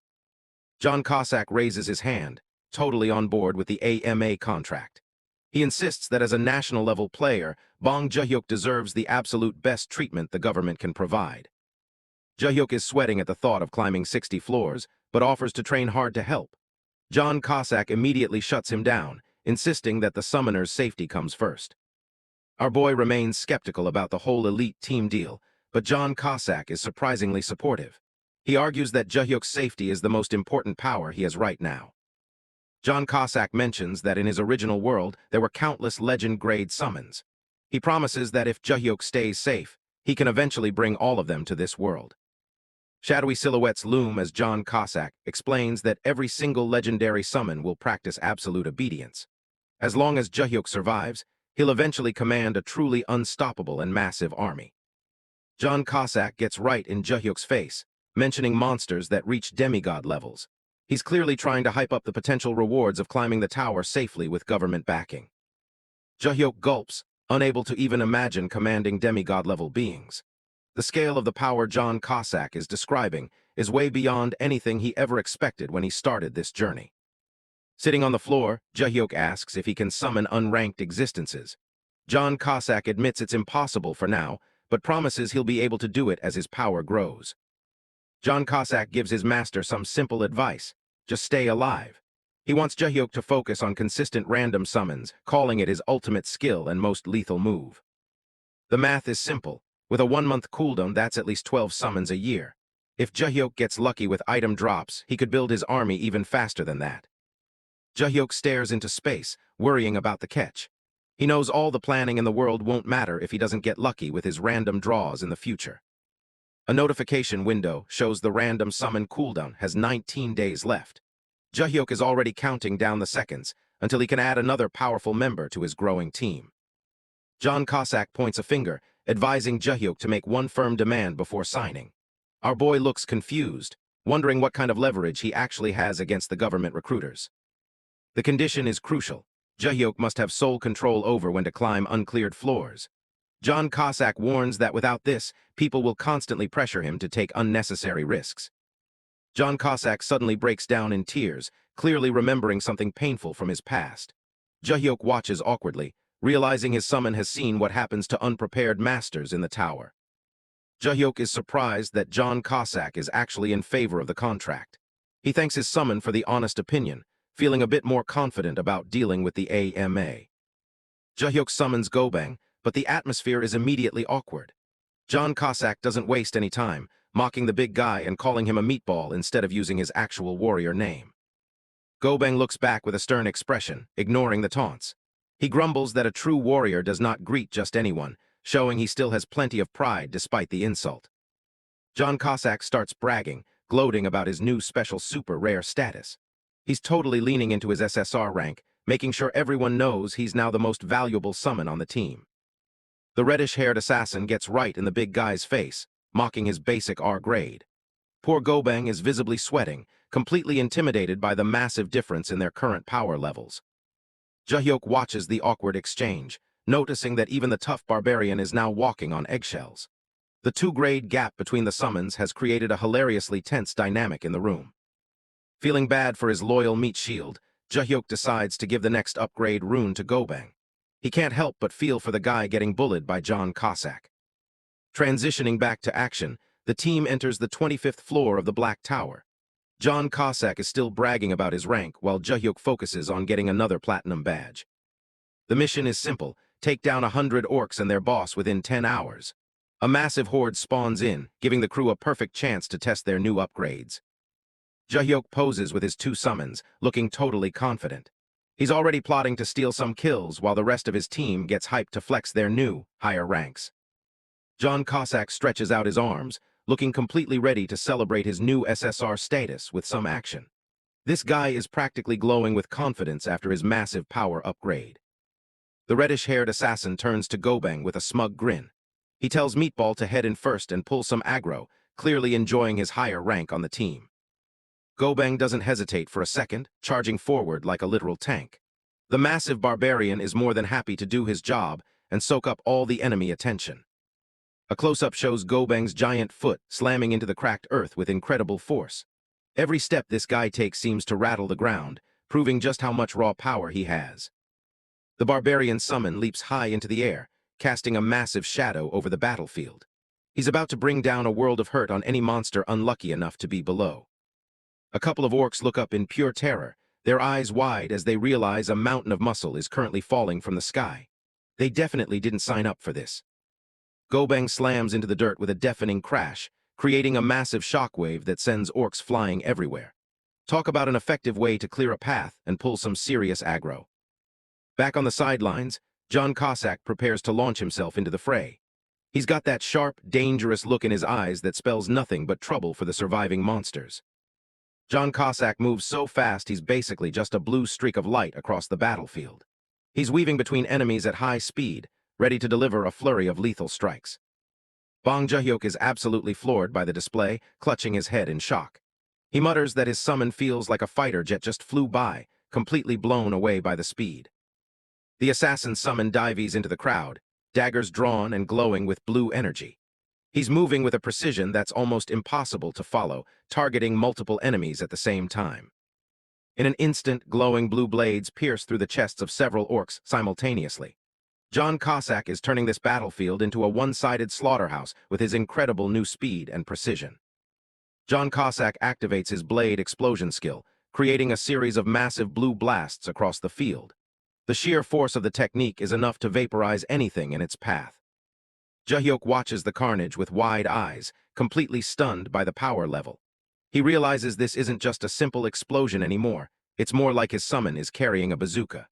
John Cossack raises his hand, totally on board with the AMA contract. He insists that as a national-level player, Bong Joohyuk deserves the absolute best treatment the government can provide. Joohyuk is sweating at the thought of climbing 60 floors, but offers to train hard to help. John Cossack immediately shuts him down, insisting that the summoner's safety comes first. Our boy remains skeptical about the whole elite team deal, but John Cossack is surprisingly supportive. He argues that Joohyuk's safety is the most important power he has right now. John Cossack mentions that in his original world there were countless legend-grade summons. He promises that if Joohyuk stays safe, he can eventually bring all of them to this world. Shadowy silhouettes loom as John Cossack explains that every single legendary summon will practice absolute obedience. As long as Joohyuk survives, he'll eventually command a truly unstoppable and massive army. John Cossack gets right in Joohyuk's face, mentioning monsters that reach demigod levels. He's clearly trying to hype up the potential rewards of climbing the tower safely with government backing. Joohyuk gulps, unable to even imagine commanding demigod-level beings. The scale of the power John Cossack is describing is way beyond anything he ever expected when he started this journey. Sitting on the floor, Joohyuk asks if he can summon unranked existences. John Cossack admits it's impossible for now, but promises he'll be able to do it as his power grows. John Cossack gives his master some simple advice: just stay alive. He wants Joohyuk to focus on consistent random summons, calling it his ultimate skill and most lethal move. The math is simple. With a 1-month cooldown, that's at least 12 summons a year. If Joohyuk gets lucky with item drops, he could build his army even faster than that. Joohyuk stares into space, worrying about the catch. He knows all the planning in the world won't matter if he doesn't get lucky with his random draws in the future. A notification window shows the random summon cooldown has 19 days left. Joohyuk is already counting down the seconds until he can add another powerful member to his growing team. John Cossack points a finger, advising Joohyuk to make one firm demand before signing. Our boy looks confused, wondering what kind of leverage he actually has against the government recruiters. The condition is crucial. Joohyuk must have sole control over when to climb uncleared floors. John Cossack warns that without this, people will constantly pressure him to take unnecessary risks. John Cossack suddenly breaks down in tears, clearly remembering something painful from his past. Joohyuk watches awkwardly, realizing his summon has seen what happens to unprepared masters in the tower. Joohyuk is surprised that John Cossack is actually in favor of the contract. He thanks his summon for the honest opinion, feeling a bit more confident about dealing with the AMA. Joohyuk summons Gobang, but the atmosphere is immediately awkward. John Cossack doesn't waste any time, mocking the big guy and calling him a meatball instead of using his actual warrior name. Gobang looks back with a stern expression, ignoring the taunts. He grumbles that a true warrior does not greet just anyone, showing he still has plenty of pride despite the insult. John Cossack starts bragging, gloating about his new special super rare status. He's totally leaning into his SSR rank, making sure everyone knows he's now the most valuable summon on the team. The reddish-haired assassin gets right in the big guy's face, mocking his basic R grade. Poor Gobang is visibly sweating, completely intimidated by the massive difference in their current power levels. Joohyuk watches the awkward exchange, noticing that even the tough barbarian is now walking on eggshells. The 2-grade gap between the summons has created a hilariously tense dynamic in the room. Feeling bad for his loyal meat shield, Joohyuk decides to give the next upgrade rune to Gobang. He can't help but feel for the guy getting bullied by John Cossack. Transitioning back to action, the team enters the 25th floor of the Black Tower. John Cossack is still bragging about his rank while Joohyuk focuses on getting another platinum badge. The mission is simple: take down 100 orcs and their boss within 10 hours. A massive horde spawns in, giving the crew a perfect chance to test their new upgrades. Joohyuk poses with his 2 summons, looking totally confident. He's already plotting to steal some kills while the rest of his team gets hyped to flex their new, higher ranks. John Cossack stretches out his arms, looking completely ready to celebrate his new SSR status with some action. This guy is practically glowing with confidence after his massive power upgrade. The reddish-haired assassin turns to Gobang with a smug grin. He tells Meatball to head in first and pull some aggro, clearly enjoying his higher rank on the team. Gobang doesn't hesitate for a second, charging forward like a literal tank. The massive barbarian is more than happy to do his job and soak up all the enemy attention. A close-up shows Gobang's giant foot slamming into the cracked earth with incredible force. Every step this guy takes seems to rattle the ground, proving just how much raw power he has. The barbarian summon leaps high into the air, casting a massive shadow over the battlefield. He's about to bring down a world of hurt on any monster unlucky enough to be below. A couple of orcs look up in pure terror, their eyes wide as they realize a mountain of muscle is currently falling from the sky. They definitely didn't sign up for this. Gobang slams into the dirt with a deafening crash, creating a massive shockwave that sends orcs flying everywhere. Talk about an effective way to clear a path and pull some serious aggro. Back on the sidelines, John Cossack prepares to launch himself into the fray. He's got that sharp, dangerous look in his eyes that spells nothing but trouble for the surviving monsters. John Cossack moves so fast he's basically just a blue streak of light across the battlefield. He's weaving between enemies at high speed, ready to deliver a flurry of lethal strikes. Bong Joohyuk is absolutely floored by the display, clutching his head in shock. He mutters that his summon feels like a fighter jet just flew by, completely blown away by the speed. The assassin summon dives into the crowd, daggers drawn and glowing with blue energy. He's moving with a precision that's almost impossible to follow, targeting multiple enemies at the same time. In an instant, glowing blue blades pierce through the chests of several orcs simultaneously. John Cossack is turning this battlefield into a one-sided slaughterhouse with his incredible new speed and precision. John Cossack activates his blade explosion skill, creating a series of massive blue blasts across the field. The sheer force of the technique is enough to vaporize anything in its path. Joohyuk watches the carnage with wide eyes, completely stunned by the power level. He realizes this isn't just a simple explosion anymore, it's more like his summon is carrying a bazooka.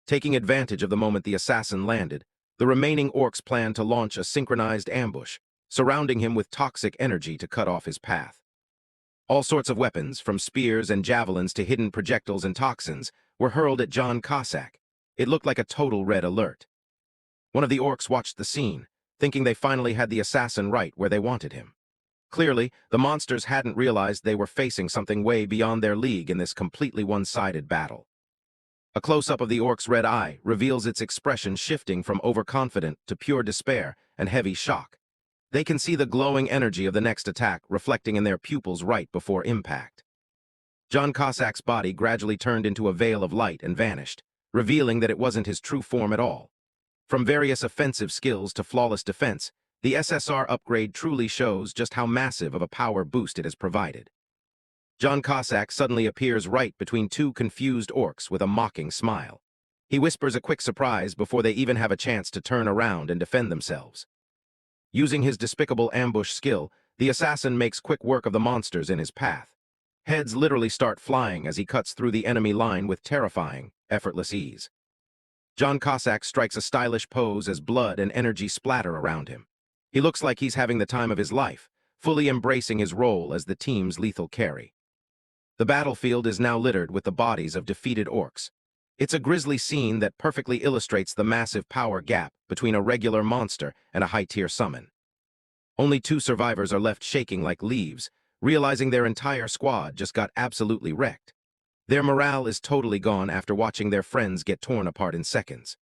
Taking advantage of the moment the assassin landed, the remaining orcs plan to launch a synchronized ambush, surrounding him with toxic energy to cut off his path. All sorts of weapons, from spears and javelins to hidden projectiles and toxins, were hurled at John Cossack. It looked like a total red alert. One of the orcs watched the scene, thinking they finally had the assassin right where they wanted him. Clearly, the monsters hadn't realized they were facing something way beyond their league in this completely one-sided battle. A close-up of the orc's red eye reveals its expression shifting from overconfident to pure despair and heavy shock. They can see the glowing energy of the next attack reflecting in their pupils right before impact. John Cossack's body gradually turned into a veil of light and vanished, revealing that it wasn't his true form at all. From various offensive skills to flawless defense, the SSR upgrade truly shows just how massive of a power boost it has provided. John Cossack suddenly appears right between two confused orcs with a mocking smile. He whispers a quick surprise before they even have a chance to turn around and defend themselves. Using his despicable ambush skill, the assassin makes quick work of the monsters in his path. Heads literally start flying as he cuts through the enemy line with terrifying, effortless ease. John Cossack strikes a stylish pose as blood and energy splatter around him. He looks like he's having the time of his life, fully embracing his role as the team's lethal carry. The battlefield is now littered with the bodies of defeated orcs. It's a grisly scene that perfectly illustrates the massive power gap between a regular monster and a high-tier summon. Only 2 survivors are left shaking like leaves, realizing their entire squad just got absolutely wrecked. Their morale is totally gone after watching their friends get torn apart in seconds.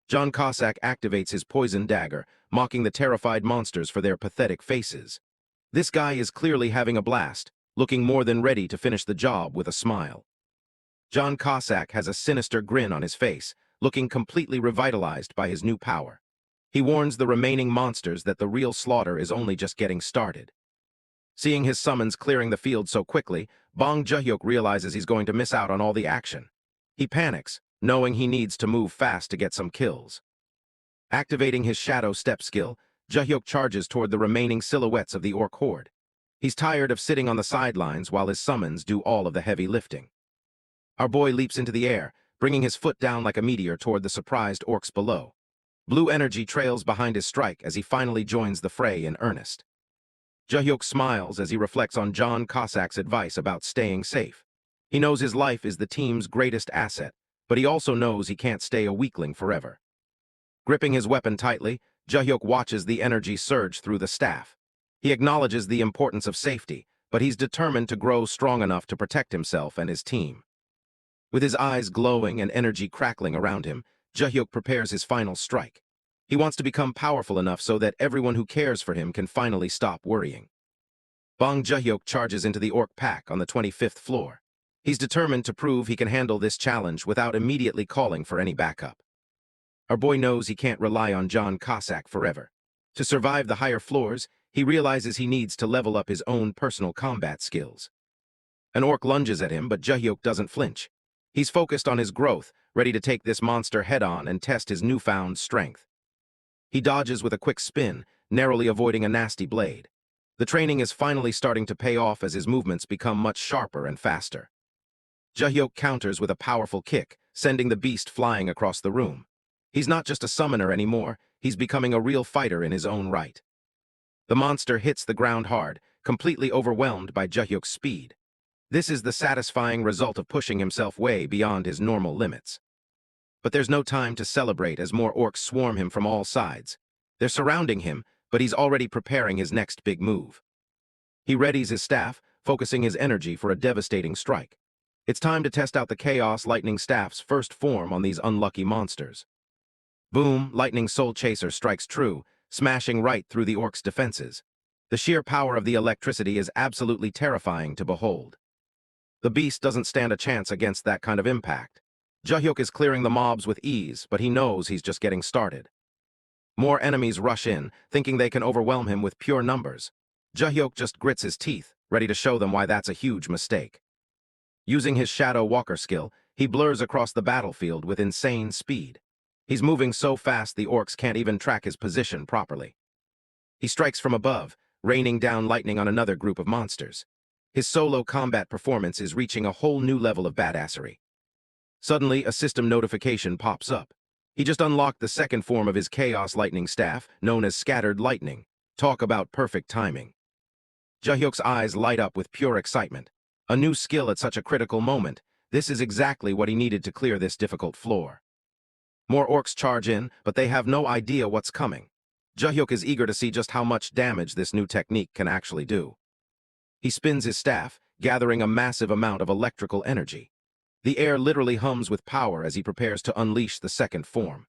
John Cossack activates his poison dagger, mocking the terrified monsters for their pathetic faces. This guy is clearly having a blast, looking more than ready to finish the job with a smile. John Cossack has a sinister grin on his face, looking completely revitalized by his new power. He warns the remaining monsters that the real slaughter is only just getting started. Seeing his summons clearing the field so quickly, Bong Joohyuk realizes he's going to miss out on all the action. He panics, knowing he needs to move fast to get some kills. Activating his shadow step skill, Joohyuk charges toward the remaining silhouettes of the orc horde. He's tired of sitting on the sidelines while his summons do all of the heavy lifting. Our boy leaps into the air, bringing his foot down like a meteor toward the surprised orcs below. Blue energy trails behind his strike as he finally joins the fray in earnest. Joohyuk smiles as he reflects on John Cossack's advice about staying safe. He knows his life is the team's greatest asset, but he also knows he can't stay a weakling forever. Gripping his weapon tightly, Joohyuk watches the energy surge through the staff. He acknowledges the importance of safety, but he's determined to grow strong enough to protect himself and his team. With his eyes glowing and energy crackling around him, Joohyuk prepares his final strike. He wants to become powerful enough so that everyone who cares for him can finally stop worrying. Bong Joohyuk charges into the orc pack on the 25th floor. He's determined to prove he can handle this challenge without immediately calling for any backup. Our boy knows he can't rely on John Cossack forever. To survive the higher floors, he realizes he needs to level up his own personal combat skills. An orc lunges at him, but Joohyuk doesn't flinch. He's focused on his growth, ready to take this monster head-on and test his newfound strength. He dodges with a quick spin, narrowly avoiding a nasty blade. The training is finally starting to pay off as his movements become much sharper and faster. Joohyuk counters with a powerful kick, sending the beast flying across the room. He's not just a summoner anymore, he's becoming a real fighter in his own right. The monster hits the ground hard, completely overwhelmed by Joohyuk's speed. This is the satisfying result of pushing himself way beyond his normal limits. But there's no time to celebrate as more orcs swarm him from all sides. They're surrounding him, but he's already preparing his next big move. He readies his staff, focusing his energy for a devastating strike. It's time to test out the Chaos Lightning Staff's first form on these unlucky monsters. Boom, Lightning Soul Chaser strikes true, smashing right through the orc's defenses. The sheer power of the electricity is absolutely terrifying to behold. The beast doesn't stand a chance against that kind of impact. Joohyuk is clearing the mobs with ease, but he knows he's just getting started. More enemies rush in, thinking they can overwhelm him with pure numbers. Joohyuk just grits his teeth, ready to show them why that's a huge mistake. Using his Shadow Walker skill, he blurs across the battlefield with insane speed. He's moving so fast the orcs can't even track his position properly. He strikes from above, raining down lightning on another group of monsters. His solo combat performance is reaching a whole new level of badassery. Suddenly, a system notification pops up. He just unlocked the second form of his Chaos Lightning Staff, known as Scattered Lightning. Talk about perfect timing. Joohyuk's eyes light up with pure excitement. A new skill at such a critical moment. This is exactly what he needed to clear this difficult floor. More orcs charge in, but they have no idea what's coming. Joohyuk is eager to see just how much damage this new technique can actually do. He spins his staff, gathering a massive amount of electrical energy. The air literally hums with power as he prepares to unleash the second form.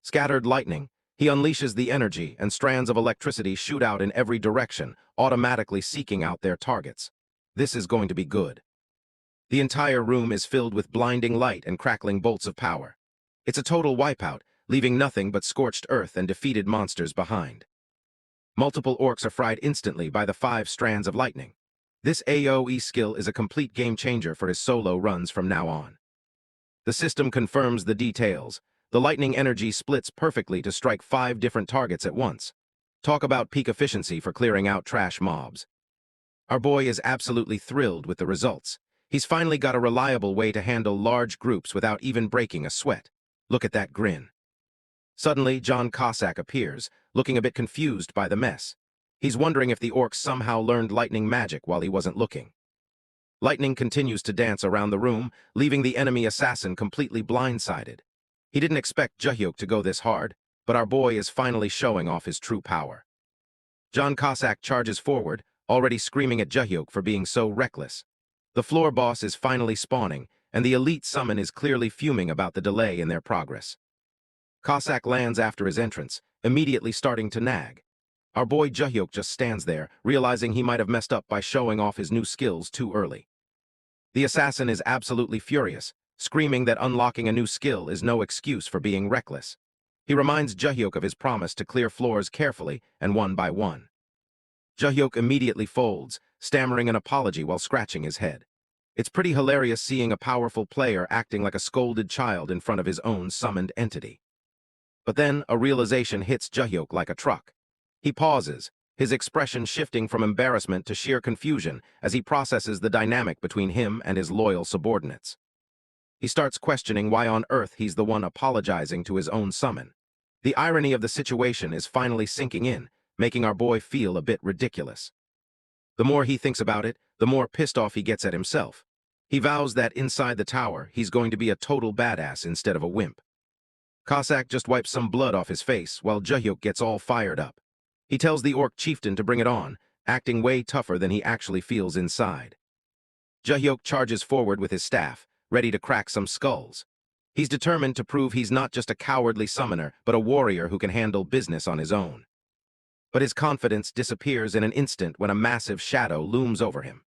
Scattered lightning, he unleashes the energy and strands of electricity shoot out in every direction, automatically seeking out their targets. This is going to be good. The entire room is filled with blinding light and crackling bolts of power. It's a total wipeout, leaving nothing but scorched earth and defeated monsters behind. Multiple orcs are fried instantly by the 5 strands of lightning. This AoE skill is a complete game-changer for his solo runs from now on. The system confirms the details. The lightning energy splits perfectly to strike 5 different targets at once. Talk about peak efficiency for clearing out trash mobs. Our boy is absolutely thrilled with the results. He's finally got a reliable way to handle large groups without even breaking a sweat. Look at that grin. Suddenly, John Cossack appears, looking a bit confused by the mess. He's wondering if the orcs somehow learned lightning magic while he wasn't looking. Lightning continues to dance around the room, leaving the enemy assassin completely blindsided. He didn't expect Joohyuk to go this hard, but our boy is finally showing off his true power. John Cossack charges forward, already screaming at Joohyuk for being so reckless. The floor boss is finally spawning, and the elite summon is clearly fuming about the delay in their progress. Cossack lands after his entrance, immediately starting to nag. Our boy Joohyuk just stands there, realizing he might have messed up by showing off his new skills too early. The assassin is absolutely furious, screaming that unlocking a new skill is no excuse for being reckless. He reminds Joohyuk of his promise to clear floors carefully and one by one. Joohyuk immediately folds, stammering an apology while scratching his head. It's pretty hilarious seeing a powerful player acting like a scolded child in front of his own summoned entity. But then a realization hits Joohyuk like a truck. He pauses, his expression shifting from embarrassment to sheer confusion as he processes the dynamic between him and his loyal subordinates. He starts questioning why on earth he's the one apologizing to his own summon. The irony of the situation is finally sinking in, making our boy feel a bit ridiculous. The more he thinks about it, the more pissed off he gets at himself. He vows that inside the tower, he's going to be a total badass instead of a wimp. Cossack just wipes some blood off his face, while Joohyuk gets all fired up. He tells the orc chieftain to bring it on, acting way tougher than he actually feels inside. Joohyuk charges forward with his staff, ready to crack some skulls. He's determined to prove he's not just a cowardly summoner, but a warrior who can handle business on his own. But his confidence disappears in an instant when a massive shadow looms over him.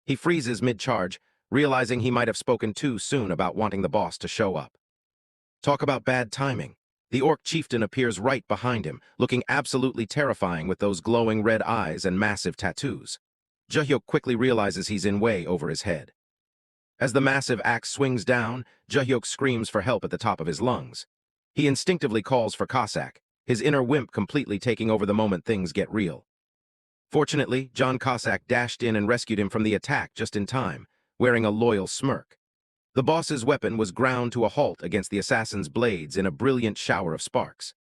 He freezes mid-charge, realizing he might have spoken too soon about wanting the boss to show up. Talk about bad timing. The orc chieftain appears right behind him, looking absolutely terrifying with those glowing red eyes and massive tattoos. Joohyuk quickly realizes he's in way over his head. As the massive axe swings down, Joohyuk screams for help at the top of his lungs. He instinctively calls for Cossack, his inner wimp completely taking over the moment things get real. Fortunately, John Cossack dashed in and rescued him from the attack just in time, wearing a loyal smirk. The boss's weapon was ground to a halt against the assassin's blades in a brilliant shower of sparks.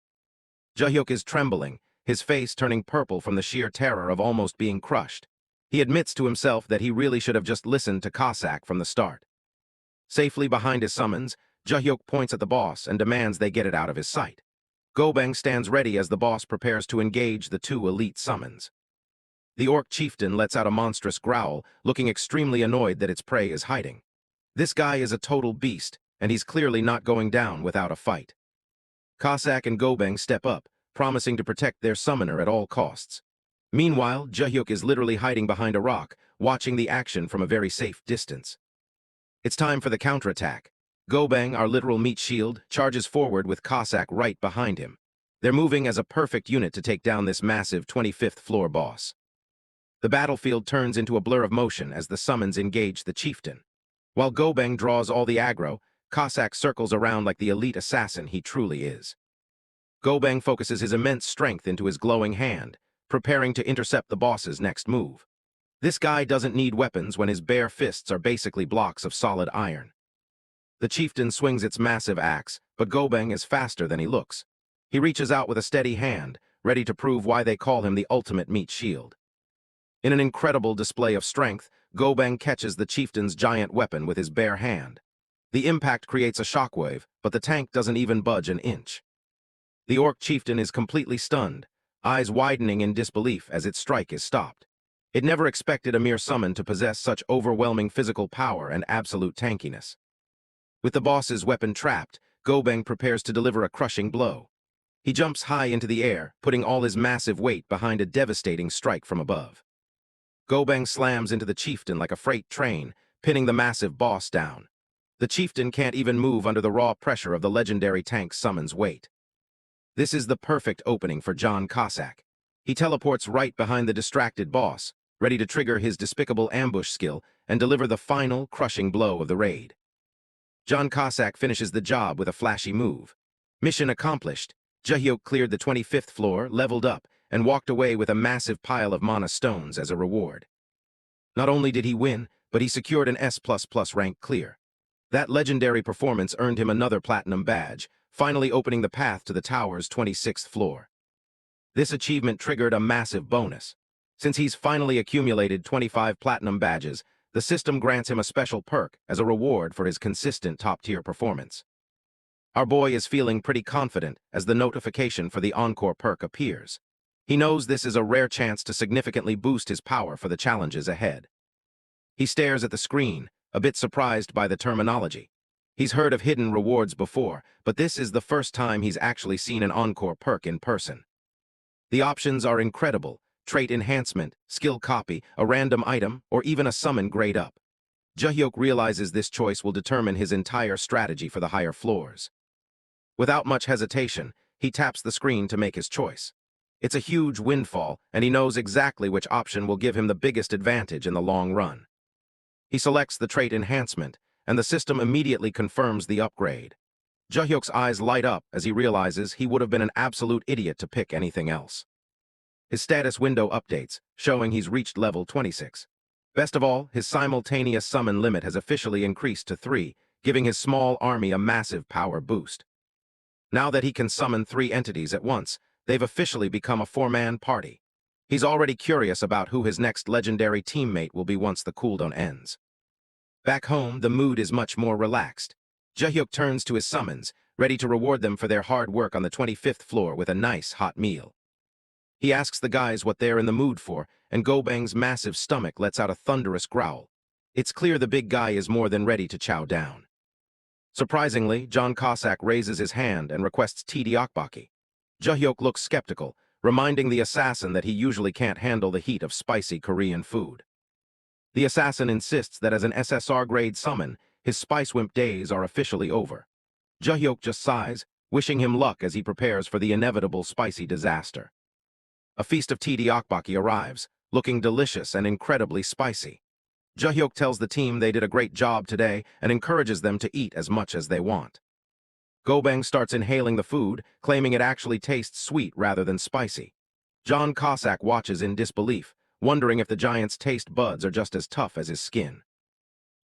Joohyuk is trembling, his face turning purple from the sheer terror of almost being crushed. He admits to himself that he really should have just listened to Cossack from the start. Safely behind his summons, Joohyuk points at the boss and demands they get it out of his sight. Gobang stands ready as the boss prepares to engage the two elite summons. The orc chieftain lets out a monstrous growl, looking extremely annoyed that its prey is hiding. This guy is a total beast, and he's clearly not going down without a fight. Cossack and Gobang step up, promising to protect their summoner at all costs. Meanwhile, Joohyuk is literally hiding behind a rock, watching the action from a very safe distance. It's time for the counterattack. Gobang, our literal meat shield, charges forward with Cossack right behind him. They're moving as a perfect unit to take down this massive 25th floor boss. The battlefield turns into a blur of motion as the summons engage the chieftain. While Gobang draws all the aggro, Cossack circles around like the elite assassin he truly is. Gobang focuses his immense strength into his glowing hand, preparing to intercept the boss's next move. This guy doesn't need weapons when his bare fists are basically blocks of solid iron. The chieftain swings its massive axe, but Gobang is faster than he looks. He reaches out with a steady hand, ready to prove why they call him the ultimate meat shield. In an incredible display of strength, Gobang catches the chieftain's giant weapon with his bare hand. The impact creates a shockwave, but the tank doesn't even budge an inch. The orc chieftain is completely stunned, eyes widening in disbelief as its strike is stopped. It never expected a mere summon to possess such overwhelming physical power and absolute tankiness. With the boss's weapon trapped, Gobang prepares to deliver a crushing blow. He jumps high into the air, putting all his massive weight behind a devastating strike from above. Gobang slams into the chieftain like a freight train, pinning the massive boss down. The chieftain can't even move under the raw pressure of the legendary tank's summon's weight. This is the perfect opening for John Cossack. He teleports right behind the distracted boss, ready to trigger his despicable ambush skill and deliver the final, crushing blow of the raid. John Cossack finishes the job with a flashy move. Mission accomplished. Joohyuk cleared the 25th floor, leveled up, and walked away with a massive pile of mana stones as a reward. Not only did he win, but he secured an S++ rank clear. That legendary performance earned him another platinum badge, finally opening the path to the tower's 26th floor. This achievement triggered a massive bonus. Since he's finally accumulated 25 platinum badges, the system grants him a special perk as a reward for his consistent top-tier performance. Our boy is feeling pretty confident as the notification for the Encore perk appears. He knows this is a rare chance to significantly boost his power for the challenges ahead. He stares at the screen, a bit surprised by the terminology. He's heard of hidden rewards before, but this is the first time he's actually seen an Encore perk in person. The options are incredible: trait enhancement, skill copy, a random item, or even a summon grade up. Joohyuk realizes this choice will determine his entire strategy for the higher floors. Without much hesitation, he taps the screen to make his choice. It's a huge windfall, and he knows exactly which option will give him the biggest advantage in the long run. He selects the trait enhancement, and the system immediately confirms the upgrade. Joohyuk's eyes light up as he realizes he would have been an absolute idiot to pick anything else. His status window updates, showing he's reached level 26. Best of all, his simultaneous summon limit has officially increased to 3, giving his small army a massive power boost. Now that he can summon 3 entities at once, they've officially become a 4-man party. He's already curious about who his next legendary teammate will be once the cooldown ends. Back home, the mood is much more relaxed. Joohyuk turns to his summons, ready to reward them for their hard work on the 25th floor with a nice hot meal. He asks the guys what they're in the mood for, and Gobang's massive stomach lets out a thunderous growl. It's clear the big guy is more than ready to chow down. Surprisingly, John Cossack raises his hand and requests tteokbokki. Joohyuk looks skeptical, reminding the assassin that he usually can't handle the heat of spicy Korean food. The assassin insists that as an SSR-grade summon, his Spice Wimp days are officially over. Joohyuk just sighs, wishing him luck as he prepares for the inevitable spicy disaster. A feast of tteokbokki arrives, looking delicious and incredibly spicy. Joohyuk tells the team they did a great job today and encourages them to eat as much as they want. Gobang starts inhaling the food, claiming it actually tastes sweet rather than spicy. John Cossack watches in disbelief, wondering if the giant's taste buds are just as tough as his skin.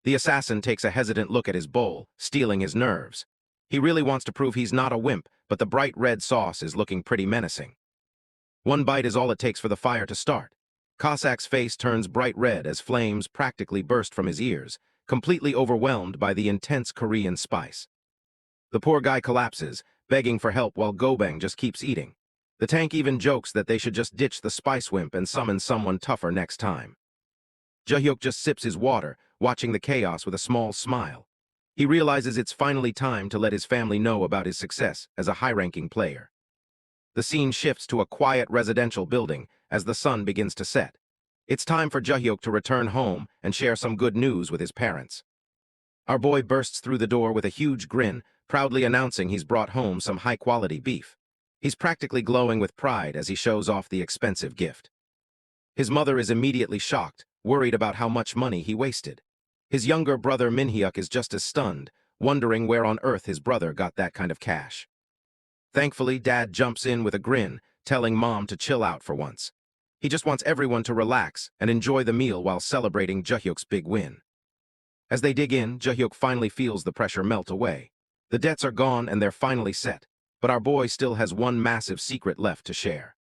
The assassin takes a hesitant look at his bowl, stealing his nerves. He really wants to prove he's not a wimp, but the bright red sauce is looking pretty menacing. One bite is all it takes for the fire to start. Cossack's face turns bright red as flames practically burst from his ears, completely overwhelmed by the intense Korean spice. The poor guy collapses, begging for help while Gobang just keeps eating. The tank even jokes that they should just ditch the Spice Wimp and summon someone tougher next time. Joohyuk just sips his water, watching the chaos with a small smile. He realizes it's finally time to let his family know about his success as a high-ranking player. The scene shifts to a quiet residential building as the sun begins to set. It's time for Joohyuk to return home and share some good news with his parents. Our boy bursts through the door with a huge grin, proudly announcing he's brought home some high-quality beef. He's practically glowing with pride as he shows off the expensive gift. His mother is immediately shocked, worried about how much money he wasted. His younger brother Minhyuk is just as stunned, wondering where on earth his brother got that kind of cash. Thankfully, Dad jumps in with a grin, telling Mom to chill out for once. He just wants everyone to relax and enjoy the meal while celebrating Joohyuk's big win. As they dig in, Joohyuk finally feels the pressure melt away. The debts are gone and they're finally set, but our boy still has one massive secret left to share.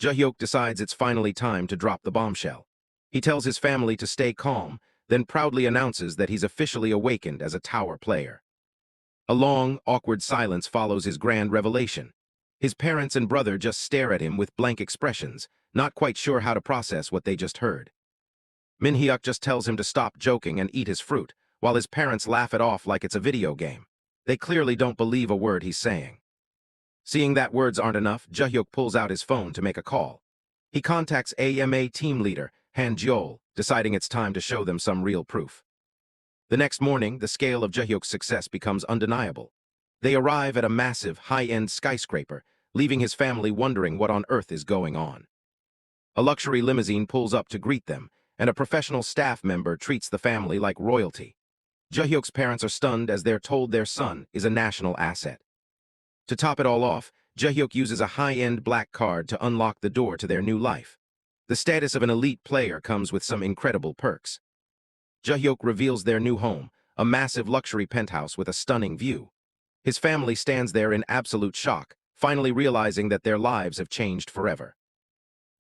Joohyuk decides it's finally time to drop the bombshell. He tells his family to stay calm, then proudly announces that he's officially awakened as a tower player. A long, awkward silence follows his grand revelation. His parents and brother just stare at him with blank expressions, not quite sure how to process what they just heard. Minhyuk just tells him to stop joking and eat his fruit, while his parents laugh it off like it's a video game. They clearly don't believe a word he's saying. Seeing that words aren't enough, Joohyuk pulls out his phone to make a call. He contacts AMA team leader, Han Jeol, deciding it's time to show them some real proof. The next morning, the scale of Joohyuk's success becomes undeniable. They arrive at a massive, high-end skyscraper, leaving his family wondering what on earth is going on. A luxury limousine pulls up to greet them, and a professional staff member treats the family like royalty. Joohyuk's parents are stunned as they're told their son is a national asset. To top it all off, Joohyuk uses a high-end black card to unlock the door to their new life. The status of an elite player comes with some incredible perks. Joohyuk reveals their new home, a massive luxury penthouse with a stunning view. His family stands there in absolute shock, finally realizing that their lives have changed forever.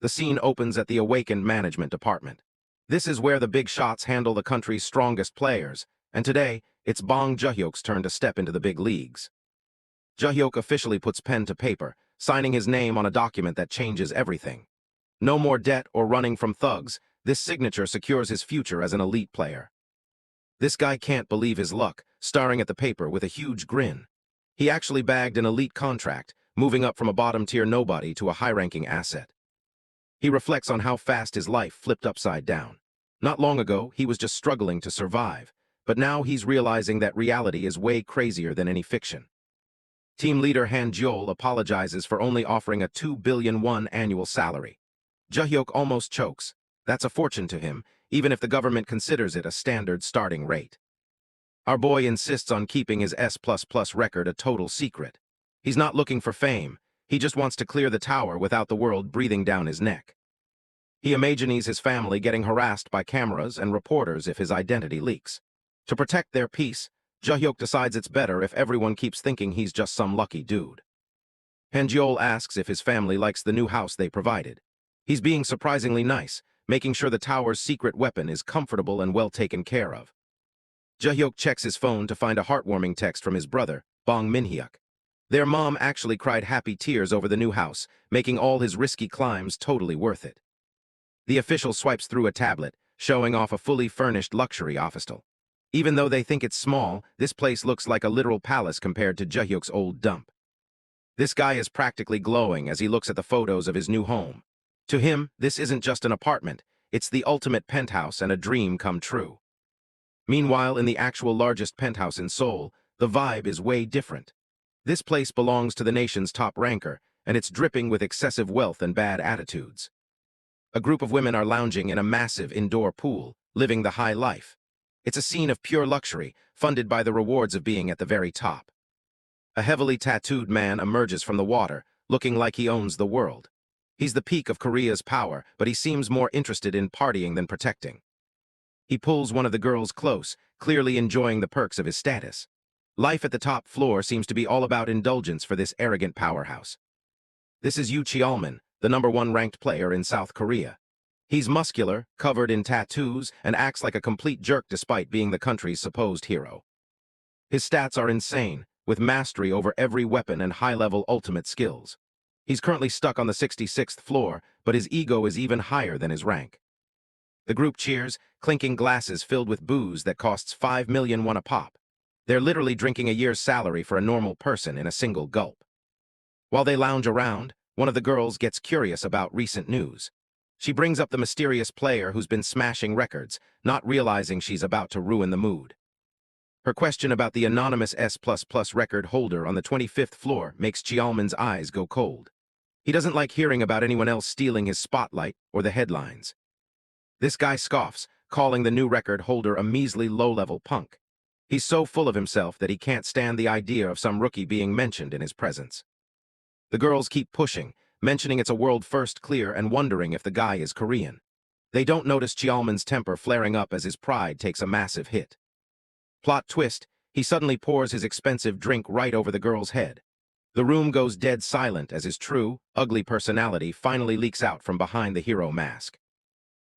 The scene opens at the Awaken management department. This is where the big shots handle the country's strongest players, and today, it's Bong Joohyuk's turn to step into the big leagues. Joohyuk officially puts pen to paper, signing his name on a document that changes everything. No more debt or running from thugs. This signature secures his future as an elite player. This guy can't believe his luck, staring at the paper with a huge grin. He actually bagged an elite contract, moving up from a bottom-tier nobody to a high-ranking asset. He reflects on how fast his life flipped upside down. Not long ago, he was just struggling to survive, but now he's realizing that reality is way crazier than any fiction. Team leader Han Jeol apologizes for only offering a 2 billion won annual salary. Joohyuk almost chokes. That's a fortune to him, even if the government considers it a standard starting rate. Our boy insists on keeping his S++ record a total secret. He's not looking for fame. He just wants to clear the tower without the world breathing down his neck. He imagines his family getting harassed by cameras and reporters if his identity leaks. To protect their peace, Joohyuk decides it's better if everyone keeps thinking he's just some lucky dude. Hanjeol asks if his family likes the new house they provided. He's being surprisingly nice, making sure the tower's secret weapon is comfortable and well taken care of. Joohyuk checks his phone to find a heartwarming text from his brother, Bong Joohyuk. Their mom actually cried happy tears over the new house, making all his risky climbs totally worth it. The official swipes through a tablet, showing off a fully furnished luxury hostel. Even though they think it's small, this place looks like a literal palace compared to Joohyuk's old dump. This guy is practically glowing as he looks at the photos of his new home. To him, this isn't just an apartment, it's the ultimate penthouse and a dream come true. Meanwhile, in the actual largest penthouse in Seoul, the vibe is way different. This place belongs to the nation's top ranker, and it's dripping with excessive wealth and bad attitudes. A group of women are lounging in a massive indoor pool, living the high life. It's a scene of pure luxury, funded by the rewards of being at the very top. A heavily tattooed man emerges from the water, looking like he owns the world. He's the peak of Korea's power, but he seems more interested in partying than protecting. He pulls one of the girls close, clearly enjoying the perks of his status. Life at the top floor seems to be all about indulgence for this arrogant powerhouse. This is Yoo Cheolman, the #1 ranked player in South Korea. He's muscular, covered in tattoos, and acts like a complete jerk despite being the country's supposed hero. His stats are insane, with mastery over every weapon and high-level ultimate skills. He's currently stuck on the 66th floor, but his ego is even higher than his rank. The group cheers, clinking glasses filled with booze that costs 5 million won a pop. They're literally drinking a year's salary for a normal person in a single gulp. While they lounge around, one of the girls gets curious about recent news. She brings up the mysterious player who's been smashing records, not realizing she's about to ruin the mood. Her question about the anonymous S++ record holder on the 25th floor makes Cheolman's eyes go cold. He doesn't like hearing about anyone else stealing his spotlight or the headlines. This guy scoffs, calling the new record holder a measly low-level punk. He's so full of himself that he can't stand the idea of some rookie being mentioned in his presence. The girls keep pushing, mentioning it's a world-first clear and wondering if the guy is Korean. They don't notice Cheolman's temper flaring up as his pride takes a massive hit. Plot twist, he suddenly pours his expensive drink right over the girl's head. The room goes dead silent as his true, ugly personality finally leaks out from behind the hero mask.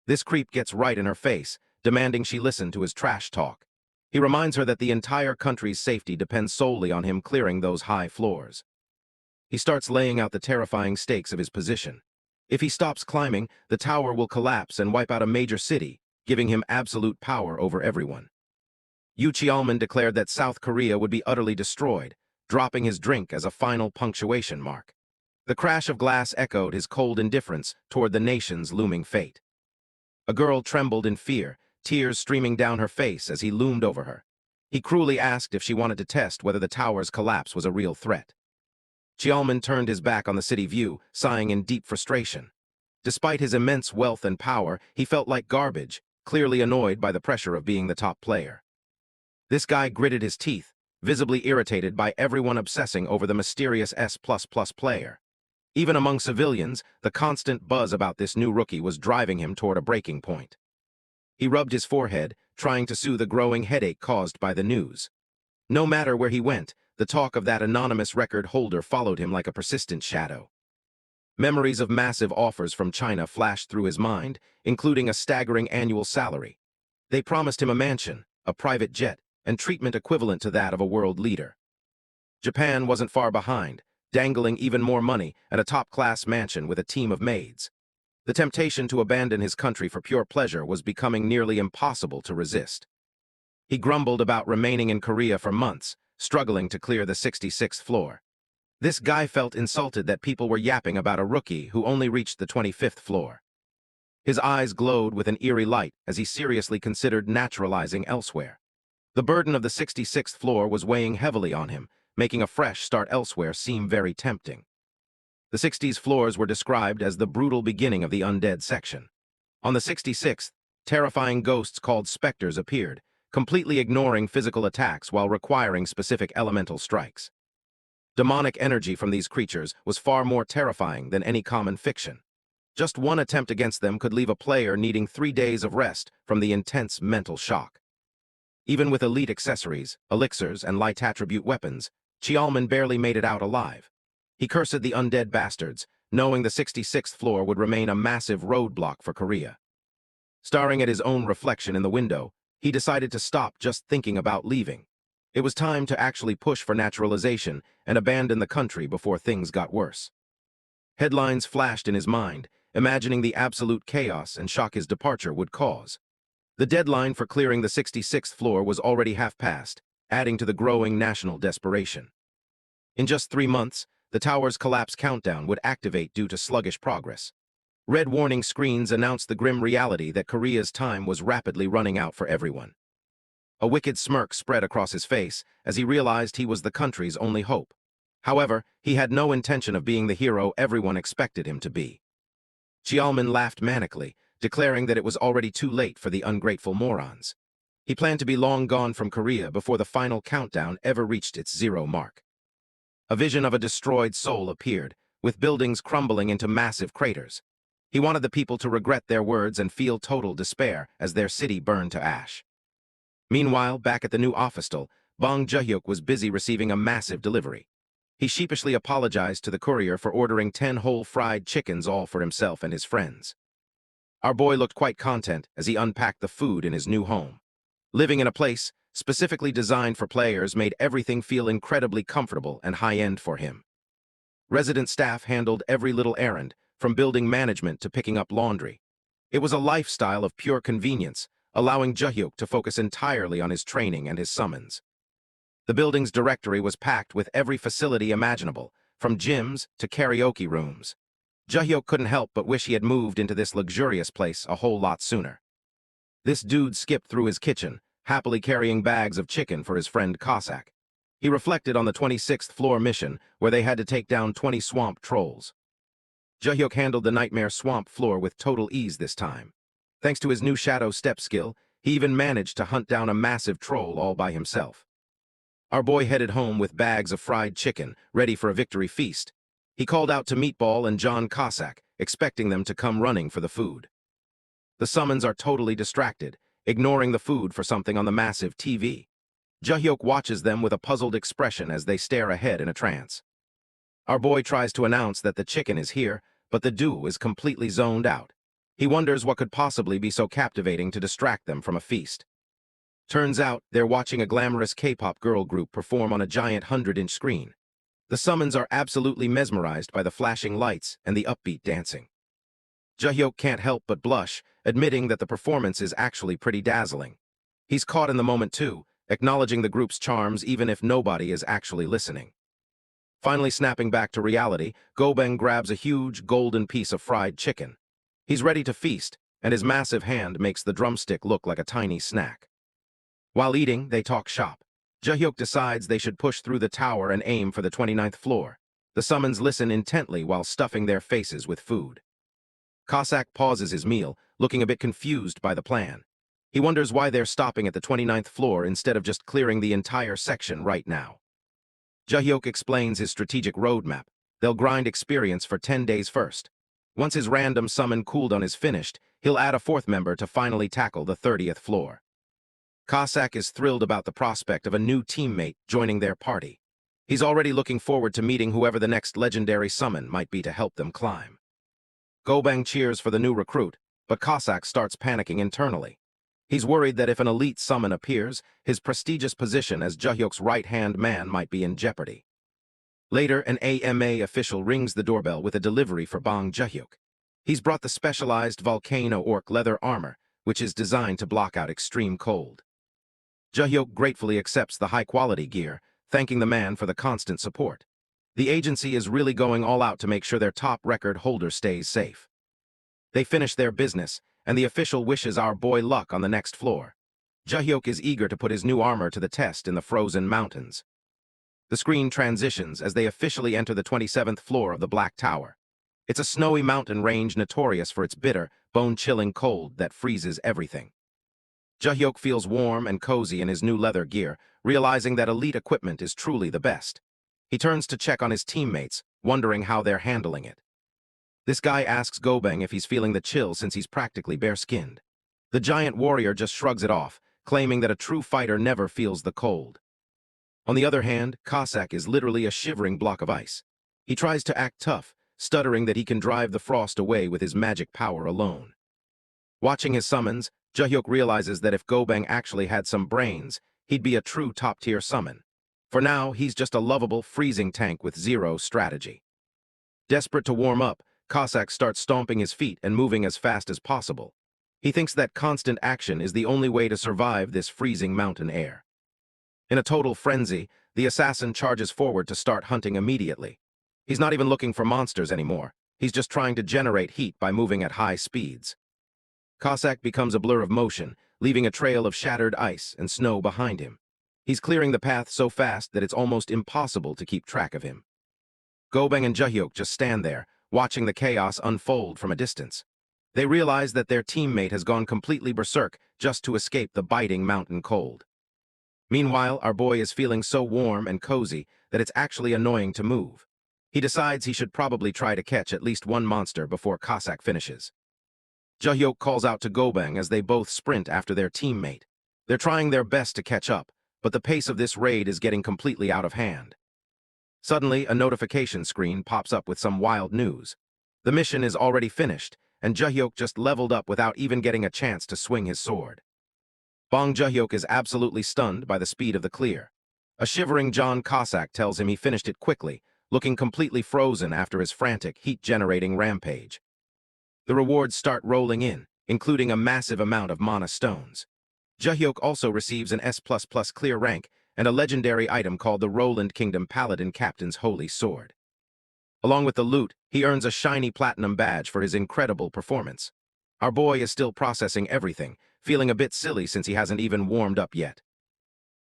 This creep gets right in her face, demanding she listen to his trash talk. He reminds her that the entire country's safety depends solely on him clearing those high floors. He starts laying out the terrifying stakes of his position. If he stops climbing, the tower will collapse and wipe out a major city, giving him absolute power over everyone. Yoo Cheolman declared that South Korea would be utterly destroyed, dropping his drink as a final punctuation mark. The crash of glass echoed his cold indifference toward the nation's looming fate. A girl trembled in fear, tears streaming down her face as he loomed over her. He cruelly asked if she wanted to test whether the tower's collapse was a real threat. Cheolman turned his back on the city view, sighing in deep frustration. Despite his immense wealth and power, he felt like garbage, clearly annoyed by the pressure of being the top player. This guy gritted his teeth, visibly irritated by everyone obsessing over the mysterious S++ player. Even among civilians, the constant buzz about this new rookie was driving him toward a breaking point. He rubbed his forehead, trying to soothe a growing headache caused by the news. No matter where he went, the talk of that anonymous record holder followed him like a persistent shadow. Memories of massive offers from China flashed through his mind, including a staggering annual salary. They promised him a mansion, a private jet, and treatment equivalent to that of a world leader. Japan wasn't far behind, dangling even more money and a top-class mansion with a team of maids. The temptation to abandon his country for pure pleasure was becoming nearly impossible to resist. He grumbled about remaining in Korea for months, struggling to clear the 66th floor. This guy felt insulted that people were yapping about a rookie who only reached the 25th floor. His eyes glowed with an eerie light as he seriously considered naturalizing elsewhere. The burden of the 66th floor was weighing heavily on him, making a fresh start elsewhere seem very tempting. The 60s floors were described as the brutal beginning of the undead section. On the 66th, terrifying ghosts called specters appeared, completely ignoring physical attacks while requiring specific elemental strikes. Demonic energy from these creatures was far more terrifying than any common fiction. Just one attempt against them could leave a player needing 3 days of rest from the intense mental shock. Even with elite accessories, elixirs, and light attribute weapons, Chialman barely made it out alive. He cursed the undead bastards, knowing the 66th floor would remain a massive roadblock for Korea. Staring at his own reflection in the window, he decided to stop just thinking about leaving. It was time to actually push for naturalization and abandon the country before things got worse. Headlines flashed in his mind, imagining the absolute chaos and shock his departure would cause. The deadline for clearing the 66th floor was already half past, adding to the growing national desperation. In just 3 months, the tower's collapse countdown would activate due to sluggish progress. Red warning screens announced the grim reality that Korea's time was rapidly running out for everyone. A wicked smirk spread across his face as he realized he was the country's only hope. However, he had no intention of being the hero everyone expected him to be. Chialman laughed manically, declaring that it was already too late for the ungrateful morons. He planned to be long gone from Korea before the final countdown ever reached its 0 mark. A vision of a destroyed Seoul appeared, with buildings crumbling into massive craters. He wanted the people to regret their words and feel total despair as their city burned to ash. Meanwhile, back at the new official, Bong Joohyuk was busy receiving a massive delivery. He sheepishly apologized to the courier for ordering 10 whole fried chickens all for himself and his friends. Our boy looked quite content as he unpacked the food in his new home. Living in a place specifically designed for players made everything feel incredibly comfortable and high-end for him. Resident staff handled every little errand, from building management to picking up laundry. It was a lifestyle of pure convenience, allowing Joohyuk to focus entirely on his training and his summons. The building's directory was packed with every facility imaginable, from gyms to karaoke rooms. Joohyuk couldn't help but wish he had moved into this luxurious place a whole lot sooner. This dude skipped through his kitchen, happily carrying bags of chicken for his friend Cossack. He reflected on the 26th floor mission, where they had to take down 20 swamp trolls. Joohyuk handled the nightmare swamp floor with total ease this time. Thanks to his new shadow step skill, he even managed to hunt down a massive troll all by himself. Our boy headed home with bags of fried chicken, ready for a victory feast. He called out to Meatball and John Cossack, expecting them to come running for the food. The summons are totally distracted, ignoring the food for something on the massive TV. Joohyuk watches them with a puzzled expression as they stare ahead in a trance. Our boy tries to announce that the chicken is here, but the duo is completely zoned out. He wonders what could possibly be so captivating to distract them from a feast. Turns out, they're watching a glamorous K-pop girl group perform on a giant 100-inch screen. The summons are absolutely mesmerized by the flashing lights and the upbeat dancing. Joohyuk can't help but blush, admitting that the performance is actually pretty dazzling. He's caught in the moment too, acknowledging the group's charms even if nobody is actually listening. Finally snapping back to reality, Gobeng grabs a huge, golden piece of fried chicken. He's ready to feast, and his massive hand makes the drumstick look like a tiny snack. While eating, they talk shop. Joohyuk decides they should push through the tower and aim for the 29th floor. The summons listen intently while stuffing their faces with food. Cossack pauses his meal, looking a bit confused by the plan. He wonders why they're stopping at the 29th floor instead of just clearing the entire section right now. Joohyuk explains his strategic roadmap. They'll grind experience for 10 days first. Once his random summon cooldown is finished, he'll add a 4th member to finally tackle the 30th floor. Cossack is thrilled about the prospect of a new teammate joining their party. He's already looking forward to meeting whoever the next legendary summon might be to help them climb. Gobeng cheers for the new recruit, but Cossack starts panicking internally. He's worried that if an elite summon appears, his prestigious position as Joohyuk's right-hand man might be in jeopardy. Later, an AMA official rings the doorbell with a delivery for Bong Joohyuk. He's brought the specialized volcano orc leather armor, which is designed to block out extreme cold. Joohyuk gratefully accepts the high-quality gear, thanking the man for the constant support. The agency is really going all out to make sure their top record holder stays safe. They finish their business, and the official wishes our boy luck on the next floor. Joohyuk is eager to put his new armor to the test in the frozen mountains. The screen transitions as they officially enter the 27th floor of the Black Tower. It's a snowy mountain range notorious for its bitter, bone-chilling cold that freezes everything. Joohyuk feels warm and cozy in his new leather gear, realizing that elite equipment is truly the best. He turns to check on his teammates, wondering how they're handling it. This guy asks Gobeng if he's feeling the chill since he's practically bare-skinned. The giant warrior just shrugs it off, claiming that a true fighter never feels the cold. On the other hand, Cossack is literally a shivering block of ice. He tries to act tough, stuttering that he can drive the frost away with his magic power alone. Watching his summons, Joohyuk realizes that if Gobang actually had some brains, he'd be a true top-tier summon. For now, he's just a lovable, freezing tank with zero strategy. Desperate to warm up, Cossack starts stomping his feet and moving as fast as possible. He thinks that constant action is the only way to survive this freezing mountain air. In a total frenzy, the assassin charges forward to start hunting immediately. He's not even looking for monsters anymore. He's just trying to generate heat by moving at high speeds. Cossack becomes a blur of motion, leaving a trail of shattered ice and snow behind him. He's clearing the path so fast that it's almost impossible to keep track of him. Gobang and Joohyuk just stand there, watching the chaos unfold from a distance. They realize that their teammate has gone completely berserk just to escape the biting mountain cold. Meanwhile, our boy is feeling so warm and cozy that it's actually annoying to move. He decides he should probably try to catch at least one monster before Cossack finishes. Joohyuk calls out to Gobang as they both sprint after their teammate. They're trying their best to catch up, but the pace of this raid is getting completely out of hand. Suddenly, a notification screen pops up with some wild news. The mission is already finished, and Joohyuk just leveled up without even getting a chance to swing his sword. Bong Joohyuk is absolutely stunned by the speed of the clear. A shivering John Cossack tells him he finished it quickly, looking completely frozen after his frantic, heat-generating rampage. The rewards start rolling in, including a massive amount of mana stones. Joohyuk also receives an S++ clear rank and a legendary item called the Roland Kingdom Paladin Captain's Holy Sword. Along with the loot, he earns a shiny platinum badge for his incredible performance. Our boy is still processing everything, feeling a bit silly since he hasn't even warmed up yet.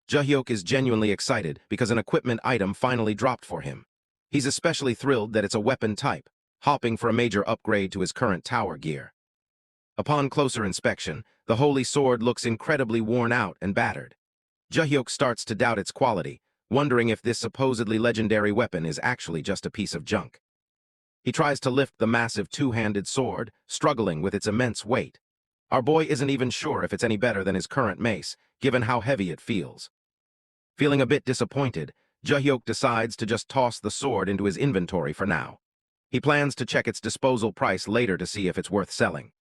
Joohyuk is genuinely excited because an equipment item finally dropped for him. He's especially thrilled that it's a weapon type, hopping for a major upgrade to his current tower gear. Upon closer inspection, the holy sword looks incredibly worn out and battered. Joohyuk starts to doubt its quality, wondering if this supposedly legendary weapon is actually just a piece of junk. He tries to lift the massive two-handed sword, struggling with its immense weight. Our boy isn't even sure if it's any better than his current mace, given how heavy it feels. Feeling a bit disappointed, Joohyuk decides to just toss the sword into his inventory for now. He plans to check its disposal price later to see if it's worth selling.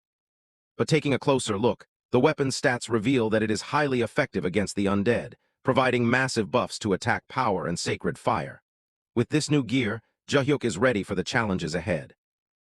But taking a closer look, the weapon's stats reveal that it is highly effective against the undead, providing massive buffs to attack power and sacred fire. With this new gear, Joohyuk is ready for the challenges ahead.